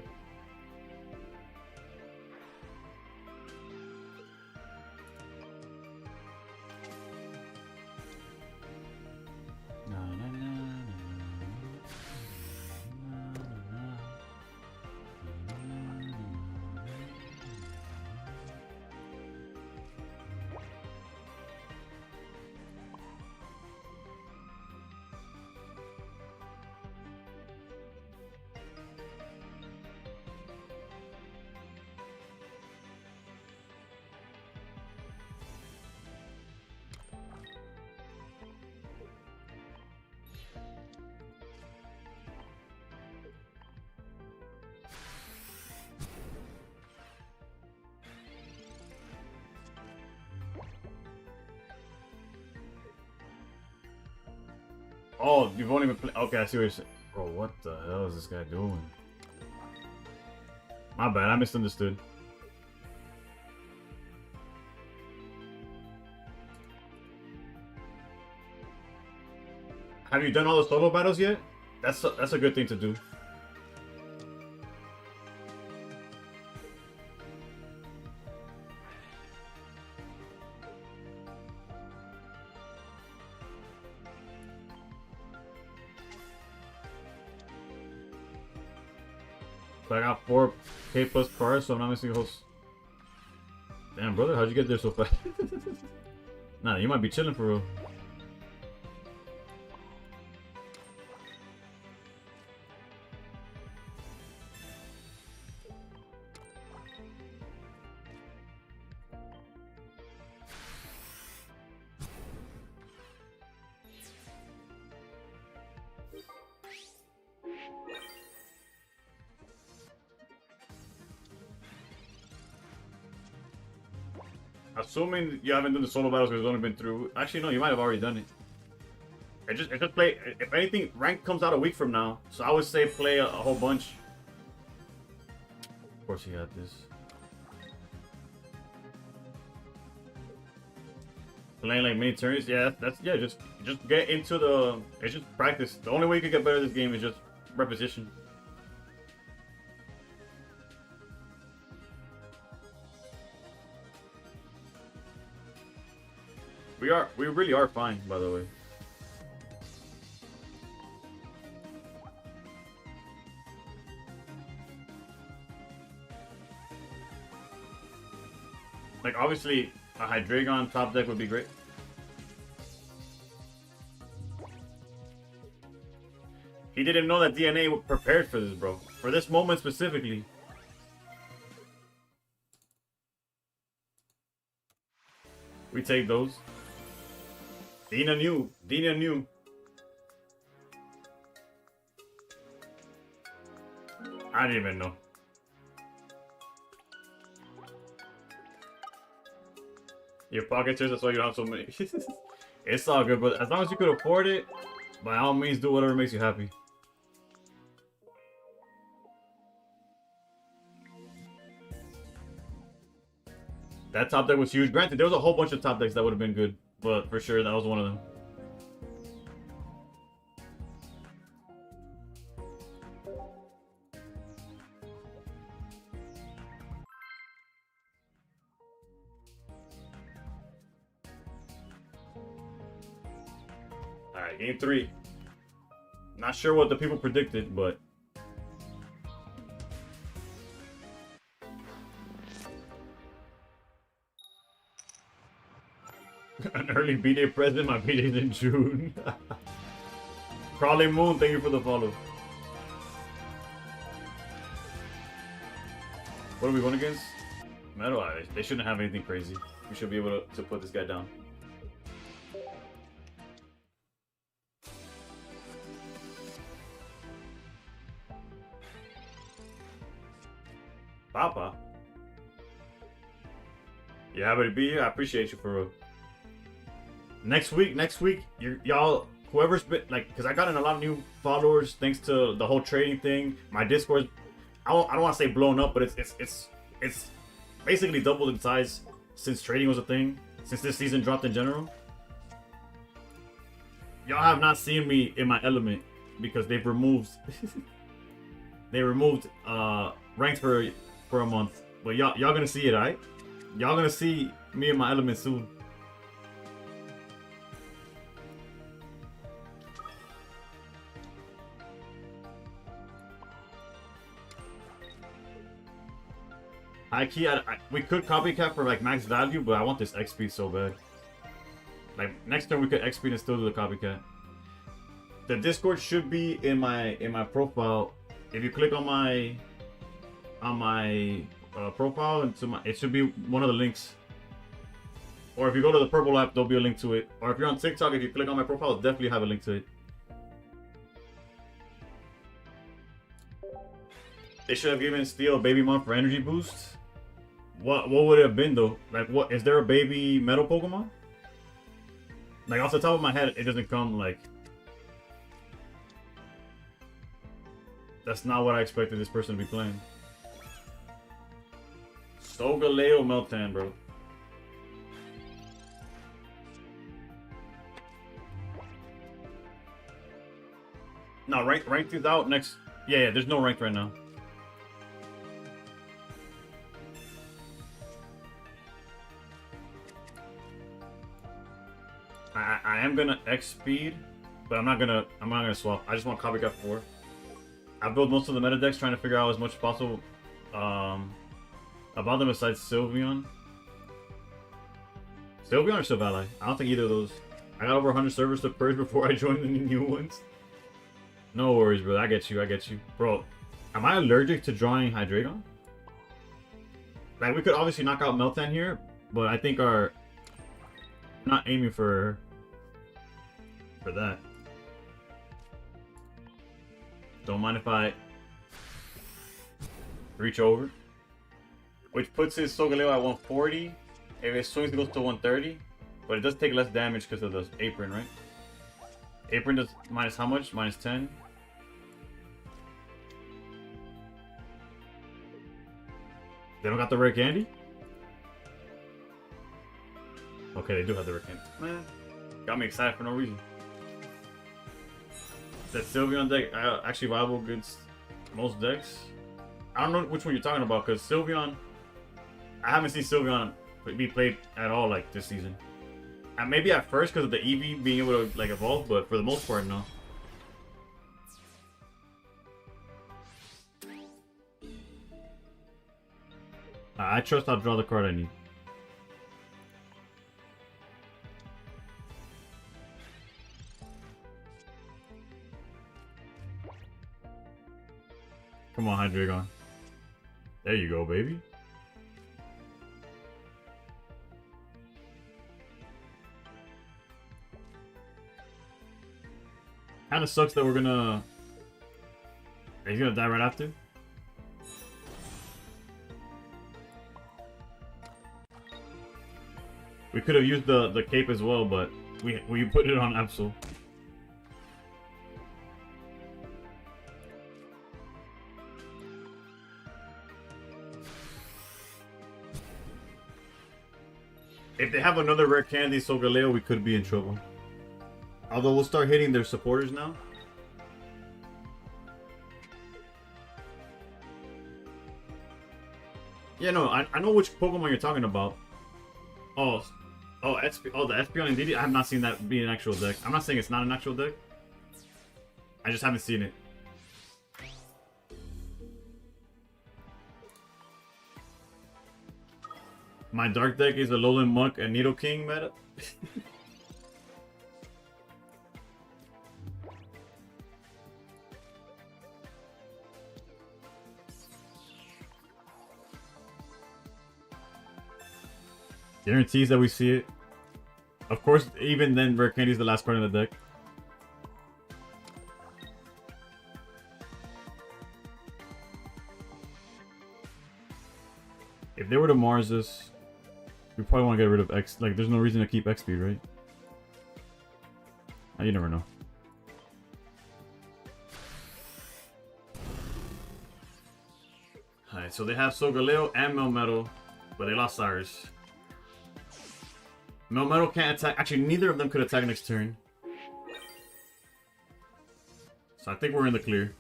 Oh, you've only been playing. Okay, I see what you're saying. Bro, what the hell is this guy doing? My bad, I misunderstood. Have you done all the solo battles yet? That's a good thing to do. So I got 4K plus cards, so I'm not missing hosts. Damn, brother, how'd you get there so fast? Nah, you might be chilling for real. Assuming you haven't done the solo battles because it's only been through. Actually, no, you might have already done it. It just play. If anything, rank comes out a week from now, so I would say play a whole bunch. Of course, he had this. Playing like mini turns, yeah, that's yeah. Just get into the. It's just practice. The only way you can get better at this game is just repetition. We really are fine, by the way. Like, obviously, a Hydreigon top deck would be great. He didn't know that DNA was prepared for this, bro. For this moment specifically. We take those. Dina knew. Dina knew. I didn't even know. Your pocket chairs, that's why you don't have so many. It's all good, but as long as you could afford it, by all means do whatever makes you happy. That top deck was huge. Granted, there was a whole bunch of top decks that would have been good, but for sure that was one of them. Alright, game 3. Not sure what the people predicted, but an early B-Day present. My B-Day's in June. Crawling Moon, thank you for the follow. What are we going against? Metal Eye. They shouldn't have anything crazy. We should be able to put this guy down. Papa. You happy to be here? I appreciate you for real. Next week, y'all, whoever's been, like, because I got in a lot of new followers thanks to the whole trading thing. My Discord, I don't want to say blown up, but it's basically doubled in size since trading was a thing, since this season dropped in general. Y'all have not seen me in my element because they've removed ranks for a month. But y'all gonna see it, alright? Y'all gonna see me in my element soon. We could copycat for like max value, but I want this XP so bad. Like next turn we could XP and still do the copycat. The Discord should be in my profile. If you click on my profile and it should be one of the links. Or if you go to the purple app, there'll be a link to it. Or if you're on TikTok, if you click on my profile, it'll definitely have a link to it. They should have given Steel a baby month for energy boost. What would it have been though? Like, what is there a baby metal Pokemon? Like off the top of my head, it doesn't come like. That's not what I expected this person to be playing. Solgaleo Meltan, bro. No, ranked is out next. Yeah, there's no ranked right now. I am gonna X speed, but I'm not gonna swap. I just want copycat 4. I built most of the meta decks trying to figure out as much as possible about them besides Sylveon. Sylveon or Silvally? I don't think either of those. I got over 100 servers to purge before I joined the new ones. No worries, bro. I get you. I get you. Bro, am I allergic to drawing Hydreigon? Like, we could obviously knock out Meltan here, but I think our... I'm not aiming for that. Don't mind if I reach over. Which puts his Solgaleo at 140. If it swings, it goes to 130. But it does take less damage because of the apron, right? Apron does minus how much? Minus 10. They don't got the rare candy? Okay, they do have the rare candy. Man, got me excited for no reason. That Sylveon deck actually viable against most decks. I don't know which one you're talking about because Sylveon, I haven't seen Sylveon be played at all like this season. And maybe at first because of the Eevee being able to like evolve, but for the most part, no. I trust I'll draw the card I need. Come on, Hydreigon. There you go, baby. Kinda sucks that we're gonna... He's gonna die right after? We could have used the cape as well, but we put it on Absol. If they have another rare candy Solgaleo, we could be in trouble. Although we'll start hitting their supporters now. Yeah, no, I know which Pokemon you're talking about. Oh, the Espeon indeed. I have not seen that be an actual deck. I'm not saying it's not an actual deck. I just haven't seen it. My dark deck is a Alolan Muck and Nidoking meta. Guarantees that we see it. Of course, even then, Rare Candy is the last card in the deck. If they were to Mars this, we probably want to get rid of X. Like, there's no reason to keep X speed, right? You never know. Alright, so they have Solgaleo and Melmetal, but they lost Cyrus. Melmetal can't attack. Actually, neither of them could attack next turn. So I think we're in the clear.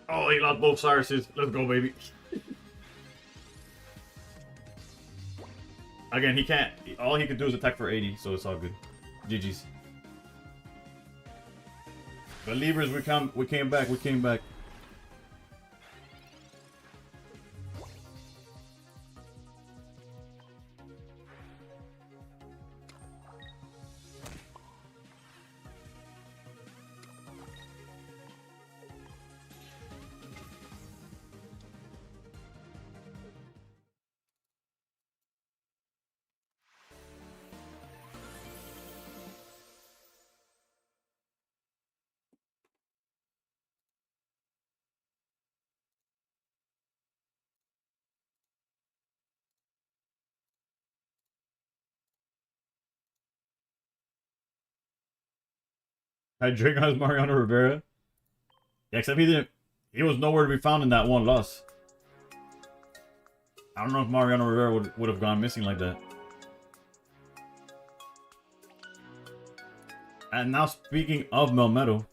Oh, he lost both Cyruses. Let's go, baby. Again, he can't. All he could do is attack for 80, so it's all good. GG's. Believers, we came back. We came back. Hydreigon has Mariano Rivera. Yeah, except he didn't. He was nowhere to be found in that one loss. I don't know if Mariano Rivera would have gone missing like that. And now speaking of Melmetal.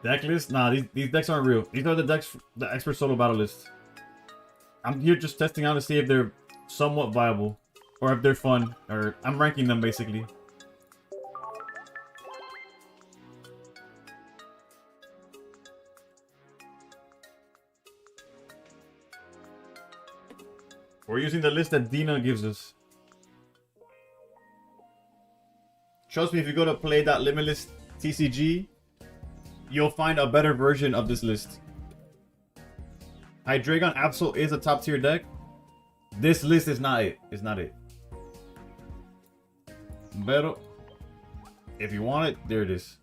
Deck list? Nah, these decks aren't real. These are the decks, the expert solo battle list. I'm here just testing out to see if they're somewhat viable. Or if they're fun. Or I'm ranking them basically. We're using the list that Dina gives us. Trust me, if you go to play.limitless TCG, you'll find a better version of this list. Hydreigon Absol is a top tier deck. This list is not it. It's not it. But if you want it, there it is.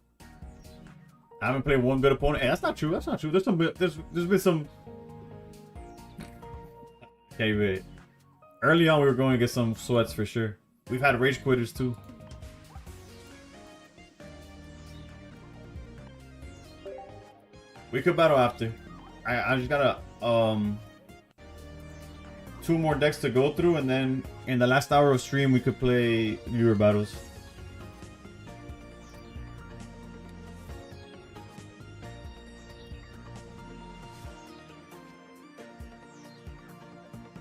I haven't played one good opponent. Hey, that's not true. That's not true. There's been some. Okay, wait. Early on, we were going to get some sweats for sure. We've had rage quitters too. We could battle after. I just gotta 2 more decks to go through, and then in the last hour of stream we could play viewer battles.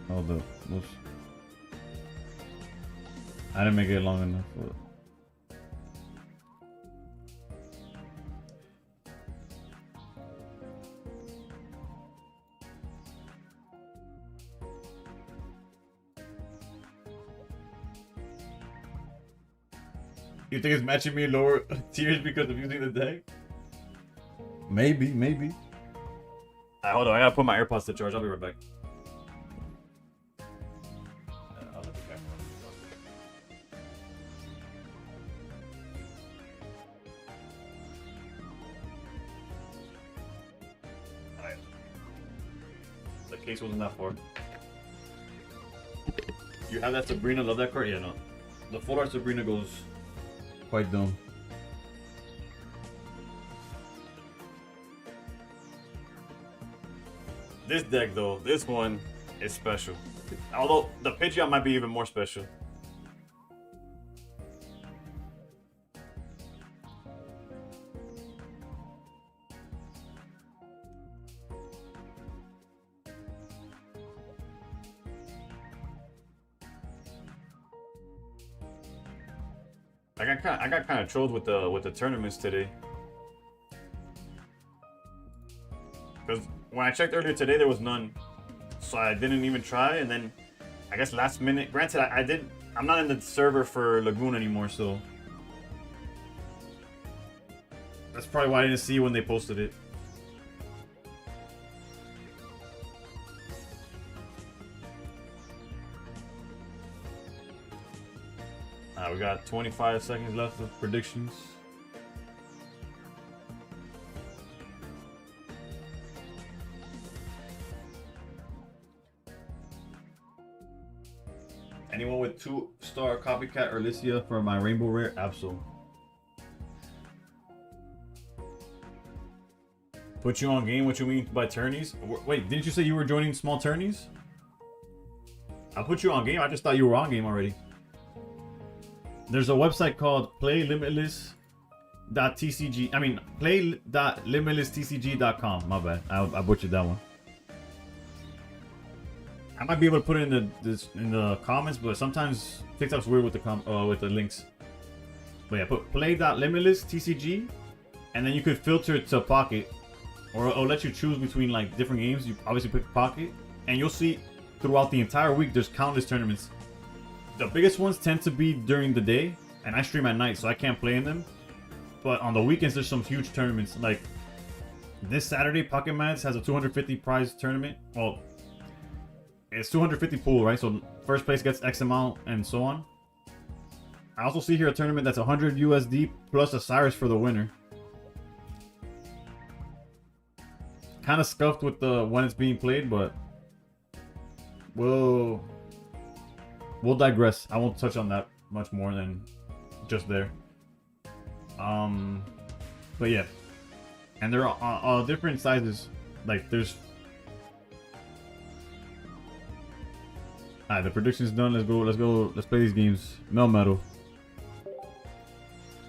Oh, whoops. I didn't make it long enough. But... You think it's matching me lower tiers because of using the deck? Maybe. Alright, hold on. I gotta put my AirPods to charge. I'll be right back. Alright. The case wasn't that far. You have that Sabrina? Love that card? Yeah, no. The full art Sabrina goes quite dumb. This deck though, this one is special. Although the Pidgeot might be even more special. I got kind of trolled with the tournaments today. Because when I checked earlier today, there was none, so I didn't even try. And then I guess last minute. Granted, I'm not in the server for Lagoon anymore, so that's probably why I didn't see when they posted it. We got 25 seconds left of predictions. Anyone with 2-star Copycat or Licia for my Rainbow Rare? Absol. Put you on game? What you mean by tourneys? Wait, didn't you say you were joining small tourneys? I put you on game. I just thought you were on game already. There's a website called play.limitless.tcg. I mean, play.limitlesstcg.com. My bad. I butchered that one. I might be able to put it in the comments, but sometimes TikTok's weird with the links. But yeah, put play.limitlesstcg, and then you could filter it to Pocket, or it'll let you choose between like different games. You obviously pick Pocket, and you'll see throughout the entire week there's countless tournaments. The biggest ones tend to be during the day, and I stream at night, so I can't play in them. But on the weekends, there's some huge tournaments. Like this Saturday, Pocket Mats has a 250 prize tournament. Well, it's 250 pool, right? So first place gets X amount, and so on. I also see here a tournament that's 100 USD plus a Cyrus for the winner. Kind of scuffed with when it's being played, but we'll digress. I won't touch on that much more than just there. But yeah, and there are different sizes. Like there's Alright, the prediction's done. Let's go. Let's play these games. Metal.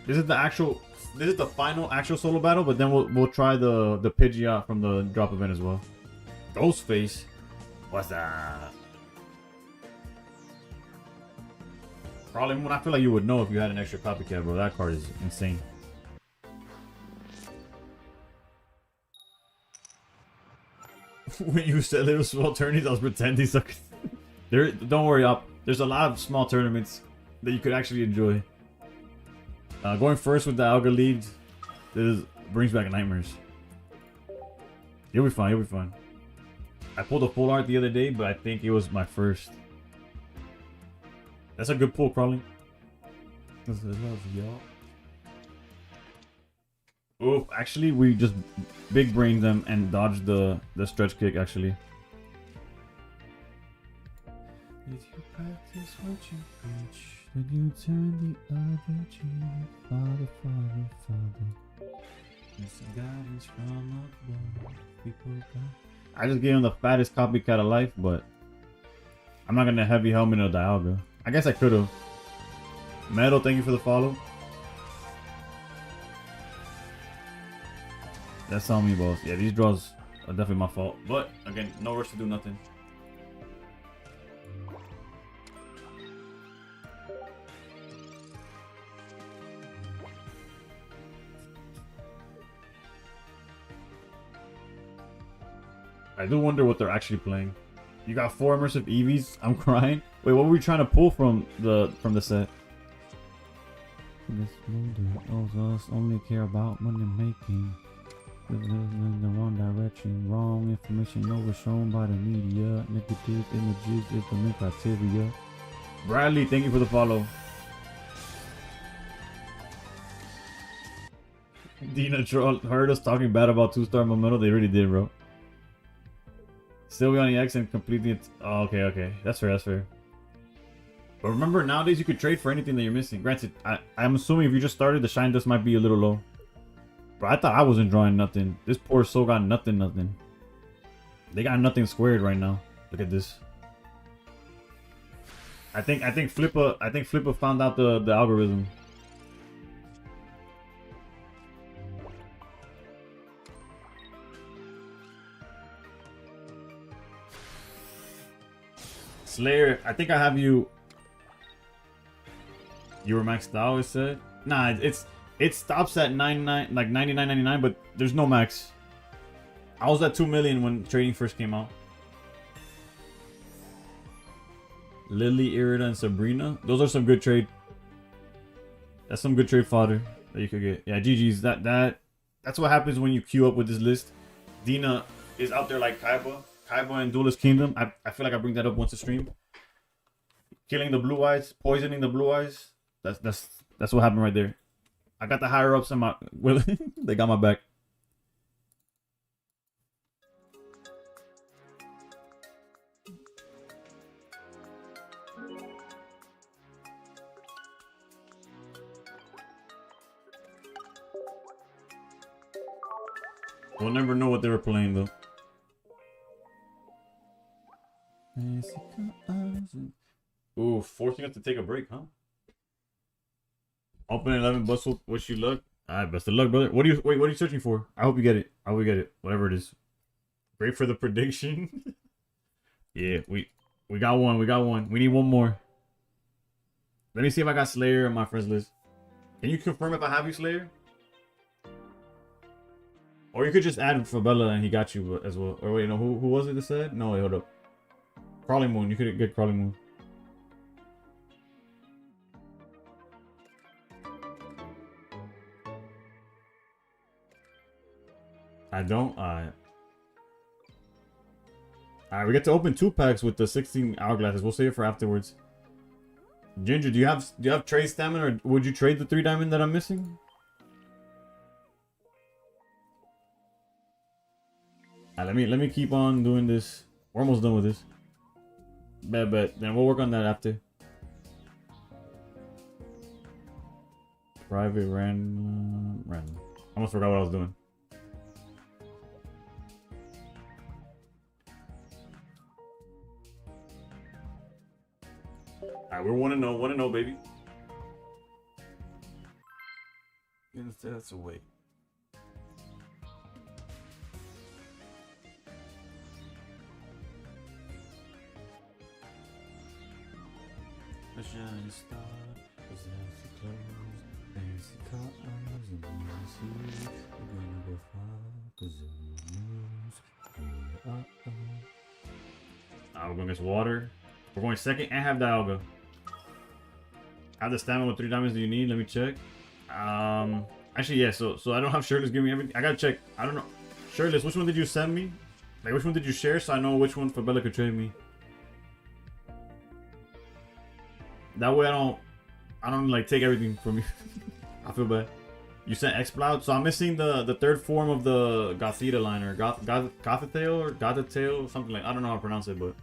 This is the actual. This is the final actual solo battle, but then we'll try the Pidgeot from the drop event as well. Ghostface. What's that? Probably when I feel like you would know if you had an extra copycat, bro. That card is insane. When you said little small tourneys, I was pretending. Don't worry, there's a lot of small tournaments that you could actually enjoy. Going first with the Alga lead, this brings back nightmares. You'll be fine. You'll be fine. I pulled a full art the other day, but I think it was my first. That's a good pull, Crawling. This is love, y'all. Oh, actually, we just big brained them and dodged the stretch kick. Actually. If you practice what you preach, then you turn the other cheek. Father, Father, Father. It's guidance from above. People got. I just gave him the fattest copycat of life, but I'm not gonna heavy helmet or Dialga. I guess I could have. Metal, thank you for the follow. That's on me, boss. Yeah, these draws are definitely my fault. But again, no rush to do nothing. I do wonder what they're actually playing. You got 4 immersive Eevees. I'm crying. Wait, what were we trying to pull from the set? This knows us only care about money making. In the wrong direction, wrong information over shown by the media. Negative images is the main criteria. Bradley, thank you for the follow. Dina Troll heard us talking bad about 2-star Momentum. They really did, bro. Still be on the X and completely. Oh, okay. That's fair. But remember, nowadays you could trade for anything that you're missing. Granted, I'm assuming if you just started, the shine dust might be a little low. Bro, I thought I wasn't drawing nothing. This poor soul got nothing. They got nothing squared right now. Look at this. I think Flippa found out the algorithm. Slayer, I think I have you. You were maxed out, it said. Nah, it stops at 99, like 99.99, but there's no max. I was at 2 million when trading first came out. Lily, Irida, and Sabrina. Those are some good trade. That's some good trade fodder that you could get. Yeah, GG's. That's what happens when you queue up with this list. Dina is out there like Kaiba and Duelist Kingdom. I feel like I bring that up once a stream. Killing the blue eyes, poisoning the blue eyes. That's what happened right there. I got the higher ups in my. Well, they got my back. We'll never know what they were playing though. Ooh, forcing us to take a break, huh? Open 11 bustle. Wish you luck. Alright, best of luck, brother. What are you searching for? I hope you get it. I hope we get it. Whatever it is. Great for the prediction. Yeah, we got one. We need one more. Let me see if I got Slayer on my friends list. Can you confirm if I have you, Slayer? Or you could just add Fabella and he got you as well. Or wait, no, who was it that said? No, wait, hold up. Crawling Moon. You could get Crawling Moon. I don't. Alright, we get to open 2 packs with the 16 hourglasses. We'll save it for afterwards. Ginger, do you have trade stamina, or would you trade the 3 diamond that I'm missing? Let me keep on doing this. We're almost done with this. Bet. Then we'll work on that after. Private random. I almost forgot what I was doing. Alright, we're 1-0, 1-0, baby. That's a wait. A shining star was as it closed, fancy cars and music. We're gonna go far, 'cause of the news. We're going against water. We're going second and have Dialga. Have the stamina. What 3 diamonds do you need? Let me check. Actually, yeah. So I don't have Shirtless. Give me everything. I gotta check. I don't know. Shirtless, which one did you send me? Like, which one did you share? So I know which one Fabella could trade me. That way I don't like take everything from you. I feel bad. You sent X-Cloud, so I'm missing the third form of the Gothita line, or Gothitail, or Gothitail, something like, I don't know how to pronounce it, but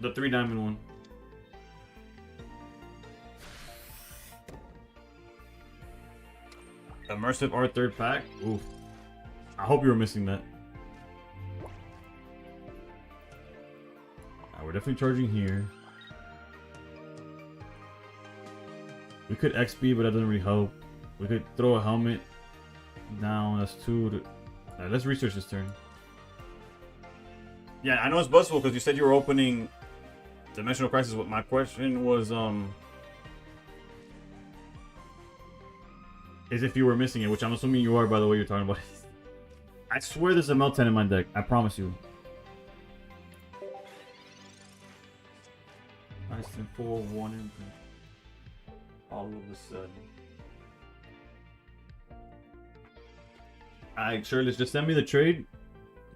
the 3 diamond one. Immersive Art 3rd pack. Oof. I hope you were missing that. We're definitely charging here. We could XP, but that doesn't really help. We could throw a helmet down. That's 2. Alright, let's research this turn. Yeah, I know it's bustable because you said you were opening Dimensional Crisis. What my question was, is if you were missing it, which I'm assuming you are by the way you're talking about it. I swear there's a Meltan in my deck. I promise you. Nice and 4-1 and all of a sudden. Alright, Shirtless, just send me the trade,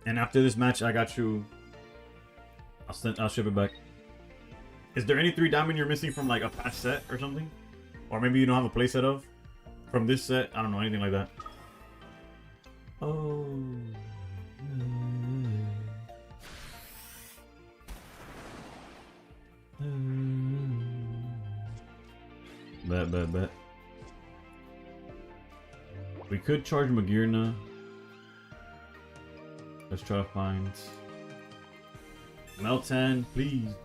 and after this match, I got you. I'll ship it back. Is there any 3 diamond you're missing from like a past set or something, or maybe you don't have a play set of from this set? I don't know, anything like that. Oh. Bet. We could charge Magirna. Let's try to find Meltan, please.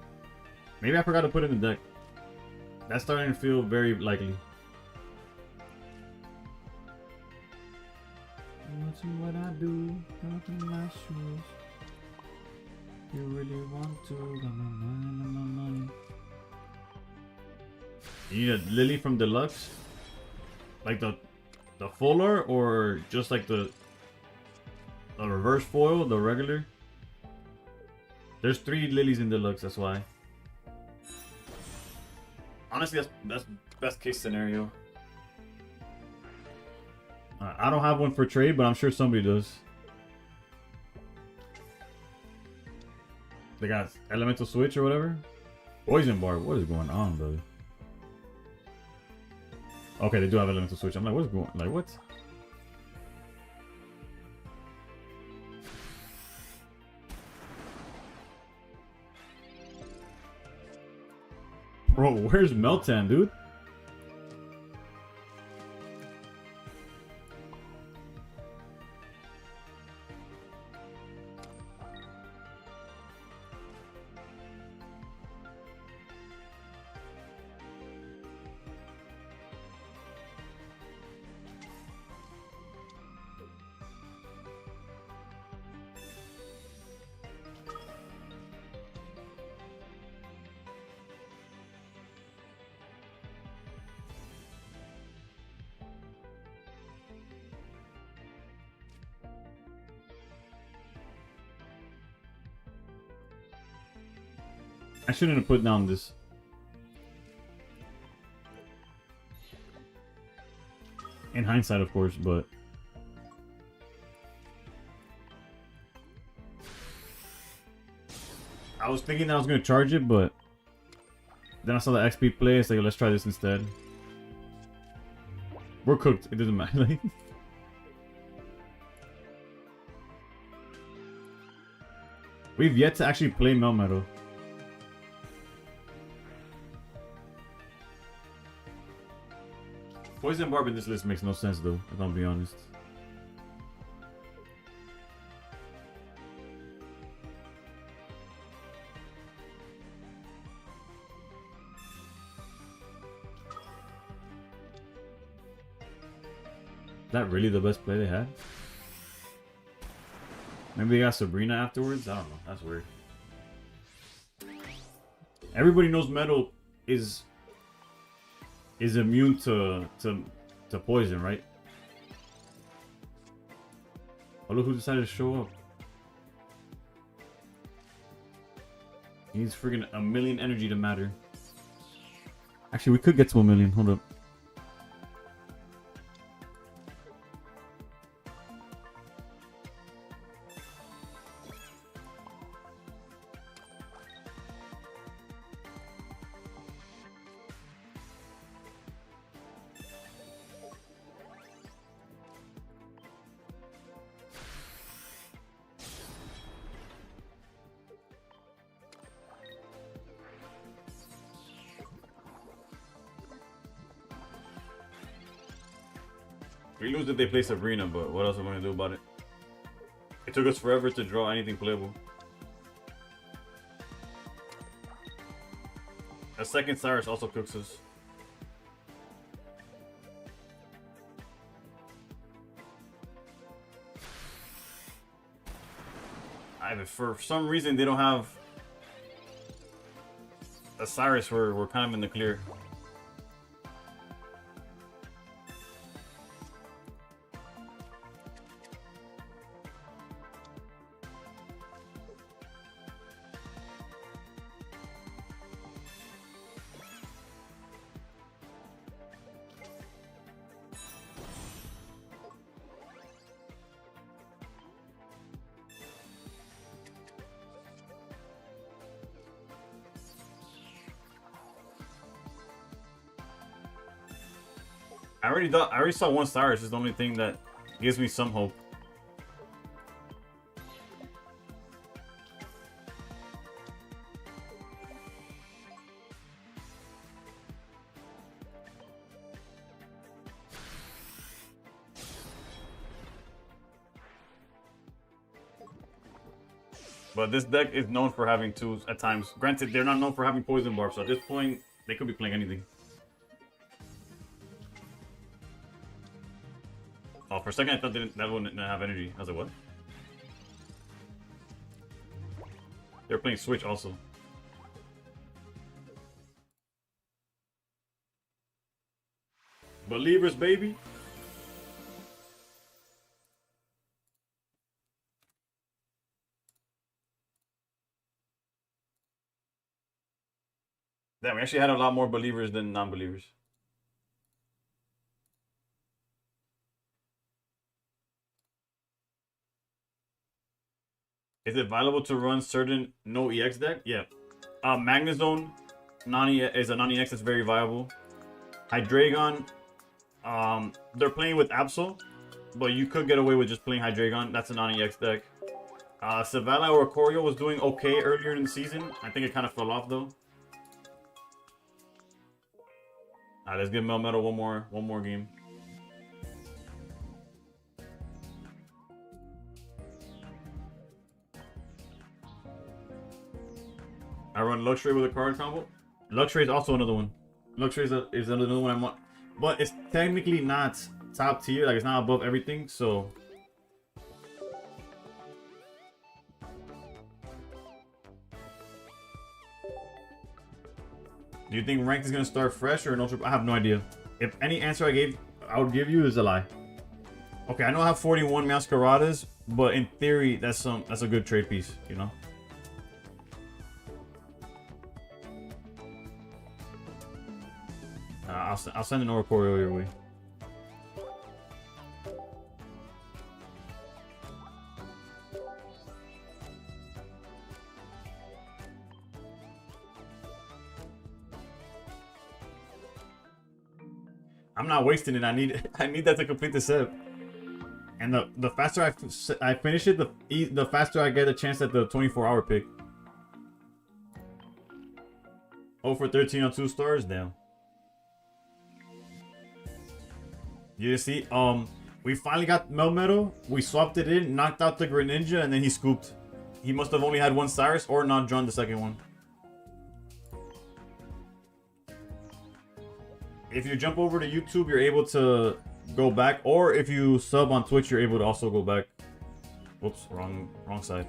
Maybe I forgot to put it in the deck. That's starting to feel very likely. Watching what I do, nothing my shoes. You really want to, got my mind on my money. You need a Lily from Deluxe? Like the fuller, or just like the reverse foil, the regular? There's 3 Lilies in Deluxe, that's why. Honestly, that's best case scenario. I don't have one for trade, but I'm sure somebody does. They got Elemental Switch or whatever? Poison Barb, what is going on, brother? Okay, they do have Elemental Switch. I'm like, what's going on? Like, what? Bro, where's Meltan, dude? I shouldn't have put down this. In hindsight, of course, but I was thinking that I was gonna charge it, but then I saw the XP play. It's like, let's try this instead. We're cooked. It doesn't matter. We've yet to actually play Melmetal. Poison Barb in this list makes no sense though, if I'm being honest. that really the best play they had? Maybe they got Sabrina afterwards? I don't know. That's weird. Everybody knows Metal is immune to poison, right? Oh, look who decided to show up. He needs friggin' 1,000,000 energy to matter. Actually, we could get to 1,000,000. Hold up. We lose if they play Sabrina, but what else are we going to do about it? It took us forever to draw anything playable. A second Cyrus also cooks us. For some reason, they don't have a Cyrus. We're kind of in the clear. I already saw one Cyrus. Is the only thing that gives me some hope. But this deck is known for having twos at times. Granted, they're not known for having poison barbs, so at this point, they could be playing anything. Oh, for a second I thought that wouldn't have energy. I was like, what? They're playing Switch also. Believers, baby. Damn, we actually had a lot more believers than non-believers. Is it viable to run certain no EX deck? Yeah. Magnezone is a non-EX that's very viable. Hydreigon, they're playing with Absol, but you could get away with just playing Hydreigon. That's a non-EX deck. Savannah or Corio was doing okay earlier in the season. I think it kind of fell off though. Alright, let's give Melmetal one more game. I run Luxray with a card combo. Luxray is also another one. Luxray is another one I want, but it's technically not top tier. Like it's not above everything. So do you think ranked is gonna start fresh or no? I have no idea. If any answer I would give you is a lie. Okay, I know I have 41 Masqueradas, but in theory, that's a good trade piece, you know. I'll send an Oricorio your way. I'm not wasting it. I need that to complete the set. And the faster I finish it, the faster I get a chance at the 24-hour pick. 0 for 13 on 2 stars, damn. You see, we finally got Melmetal. We swapped it in, knocked out the Greninja, and then he scooped. He must have only had one Cyrus or not drawn the second one. If you jump over to YouTube, you're able to go back, or if you sub on Twitch, you're able to also go back. Whoops, wrong side.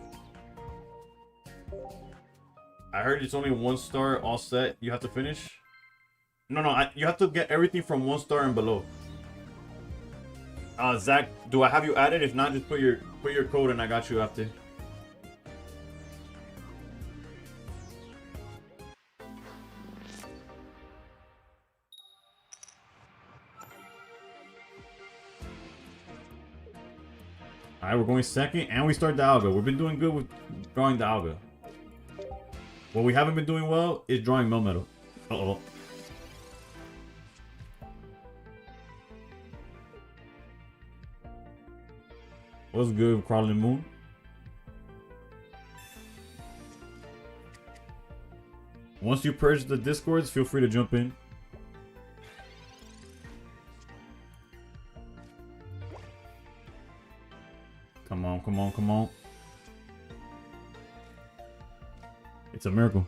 I heard it's only 1 star all set. You have to finish. No, you have to get everything from 1 star and below. Zach, do I have you added? If not, just put your code and I got you after. Alright, we're going second, and we start the Alga. We've been doing good with drawing the Alga. What we haven't been doing well is drawing Melmetal. Uh-oh. What's good, Crawling Moon? Once you purge the Discords, feel free to jump in. Come on, come on, come on. It's a miracle.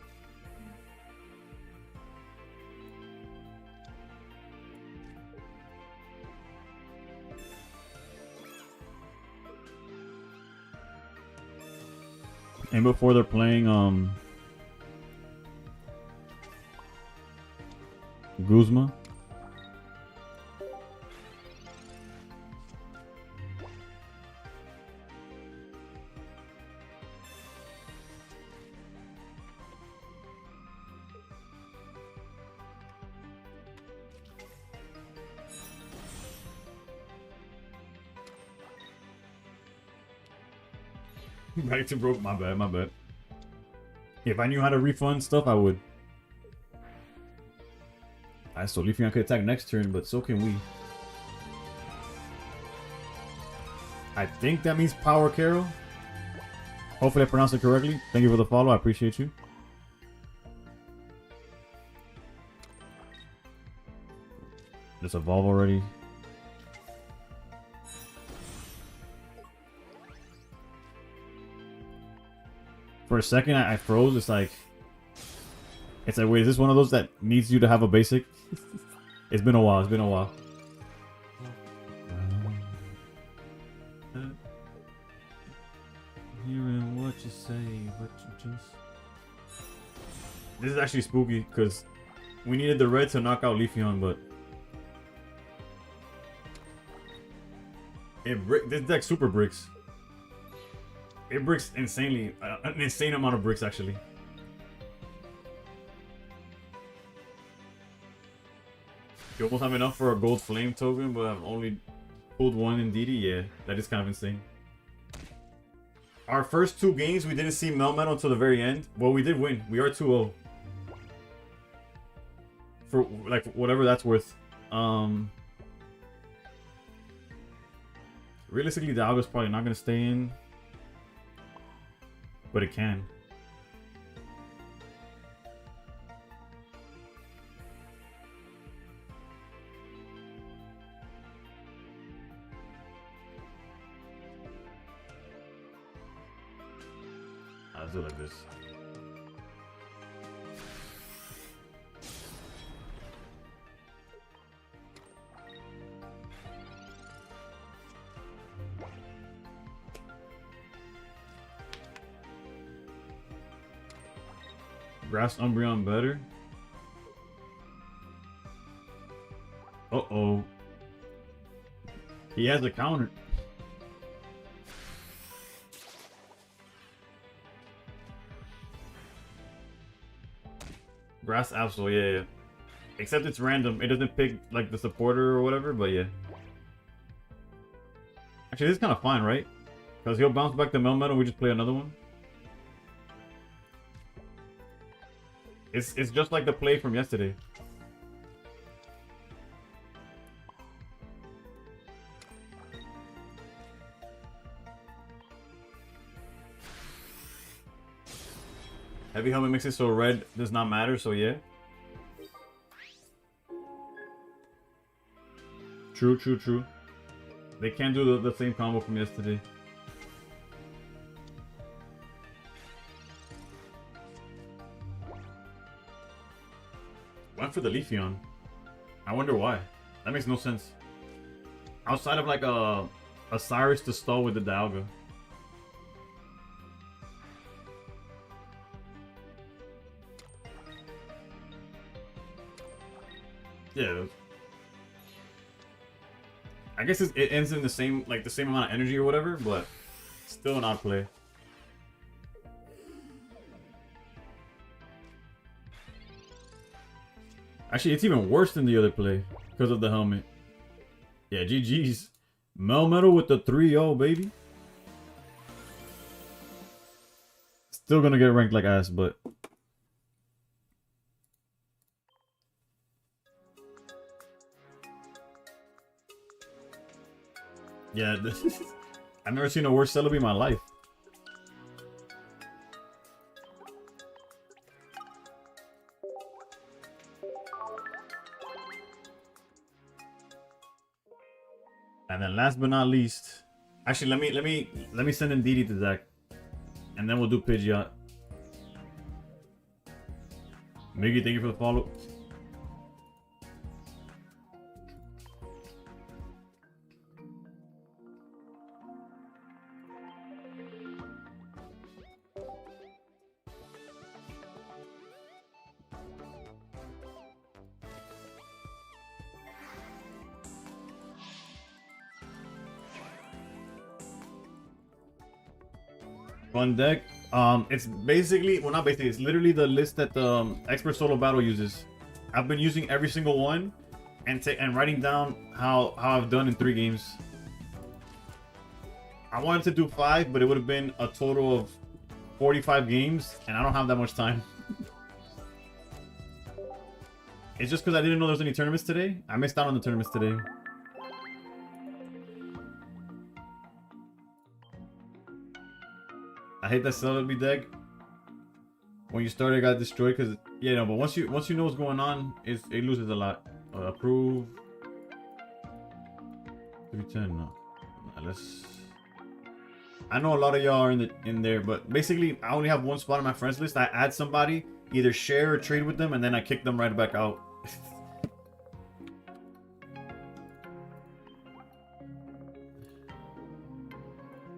And before they're playing Guzma. Back to broke. My bad, my bad. If I knew how to refund stuff, I would. I still Leafeon could attack next turn, but so can we. I think that means Power Carol. Hopefully I pronounced it correctly. Thank you for the follow. I appreciate you. Just evolve already. For a second, I froze. It's like, wait, is this one of those that needs you to have a basic? It's been a while. It's been a while. Hearing what you say, but you just. This is actually spooky because we needed the red to knock out Leafeon, but this deck super bricks. It bricks insanely, an insane amount of bricks actually. You almost have enough for a gold flame token, but I've only pulled one in DD. Yeah, that is kind of insane. Our first 2 games, we didn't see Melmetal until the very end. Well, we did win. We are 2-0. For like whatever that's worth. Realistically, the Alga's probably not gonna stay in. But it can. I'll do it like this. Grass Umbreon better. Uh-oh. He has a counter. Grass Absol, yeah. Except it's random. It doesn't pick like the supporter or whatever, but yeah. Actually, this is kind of fine, right? Because he'll bounce back the Melmetal, we just play another one. It's just like the play from yesterday. Heavy Helmet makes it so red does not matter, so yeah. True, true, true. They can't do the same combo from yesterday. Went for the Leafeon. I wonder why. That makes no sense. Outside of like a Cyrus to stall with the Dialga. Yeah. I guess it ends in the same amount of energy or whatever, but still an odd play. Actually, it's even worse than the other play because of the helmet. Yeah, GG's. Melmetal with the 3-0, baby. Still gonna get ranked like ass, but... Yeah, I've never seen a worse Celebi in my life. And then last but not least, actually let me send in Didi to Zach, and then we'll do Pidgeot. Miggy, thank you for the follow. Fun deck. It's basically, well, not basically, it's literally the list that the Expert Solo Battle uses. I've been using every single one and writing down how I've done in 3 games. I wanted to do 5, but it would have been a total of 45 games, and I don't have that much time. It's just because I didn't know there was any tournaments today. I missed out on the tournaments today. I hate that Celebi deck. When you start, it got destroyed because but once you know what's going on, it loses a lot. Approve. 310. No, let's. I know a lot of y'all are in there, but basically I only have one spot on my friends list. I add somebody, either share or trade with them, and then I kick them right back out.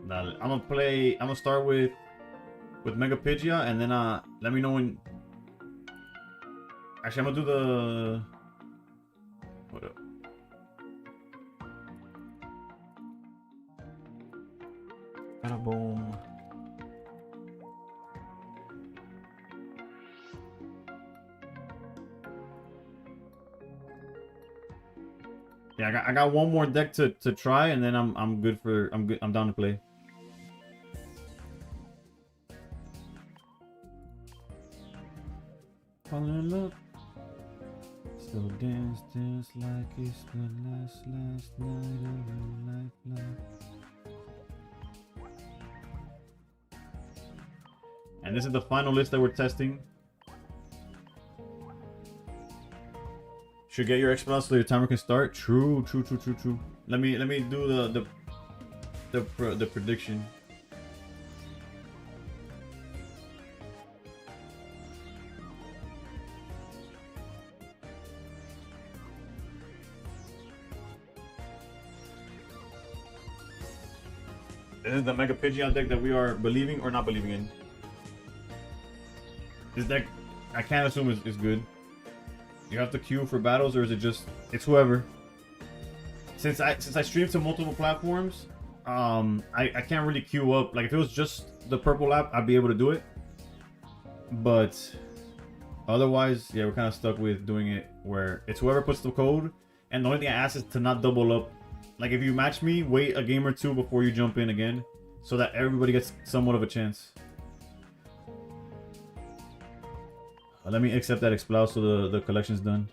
Now, I'm gonna start with Mega Pidgeot, and then let me know when. Actually, I'm gonna do the. What up? Boom. Yeah, I got one more deck to try, and then I'm good. I'm down to play. Falling in love. So dance like it's the last night of your life. And this is the final list that we're testing. Should get your X so your timer can start. True. Let me do the prediction. This is the Mega Pidgeot deck that we are believing or not believing in. This deck, I can't assume is good. You have to queue for battles, or is it just it's whoever? Since I stream to multiple platforms, I can't really queue up. Like if it was just the purple app, I'd be able to do it. But otherwise, yeah, we're kind of stuck with doing it where it's whoever puts the code. And the only thing I ask is to not double up. Like if you match me, wait a game or 2 before you jump in again, so that everybody gets somewhat of a chance. Let me accept that Exploud so the collection's done.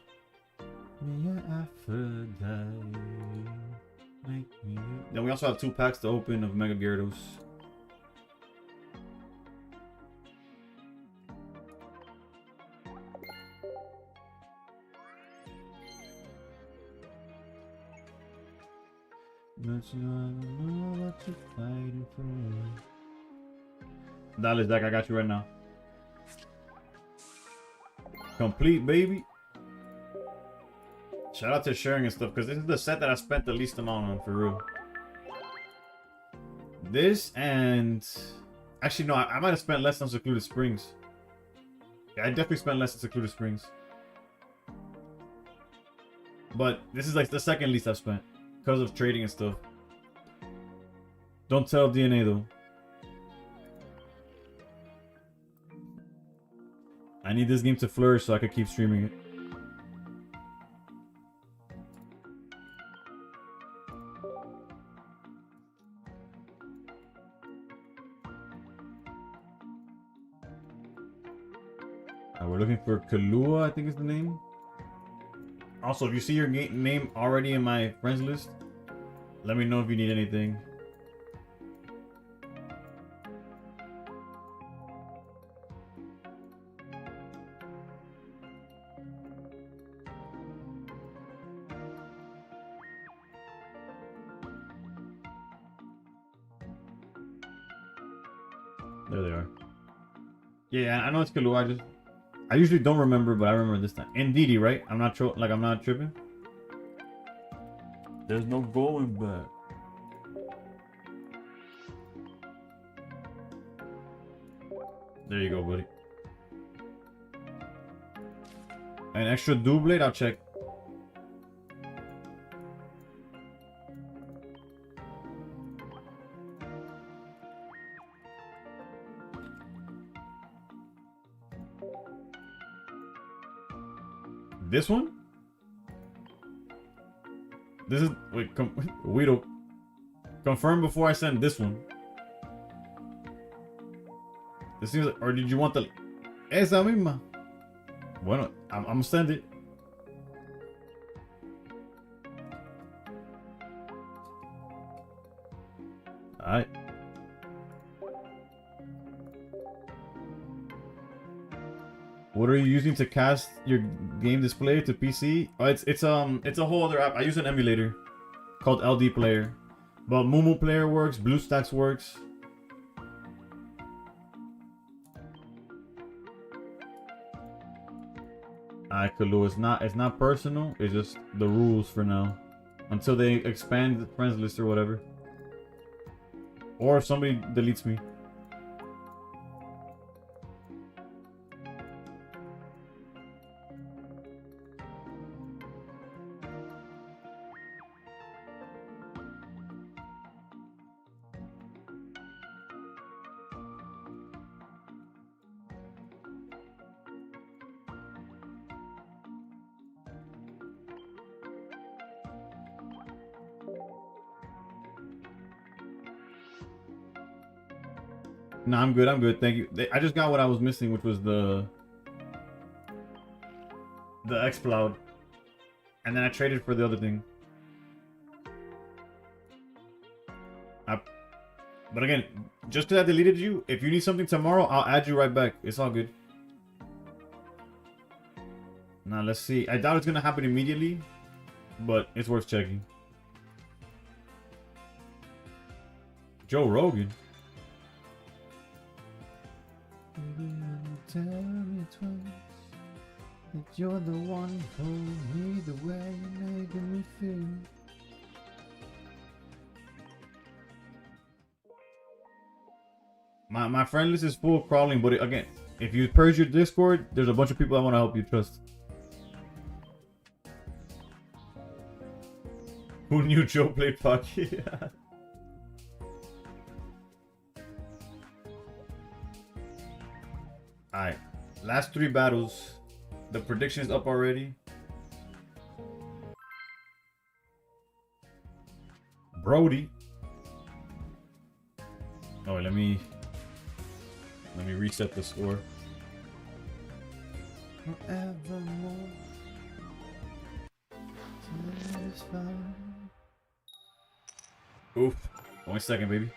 Then we also have 2 packs to open of Mega Gyarados. Dallas deck, I got you right now. Complete, baby. Shout out to sharing and stuff, because this is the set that I spent the least amount on, for real. This and... Actually, no, I might have spent less on Secluded Springs. Yeah, I definitely spent less on Secluded Springs. But this is like the second least I've spent, because of trading and stuff. Don't tell DNA, though. I need this game to flourish so I can keep streaming it. We're looking for Kahlua, I think is the name. Also, if you see your name already in my friends list, let me know if you need anything. There they are. Yeah, I know it's Kahlua. I usually don't remember, but I remember this time. Ndidi, right? I'm not tripping. There's no going back. There you go, buddy. An extra dual blade, I'll check. This one? This is... Wait, Weedle. Confirm before I send this one. This seems like... Or did you want the... Esa misma? Bueno, I'm gonna send it. Alright. What are you using to cast your game display to PC? Oh, it's a whole other app. I use an emulator called LD Player, but Mumu Player works, BlueStacks works. Alright, Kalu, it's not personal. It's just the rules for now, until they expand the friends list or whatever, or if somebody deletes me. No, I'm good, thank you. I just got what I was missing, which was the X-Cloud. And then I traded for the other thing. But again, just because I deleted you, if you need something tomorrow, I'll add you right back. It's all good. Now, let's see. I doubt it's going to happen immediately, but it's worth checking. Joe Rogan. Tell me twice that you're the one who me the way you're making me feel. My friend list is full of crawling, but again, if you purge your Discord, there's a bunch of people I want to help you. Trust. Who knew Joe played Pocky? Alright, last 3 battles. The prediction is up already. Brody. Oh, let me reset the score. Forevermore. Oof. 1 second, baby.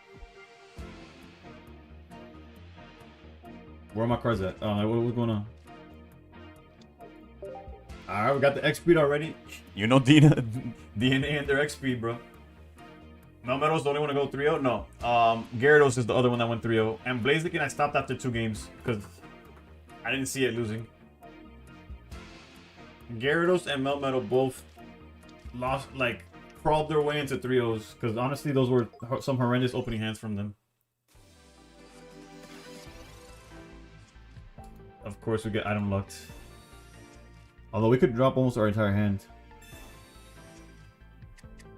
Where are my cards at? Oh, what's going on? Alright, we got the X speed already. You know DNA and their X speed, bro. Melmero's the only one to go 3-0? No. Gyarados is the other one that went 3-0. And Blaziken I stopped after 2 games because I didn't see it losing. Gyarados and Melmetal both lost, like, crawled their way into 3-0s. Because honestly, those were some horrendous opening hands from them. Of course, we get item locked. Although we could drop almost our entire hand.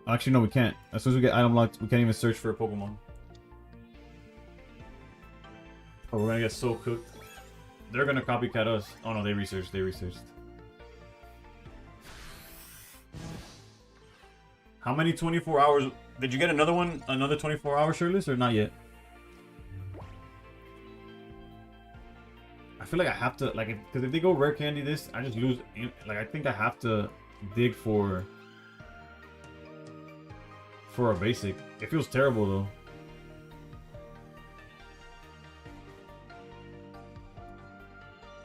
Actually, no, we can't. As soon as we get item locked, we can't even search for a Pokemon. Oh, we're gonna get so cooked. They're gonna copycat us. Oh no, they researched. They researched. How many 24 hours? Did you get another one? Another 24 hour shirtless or not yet? I feel like I have to, like, because if they go rare candy this, I just lose. Like, I think I have to dig for a basic. It feels terrible though.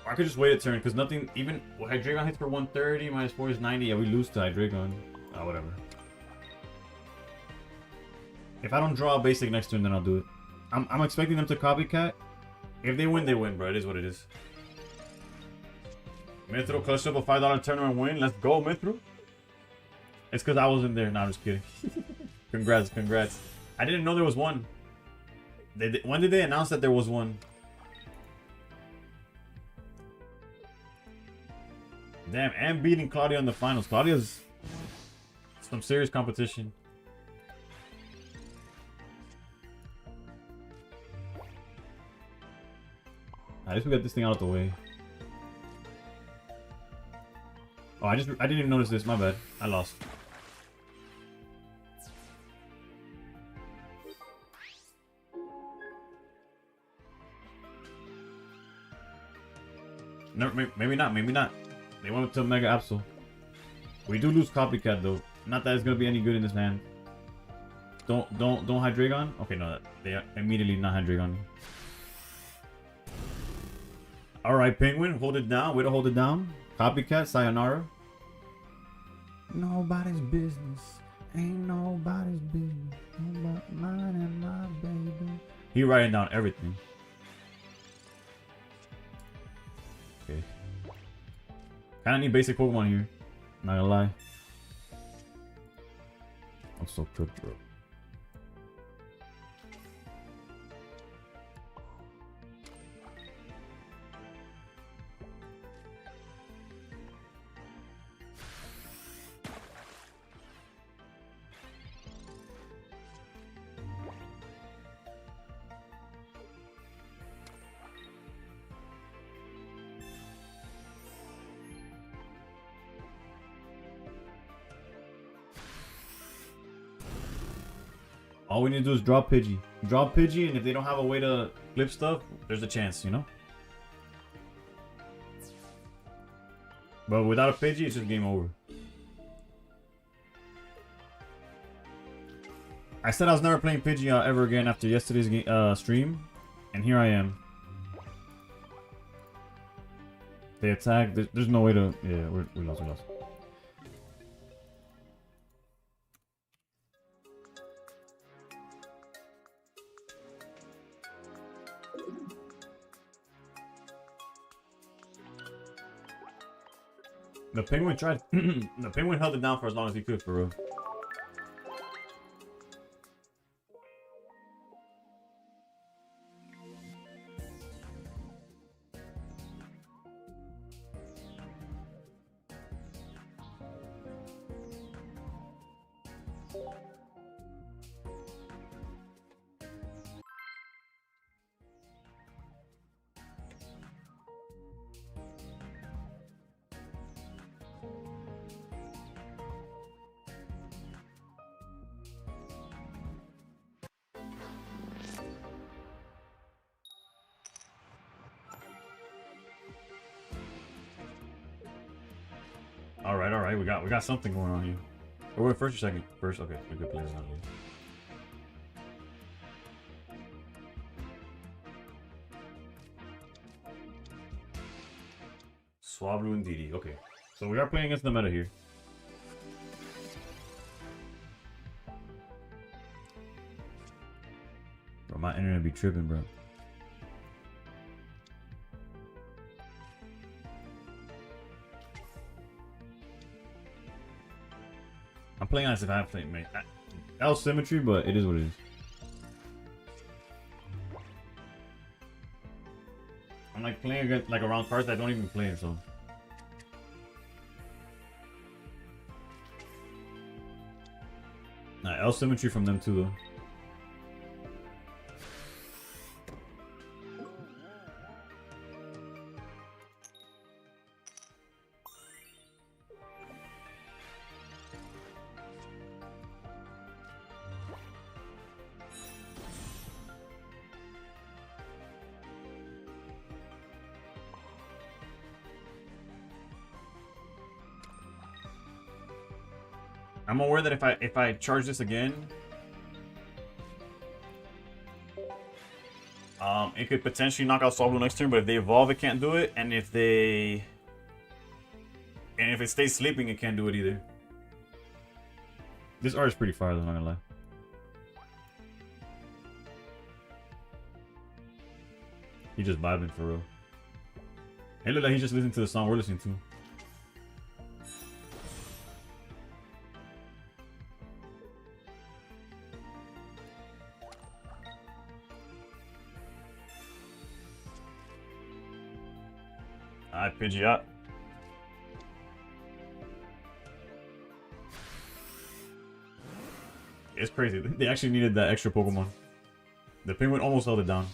Or I could just wait a turn because nothing. Even well, Hydreigon hits for 130 minus 4 is 90. Yeah, we lose to Hydreigon. Ah, whatever. If I don't draw a basic next turn, then I'll do it. I'm expecting them to copycat. If they win, bro. It is what it is. Mithro clutched up a $5 tournament win. Let's go, Mithro. It's because I wasn't there. No, I'm just kidding. Congrats. I didn't know there was one. When did they announce that there was one? Damn, and beating Claudia in the finals. Claudia's some serious competition. At least we got this thing out of the way. Oh, I didn't even notice this. My bad. I lost. No, maybe not. They went to Mega Absol. We do lose Copycat though. Not that it's gonna be any good in this hand. Don't Hydreigon. Okay, no, they immediately not Hydreigon. All right, Penguin, hold it down. Way to hold it down. Copycat, sayonara. Nobody's business. Ain't nobody's business. About mine and my baby. He writing down everything. Okay. Kinda need basic Pokemon here. Not gonna lie. I'm so cooked, bro. All we need to do is drop Pidgey. Drop Pidgey, and if they don't have a way to flip stuff, there's a chance, you know? But without a Pidgey, it's just game over. I said I was never playing Pidgey ever again after yesterday's stream, and here I am. They attack. There's no way to... Yeah, we lost. The Penguin tried. The Penguin held it down for as long as he could, for real. All right, we got something going on here. Or we're first or second? First, okay, we good players not here. Swablu and Didi. Okay, so we are playing against the meta here. Bro, my internet be tripping, bro. I'm playing as if I have played mate. That was symmetry, but it is what it is. I'm like playing against like around cards that don't even play, so. Nah, L symmetry from them too though. I'm aware that if I charge this again, it could potentially knock out Solblue next turn. But if they evolve, it can't do it, and if it stays sleeping, it can't do it either. This art is pretty fire, though. I'm not gonna lie. He just vibing for real. It look like he's just listening to the song we're listening to. Alright, Pidgey up. It's crazy. They actually needed that extra Pokemon. The Penguin almost held it down.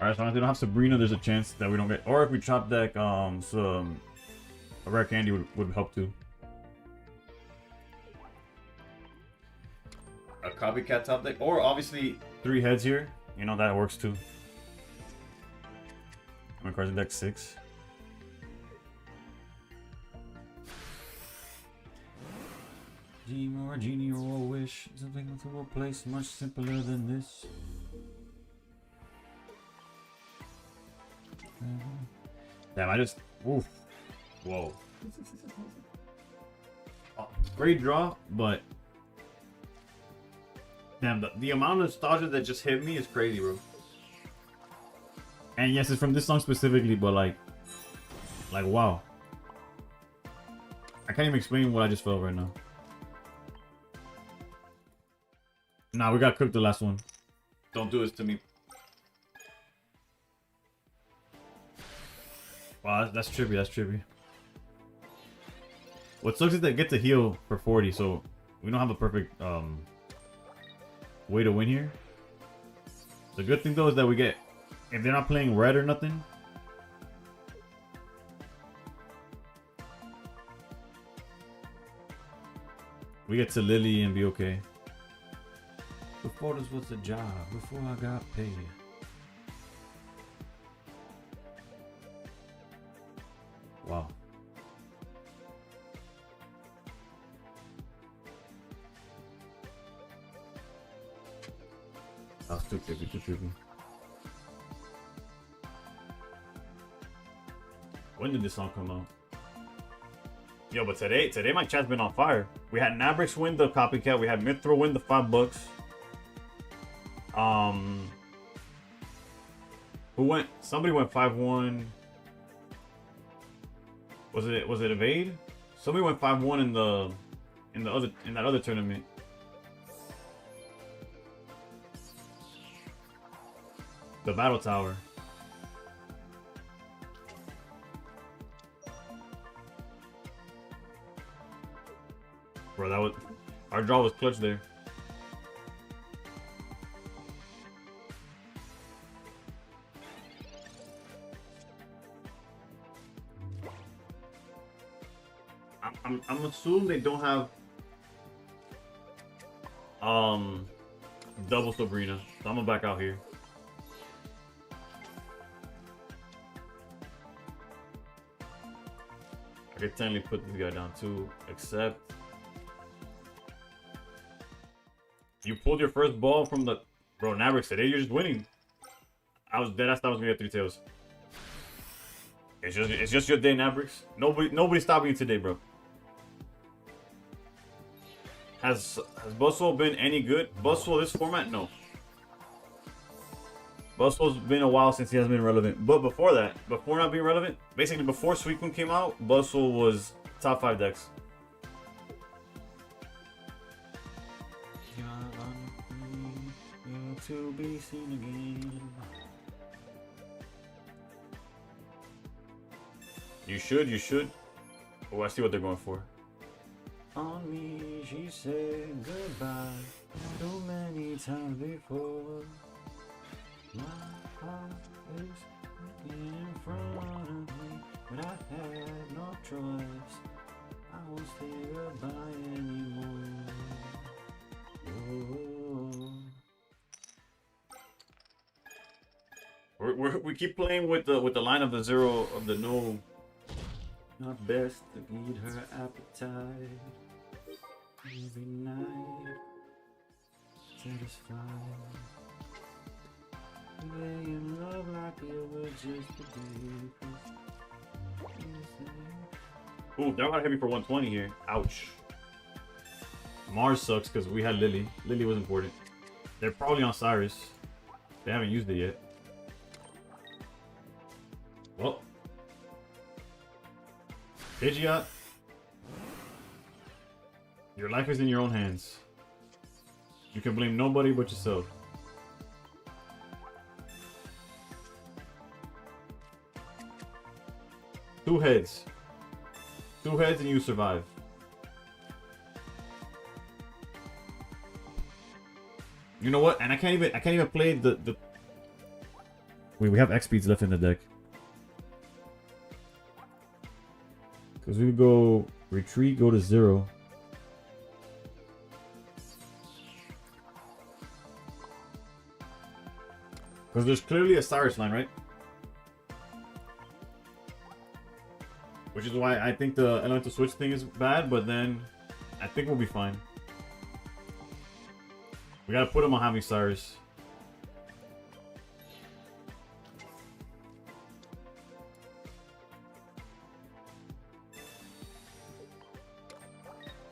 Alright, so if they don't have Sabrina, there's a chance that we don't get. Or if we chop deck, a rare candy would help too. A copycat top deck, or obviously 3 heads here. You know that works too. How many cards in deck? 6. Genie or a wish, something to replace much simpler than this. Damn, I just... Oof. Whoa. Oh, great draw, but... Damn, the amount of nostalgia that just hit me is crazy, bro. And yes, it's from this song specifically, but like, wow. I can't even explain what I just felt right now. Nah, we got cooked the last one. Don't do this to me. Wow, that's trippy, that's trippy. What sucks is that get to heal for 40, so we don't have a perfect way to win here. The good thing though is that we get, if they're not playing red or nothing, we get to Lily and be okay. Before this was a job, before I got paid. Wow. That's too trippy, too trippy. When did this song come out? Yo, but today my chat's been on fire. We had Nabrix win the copycat, we had Mithril win the $5. Who went? Somebody went 5-1. Was it Evade? Somebody went 5-1 in that other tournament. The Battle Tower. Bro, that was our draw was clutch there. I'm assuming they don't have double Sabrina, so I'm gonna back out here. I could technically put this guy down too, except you pulled your first ball from the bro Nabrix today. You're just winning. I was dead. I thought I was gonna get 3 tails. It's just your day, Nabrix. Nobody's stopping you today, bro. Has Buzzwole been any good? Buzzwole this format? No. Buzzwole's been a while since he hasn't been relevant. But before that, before not being relevant, basically before Suicune came out, Buzzwole was top 5 decks. To be seen again. You should. Oh, I see what they're going for. On me, she said goodbye so many times before. My heart is in front of me, but I had no choice. I won't say goodbye anymore. Oh. We keep playing with the line of the 0 of the no. Not best to feed her appetite every night. Satisfied. Lay in love like it was just a day. Ooh, that got heavy for 120 here. Ouch. Mars sucks because we had Lily. Lily was important. They're probably on Cyrus. They haven't used it yet. Well. Pidgeot. Your life is in your own hands. You can blame nobody but yourself. Two heads and you survive. You know what? And I can't even play the Wait, we have X speeds left in the deck. Because we would go retreat, go to 0. Because there's clearly a Cyrus line, right? Which is why I think the elemental switch thing is bad, but then I think we'll be fine. We gotta put him on having Cyrus.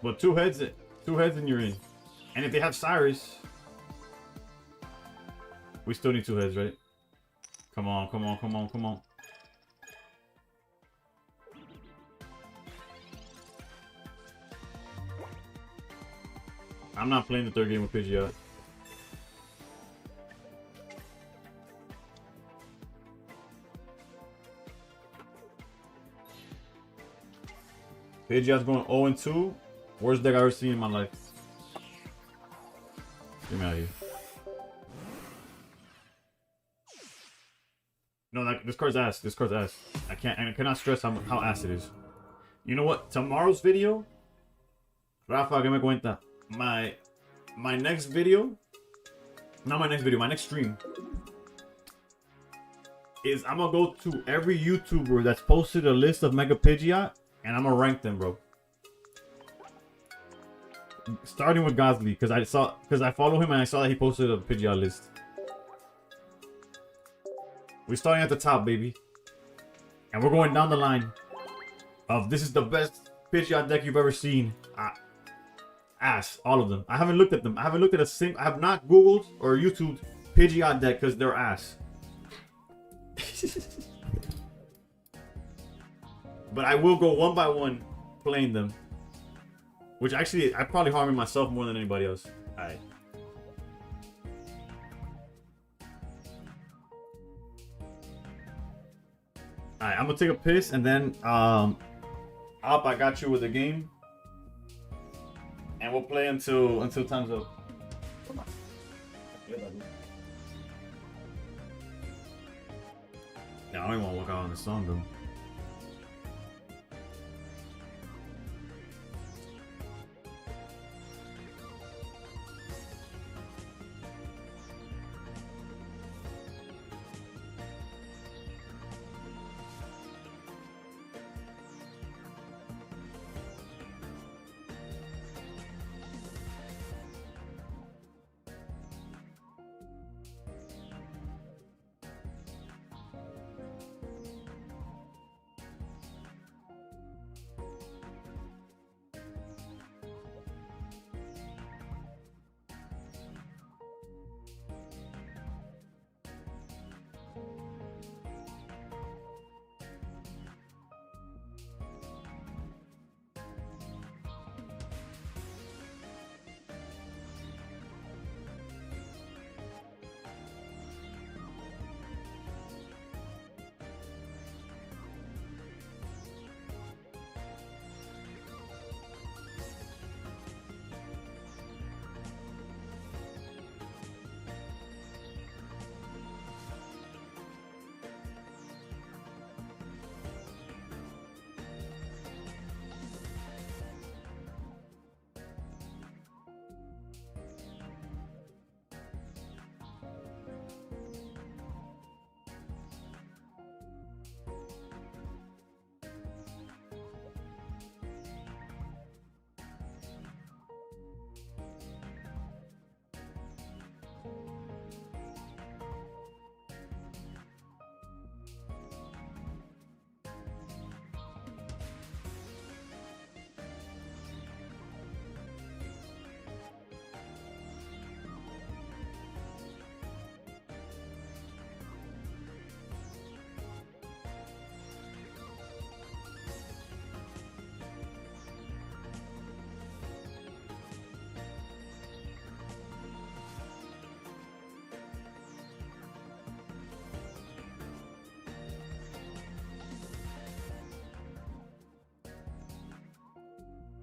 But two heads and you're in. And if they have Cyrus, we still need 2 heads, right? Come on, come on, come on, come on. I'm not playing the 3rd game with Pidgeot. Pidgeot's going 0-2. Worst deck I've ever seen in my life. Get me out of here. No, this card's ass. This card's ass. I cannot stress how ass it is. You know what? Tomorrow's video, Rafa, que me cuenta. My next video, not my next video, my next stream is I'm gonna go to every YouTuber that's posted a list of Mega Pidgeot and I'm gonna rank them, bro. Starting with Gosley, because I follow him and I saw that he posted a Pidgeot list. We're starting at the top, baby. And we're going down the line of this is the best Pidgeot deck you've ever seen. Ass, all of them. I haven't looked at them. I haven't looked at a single. I have not Googled or YouTubed Pidgeot deck because they're ass. But I will go one by one playing them. Which actually, I'm probably harming myself more than anybody else. Alright. Alright, I'm gonna take a piss and then up I got you with the game. And we'll play until time's up. Yeah, I don't even want to walk out on the song though.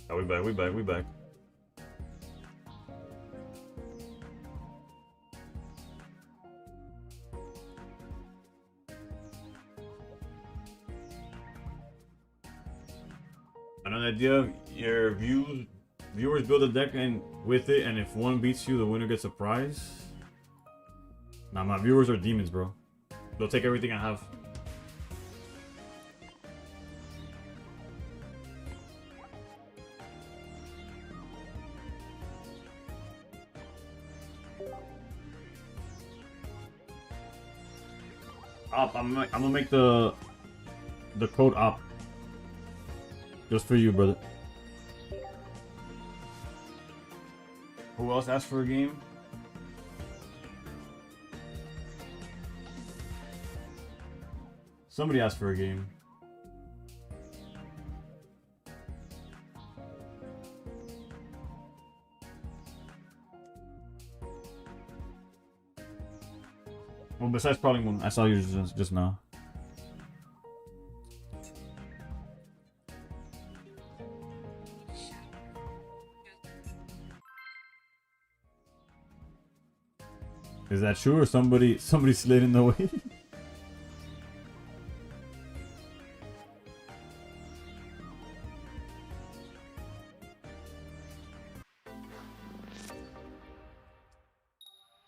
Oh, we back, we back, we back. Another idea, your viewers build a deck and with it, and if one beats you, the winner gets a prize. Nah, my viewers are demons, bro. They'll take everything I have. Op, I'm gonna make the code op just for you, brother. Who else asked for a game? Somebody asked for a game. Well, besides probably one, I saw you just now. Is that true, or somebody slid in the way?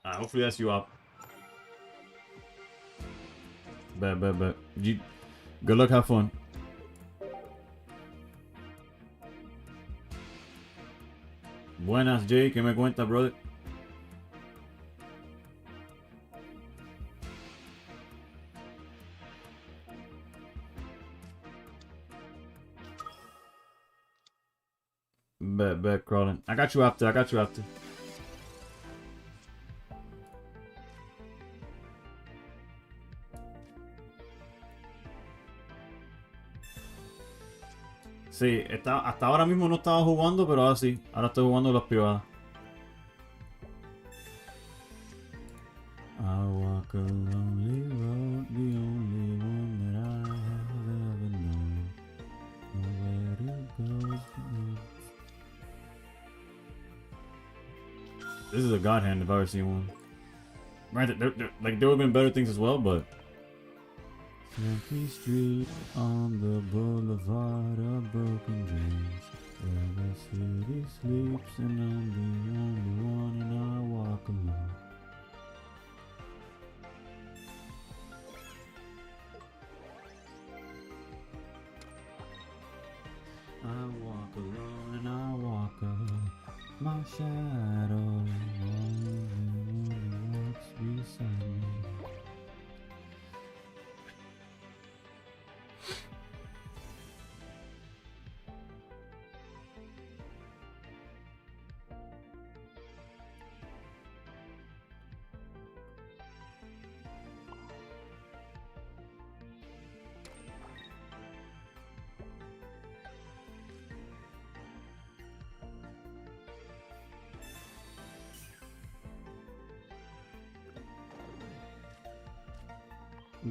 Hopefully that's you up. Bet. Good luck, have fun. Buenas, Jay, ¿qué me cuenta, brother? Bet, crawling. I got you after. Sí, hasta ahora mismo no estaba jugando, pero ahora sí. Ahora estoy jugando las privadas. I walk a lonely road, the only one that I have ever known. Nowhere it goes. This is a god hand if I've ever seen one. Right, like there would have been better things as well, but. Empty street on the boulevard of broken dreams, where the city sleeps and I'm the only one and I walk alone. I walk alone and I walk up my shadow, only walks beside me.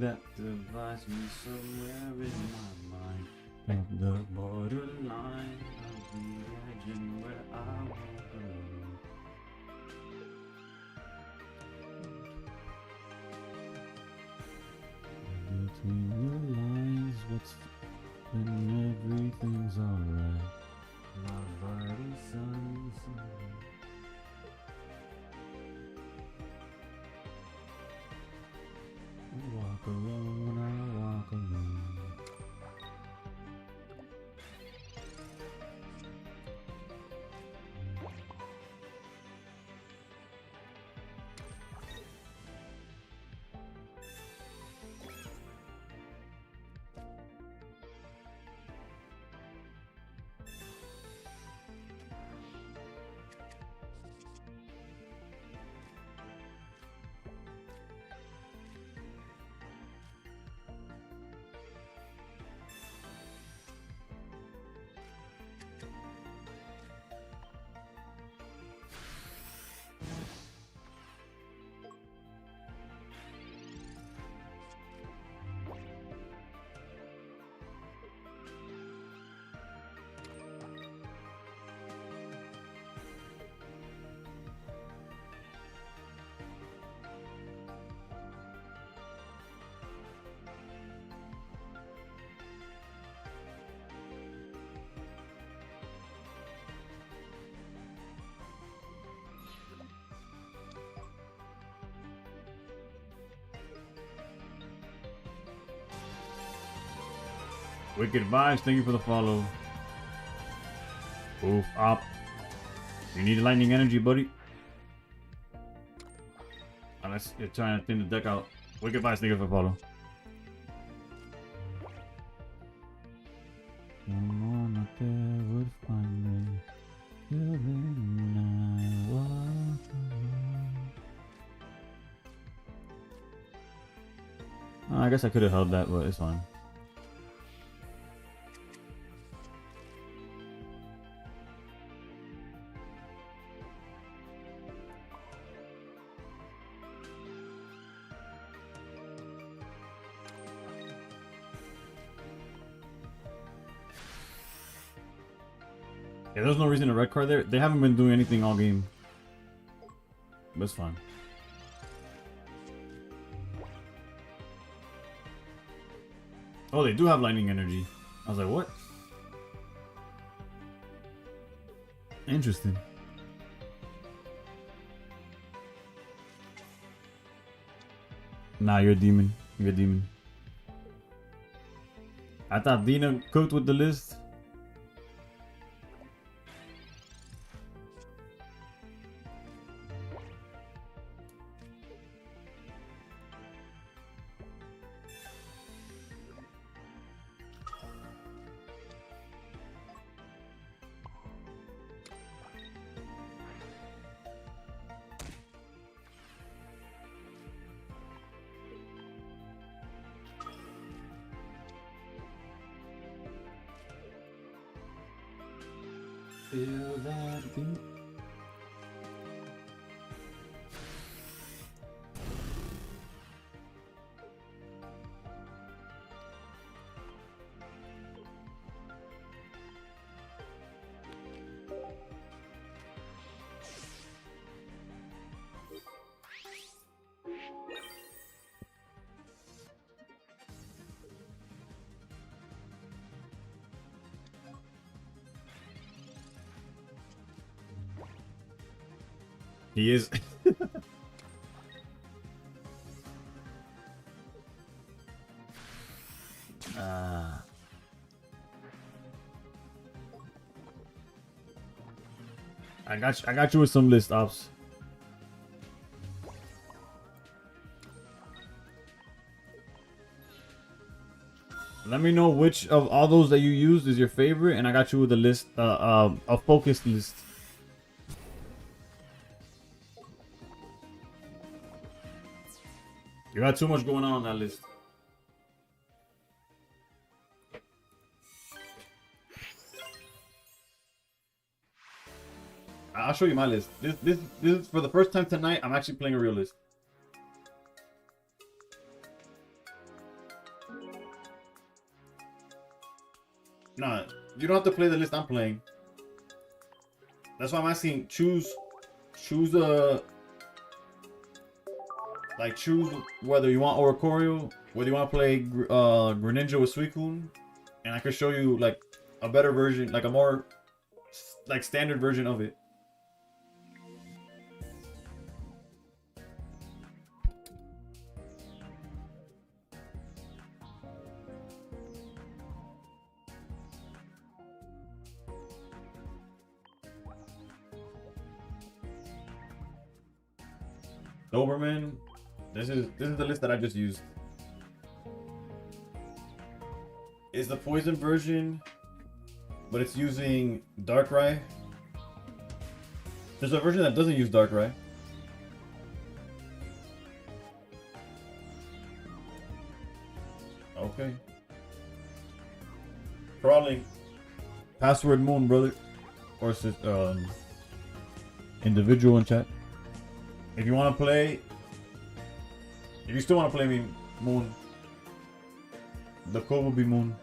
that divides me somewhere in my mind. At the borderline of the edge and where I won't go. Between the lines, what's when everything's alright? My body sun. Walk alone, I walk alone. Wicked Vibes, thank you for the follow. Oof, up. You need lightning energy, buddy. Unless you're trying to thin the deck out. Wicked Vibes, thank you for the follow. Someone out there would find me. I guess I could have held that, but it's fine. Yeah, there's no reason to red card there. They haven't been doing anything all game. But it's fine. Oh, they do have lightning energy. I was like, what? Interesting. Nah, you're a demon. You're a demon. I thought Dina cooked with the list. Feel that beat. He is. I got you with some list ops. Let me know which of all those that you used is your favorite, and I got you with a list, a focused list. You got too much going on that list. I'll show you my list. This is for the first time tonight. I'm actually playing a real list. you don't have to play the list I'm playing. That's why I'm asking. Choose choose whether you want Oricorio, whether you want to play Greninja with Suicune, and I could show you like a better version, like a more like standard version of it. Doberman, this is the list that I just used. It's the poison version, but it's using Darkrai. There's a version that doesn't use Darkrai. Okay. Crawling. Password Moon, brother. Or individual in chat. If you want to play, if you still want to play me, Moon, the code will be Moon.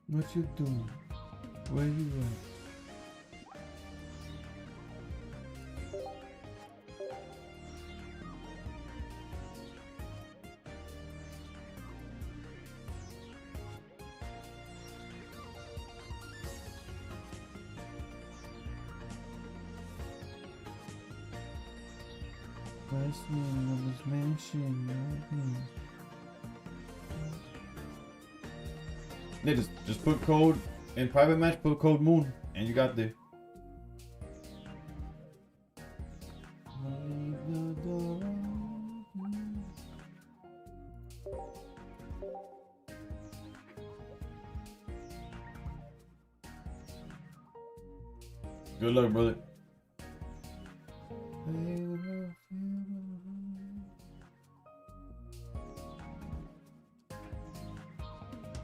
What you doing? Where you at? Last name of his mansion. Yeah, just put code in private match, put code Moon, and you got there. Good luck, brother.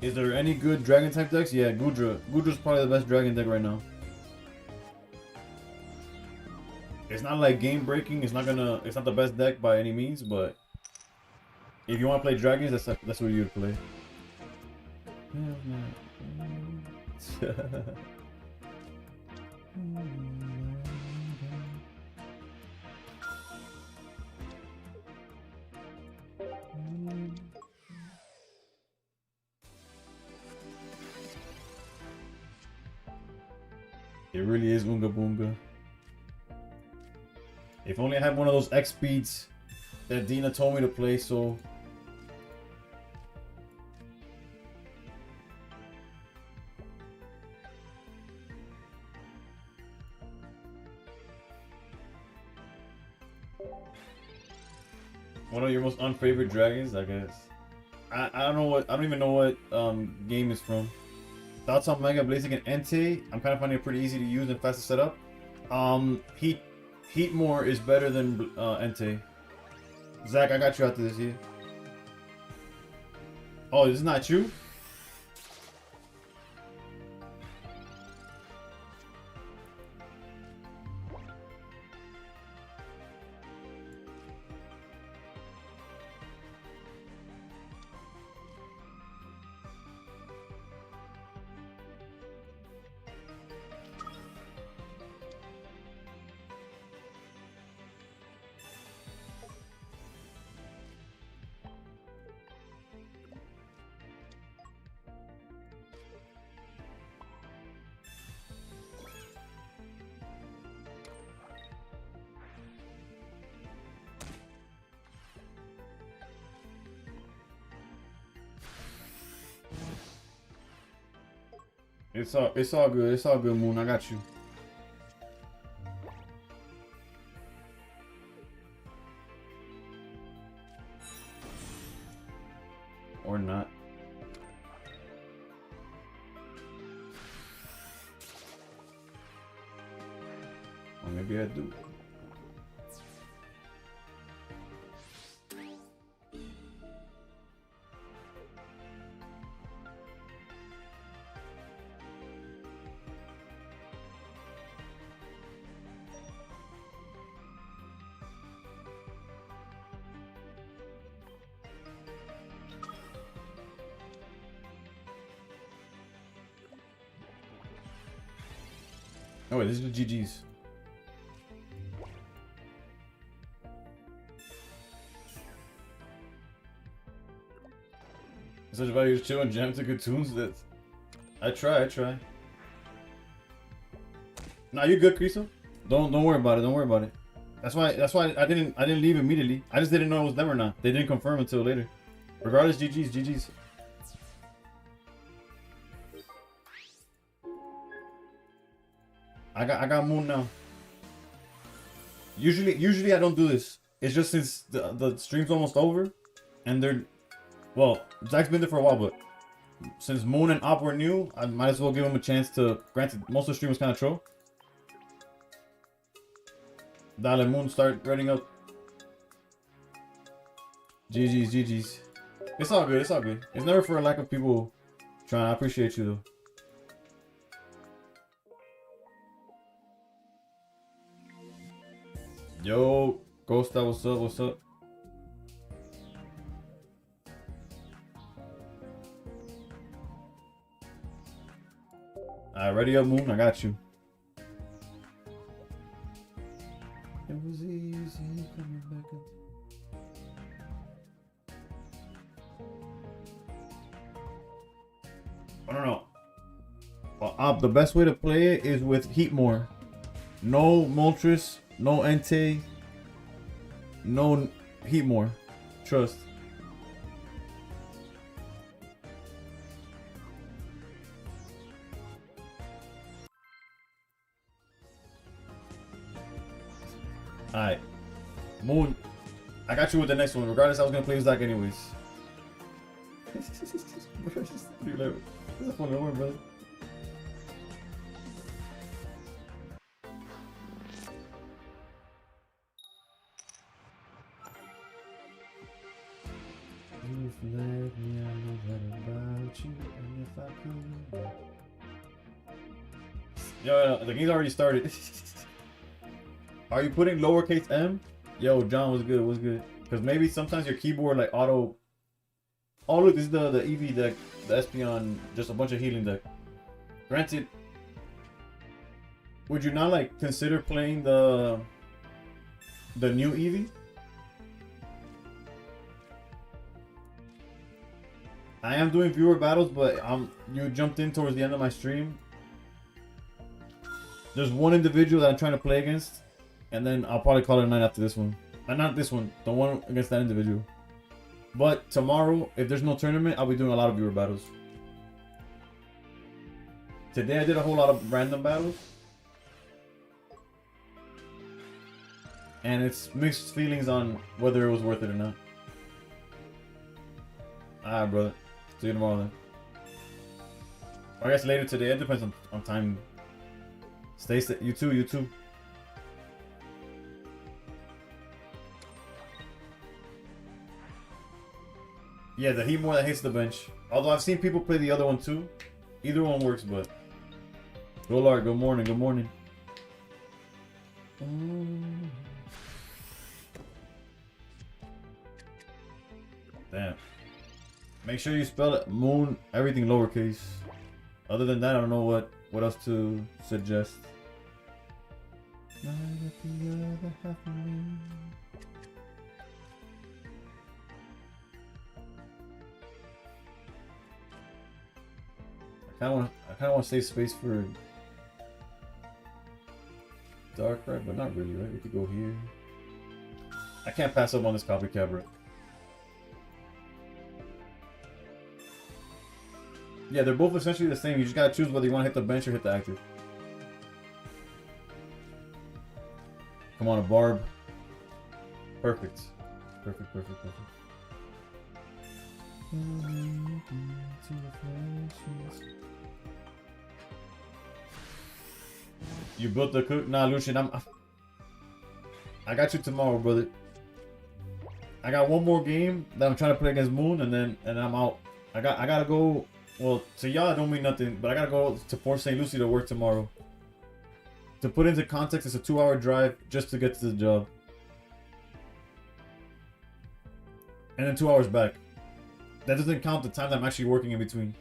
Is there any good dragon type decks? Yeah, Gudra. Gudra's probably the best dragon deck right now. It's not like game breaking. It's not the best deck by any means, but if you want to play dragons, that's what you would play. It really is Unga Boonga. If only I had one of those X speeds that Dina told me to play, so. One of your most unfavorite dragons, I guess. I don't even know what game is from. Thoughts on Mega Blazing and Entei? I'm kind of finding it pretty easy to use and fast to set up. Heatmore is better than Entei. Zach, I got you after this year. Oh, this is not you? It's all good. It's all good, Moon. I got you. Or not. Maybe I do. Oh wait, this is the GG's. Such value to chill and jam to good tunes. That I try. Nah, you good, Criso? Don't worry about it. Don't worry about it. That's why I didn't leave immediately. I just didn't know it was them or not. They didn't confirm until later. Regardless, GG's. I got Moon now. Usually I don't do this. It's just since the stream's almost over, and they're, well, Zach's been there for a while, but since Moon and Op were new, I might as well give him a chance to. Granted, most of the stream was kind of troll. Dale Moon, start writing up. GG's. It's all good. It's never for a lack of people trying. I appreciate you though. Yo, Ghost, what's up? Alright, ready up, Moon, I got you. It was easy coming back up. I don't know. Well, the best way to play it is with Heatmore. No Moltres. No Entei, no Heatmore. Trust. Alright. Moon, I got you with the next one. Regardless, I was gonna play this deck anyways. This is a funny one, brother. Let me, I know better about you, and if I could. Yo, the game's already started. Are you putting lowercase m? Yo, John, what's good? Because maybe sometimes your keyboard like auto. Oh look, this is the EV deck, the Espeon, just a bunch of healing deck. Granted, would you not like consider playing the new Eevee? I am doing viewer battles, but you jumped in towards the end of my stream. There's one individual that I'm trying to play against, and then I'll probably call it a night after this one. Not this one, the one against that individual. But tomorrow, if there's no tournament, I'll be doing a lot of viewer battles. Today I did a whole lot of random battles. And it's mixed feelings on whether it was worth it or not. Alright, brother. See you tomorrow then. Or I guess later today. It depends on time. Stay safe. You too. Yeah, the Heatmore that hits the bench. Although I've seen people play the other one too. Either one works, but. Golart, good morning. Damn. Make sure you spell it Moon, everything lowercase. Other than that, I don't know what else to suggest. I kind of want to save space for Darkrai, but not really, right? We could go here. I can't pass up on this copycat, bro. Yeah, they're both essentially the same. You just gotta choose whether you want to hit the bench or hit the active. Come on, a Barb. Perfect. You built the cook? Nah, Lucian, I got you tomorrow, brother. I got one more game that I'm trying to play against Moon, and I'm out. I gotta go. Well, to y'all, it don't mean nothing, but I gotta go to Port St. Lucie to work tomorrow. To put into context, it's a 2-hour drive just to get to the job, and then 2 hours back. That doesn't count the time that I'm actually working in between.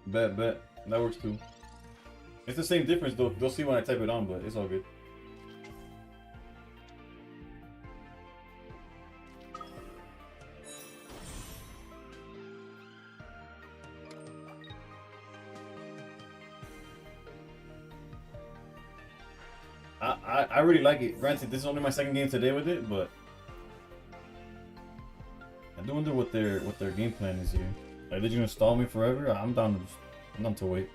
Bet. That works too. It's the same difference though. They'll see when I type it on, but it's all good. I really like it. Granted, this is only my second game today with it, but I do wonder what their game plan is here. Like, did you install me forever? I'm down to wait.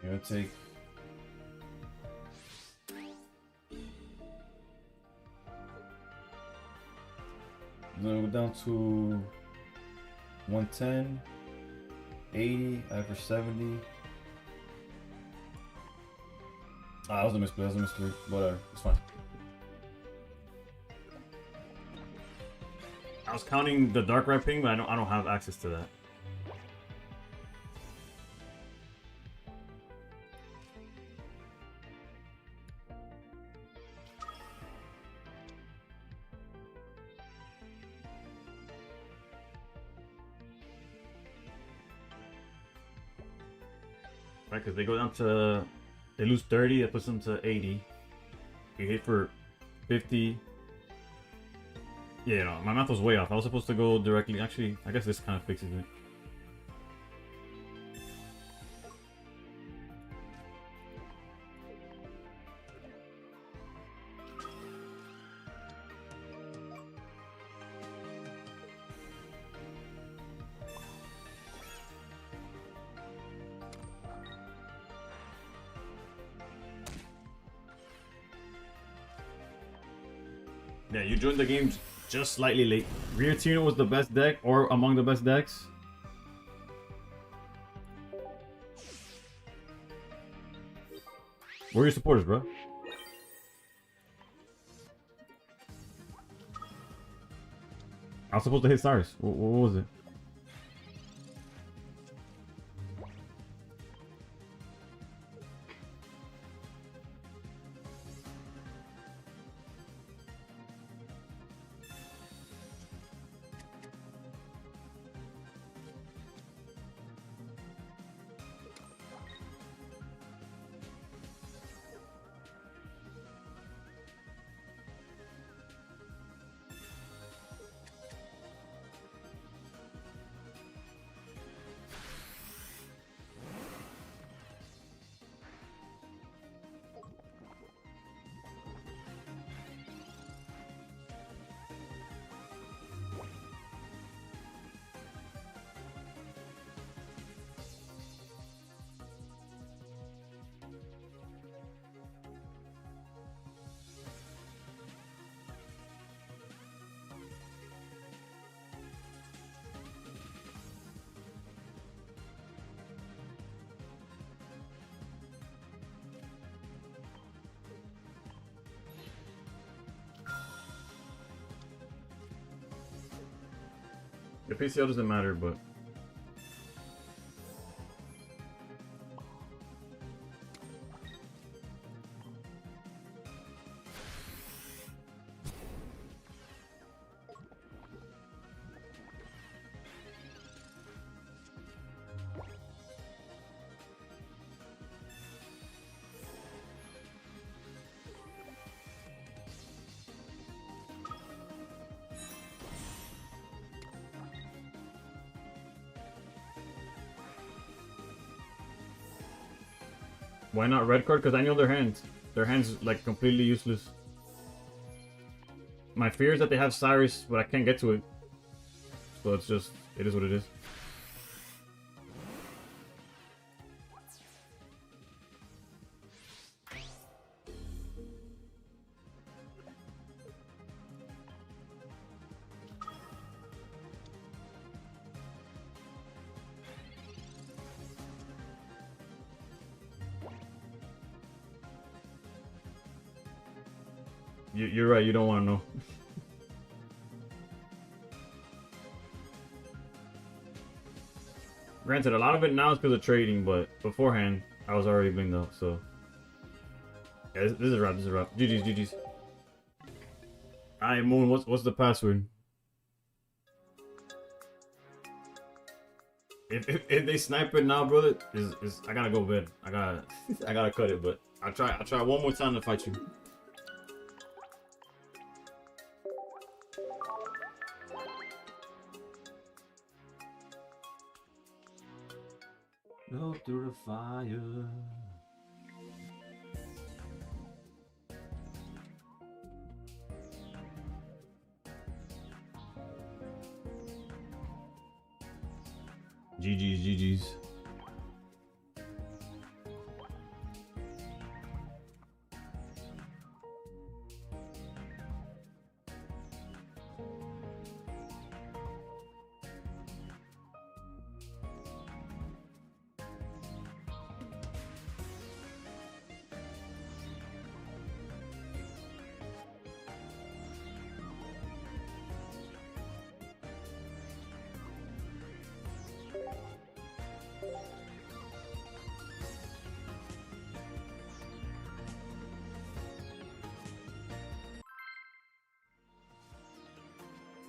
You're gonna take. Then we'll go down to 110, 80, after 70. That was a misplay. Whatever, it's fine. I was counting the dark red ping, but I don't have access to that. Right, because they go down to, they lose 30, that puts them to 80. You hit for 50. Yeah, no, my math was way off. I was supposed to go directly. Actually, I guess this kind of fixes it. Yeah, you joined the game just slightly late. Rear Tino was the best deck, or among the best decks. Where are your supporters, bro? I was supposed to hit Cyrus. What was it? The PCL doesn't matter, but why not red card? Because I know their hands. Their hands like completely useless. My fear is that they have Cyrus, but I can't get to it. So it's just, it is what it is. You're right, you don't want to know. Granted, a lot of it now is because of trading, but beforehand, I was already blinged out, so. Yeah, this is a wrap, this is a wrap. GG's, GG's. Alright, Moon, what's the password? If they snipe it now, brother, is I gotta go bed. I gotta cut it, but I'll try one more time to fight you. Go through the fire. GG's, GG's.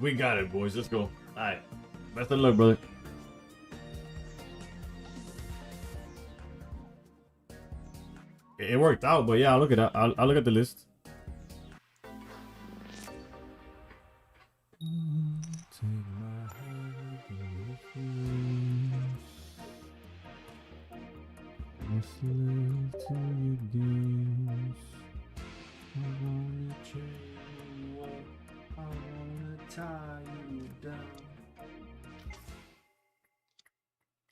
We got it, boys. Let's go. Alright. Best of luck, brother. It worked out, but yeah, I'll look at that. I'll look at the list.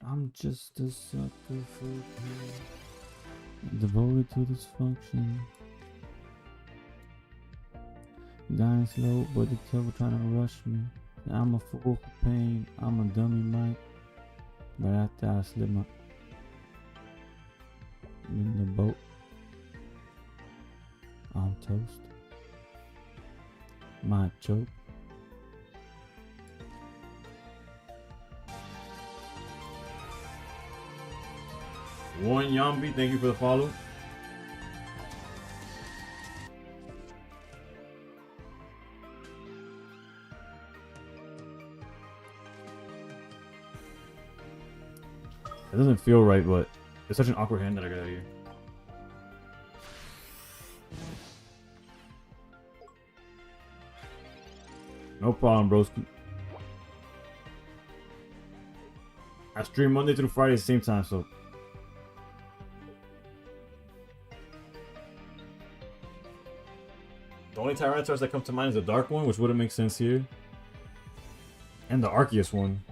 I'm just a sucker for pain, devoted to dysfunction. Dying slow, but the devil trying to rush me. I'm a fool for pain, I'm a dummy Mike. But after I slip my in the boat, I'm toast. My joke. One Yambi, thank you for the follow. It doesn't feel right, but it's such an awkward hand that I got out here. No problem, broski. I stream Monday through Friday at the same time, so. The only Tyranitar that come to mind is the Dark one, which wouldn't make sense here. And the Arceus one,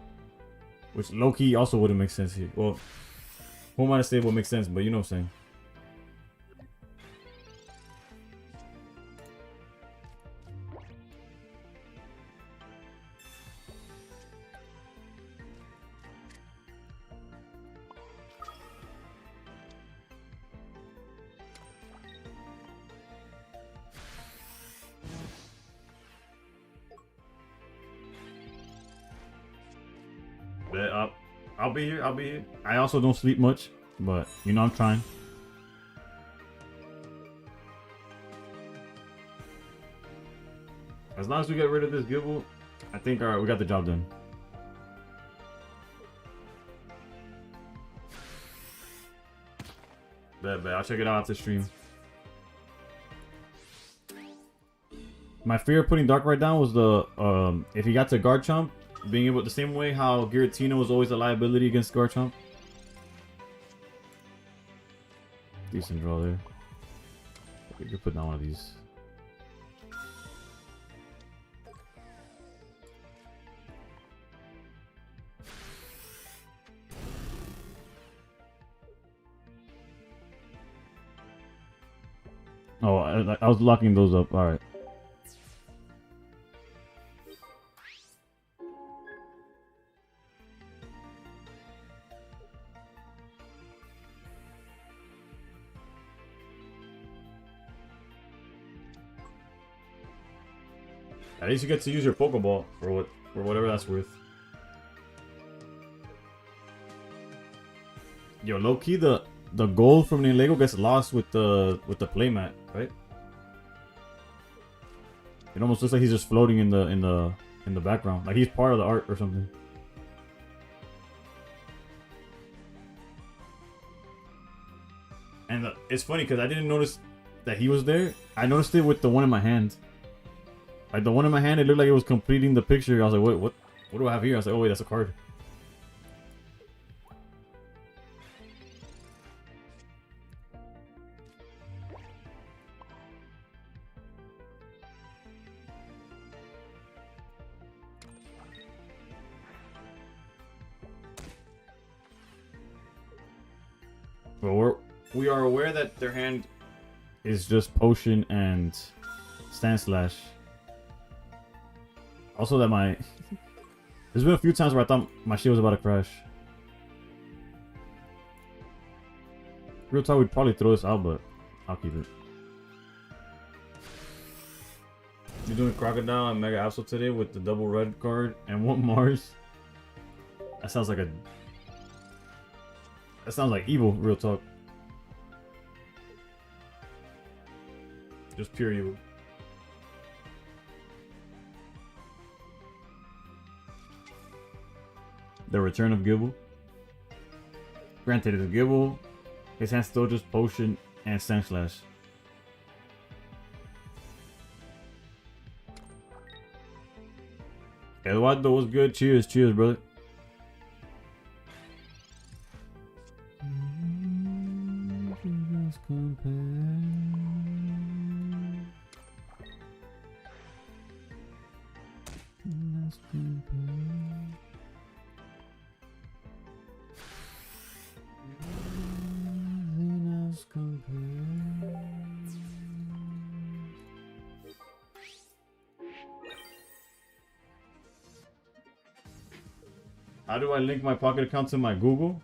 which low-key also wouldn't make sense here. Well, who am I to say what makes sense, but you know what I'm saying. I'll be here. I'll be here. I also don't sleep much, but you know I'm trying. As long as we get rid of this Gibble, I think alright, we got the job done. Bet. I'll check it out after stream. My fear of putting Dark right down was the if he got to Garchomp, being able the same way how Giratina was always a liability against Garchomp. Decent draw there. We could put down one of these. Oh, I was locking those up. All right. At least you get to use your Pokeball for whatever that's worth. Yo, low key the gold from the Lego gets lost with the playmat, right? It almost looks like he's just floating in the background, like he's part of the art or something. And it's funny because I didn't notice that he was there. I noticed it with the one in my hand. Like the one in my hand, it looked like it was completing the picture. I was like, what do I have here? I was like, oh wait, that's a card. Well, we are aware that their hand is just Potion and Stand Slash. Also that there's been a few times where I thought my shield was about to crash. Real talk, we'd probably throw this out, but I'll keep it. You're doing Crocodile and Mega Absol today with the double red card and one Mars. That sounds like evil, real talk. Just pure evil. The return of Gibble. Granted, it's a Gibble. His hand's still just Potion and Stand Slash. Eduardo was good. Cheers, brother. How do I link my Pocket account to my Google?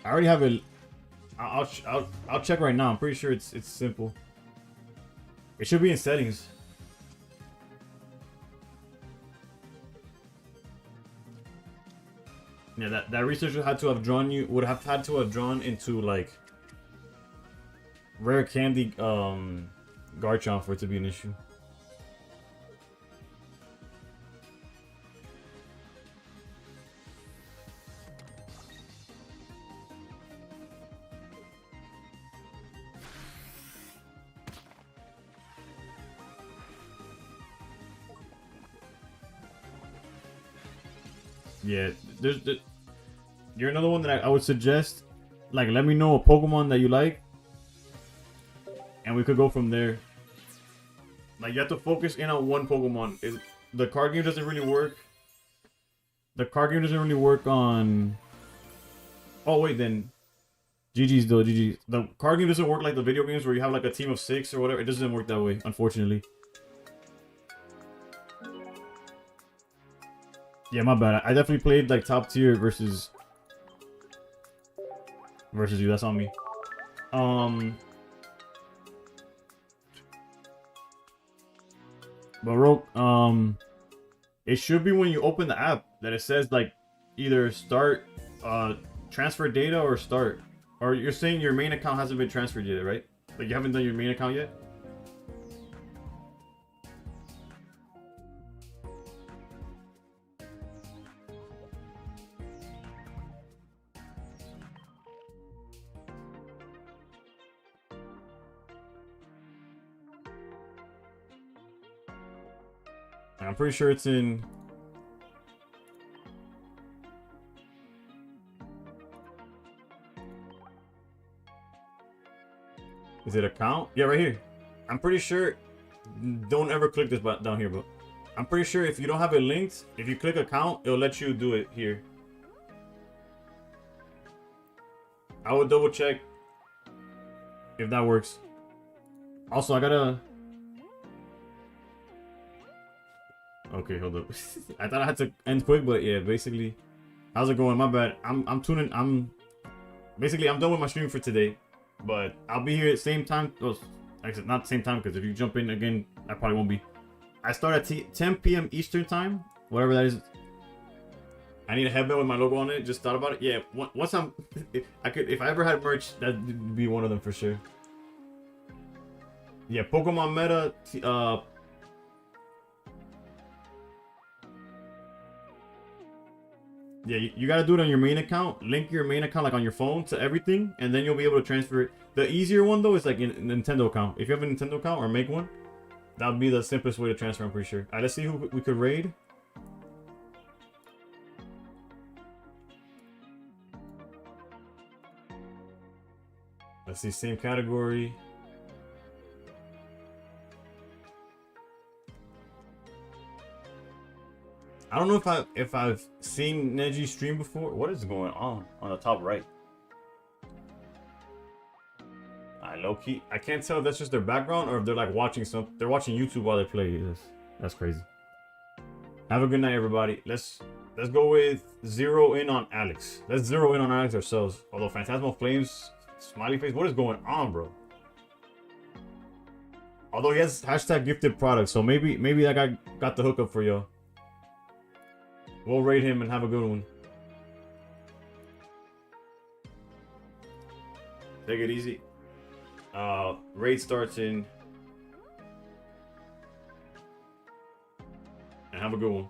I already have it. I'll check right now. I'm pretty sure it's simple. It should be in settings. Yeah, that researcher had to have drawn you would have had to have drawn into like rare candy Garchomp for it to be an issue. Yeah, you're another one that I would suggest. Like, let me know a Pokemon that you like, and we could go from there. Like, you have to focus in on one Pokemon. The card game doesn't really work. The card game doesn't really work on. Oh wait, then GG's though. GG. The card game doesn't work like the video games where you have like a team of 6 or whatever. It doesn't work that way, unfortunately. Yeah, my bad. I definitely played like top tier versus you. That's on me. it should be when you open the app that it says like either start transfer data or start. Or you're saying your main account hasn't been transferred yet, right? Like you haven't done your main account yet? I'm pretty sure it's in. Is it account? Yeah, right here. I'm pretty sure. Don't ever click this button down here, but I'm pretty sure if you don't have it linked, if you click account, it'll let you do it here. I would double check if that works. Also, I gotta. Okay, hold up. I thought I had to end quick, but yeah, basically, how's it going? My bad. I'm tuning. I'm done with my stream for today, but I'll be here at the same time. Well, actually, not the same time because if you jump in again, I probably won't be. I start at 10 p.m. Eastern time, whatever that is. I need a headband with my logo on it. Just thought about it. Yeah, once I'm, if I ever had merch, that'd be one of them for sure. Yeah, Pokemon Meta. Yeah, you gotta do it on your main account. Link your main account like on your phone to everything, and then you'll be able to transfer it. The easier one though is like a Nintendo account. If you have a Nintendo account or make one, that would be the simplest way to transfer. I'm pretty sure. All right, let's see who we could raid. Let's see, same category. I don't know if I've seen Neji stream before. What is going on the top right? I low key. I can't tell if that's just their background or if they're like watching some. They're watching YouTube while they play. That's crazy. Have a good night, everybody. Let's go with zero in on Alex. Let's zero in on Alex ourselves. Although Phantasmal Flames, smiley face. What is going on, bro? Although he has hashtag gifted product, so maybe that guy got the hookup for y'all. We'll raid him and have a good one. Take it easy. Raid starts in. And have a good one.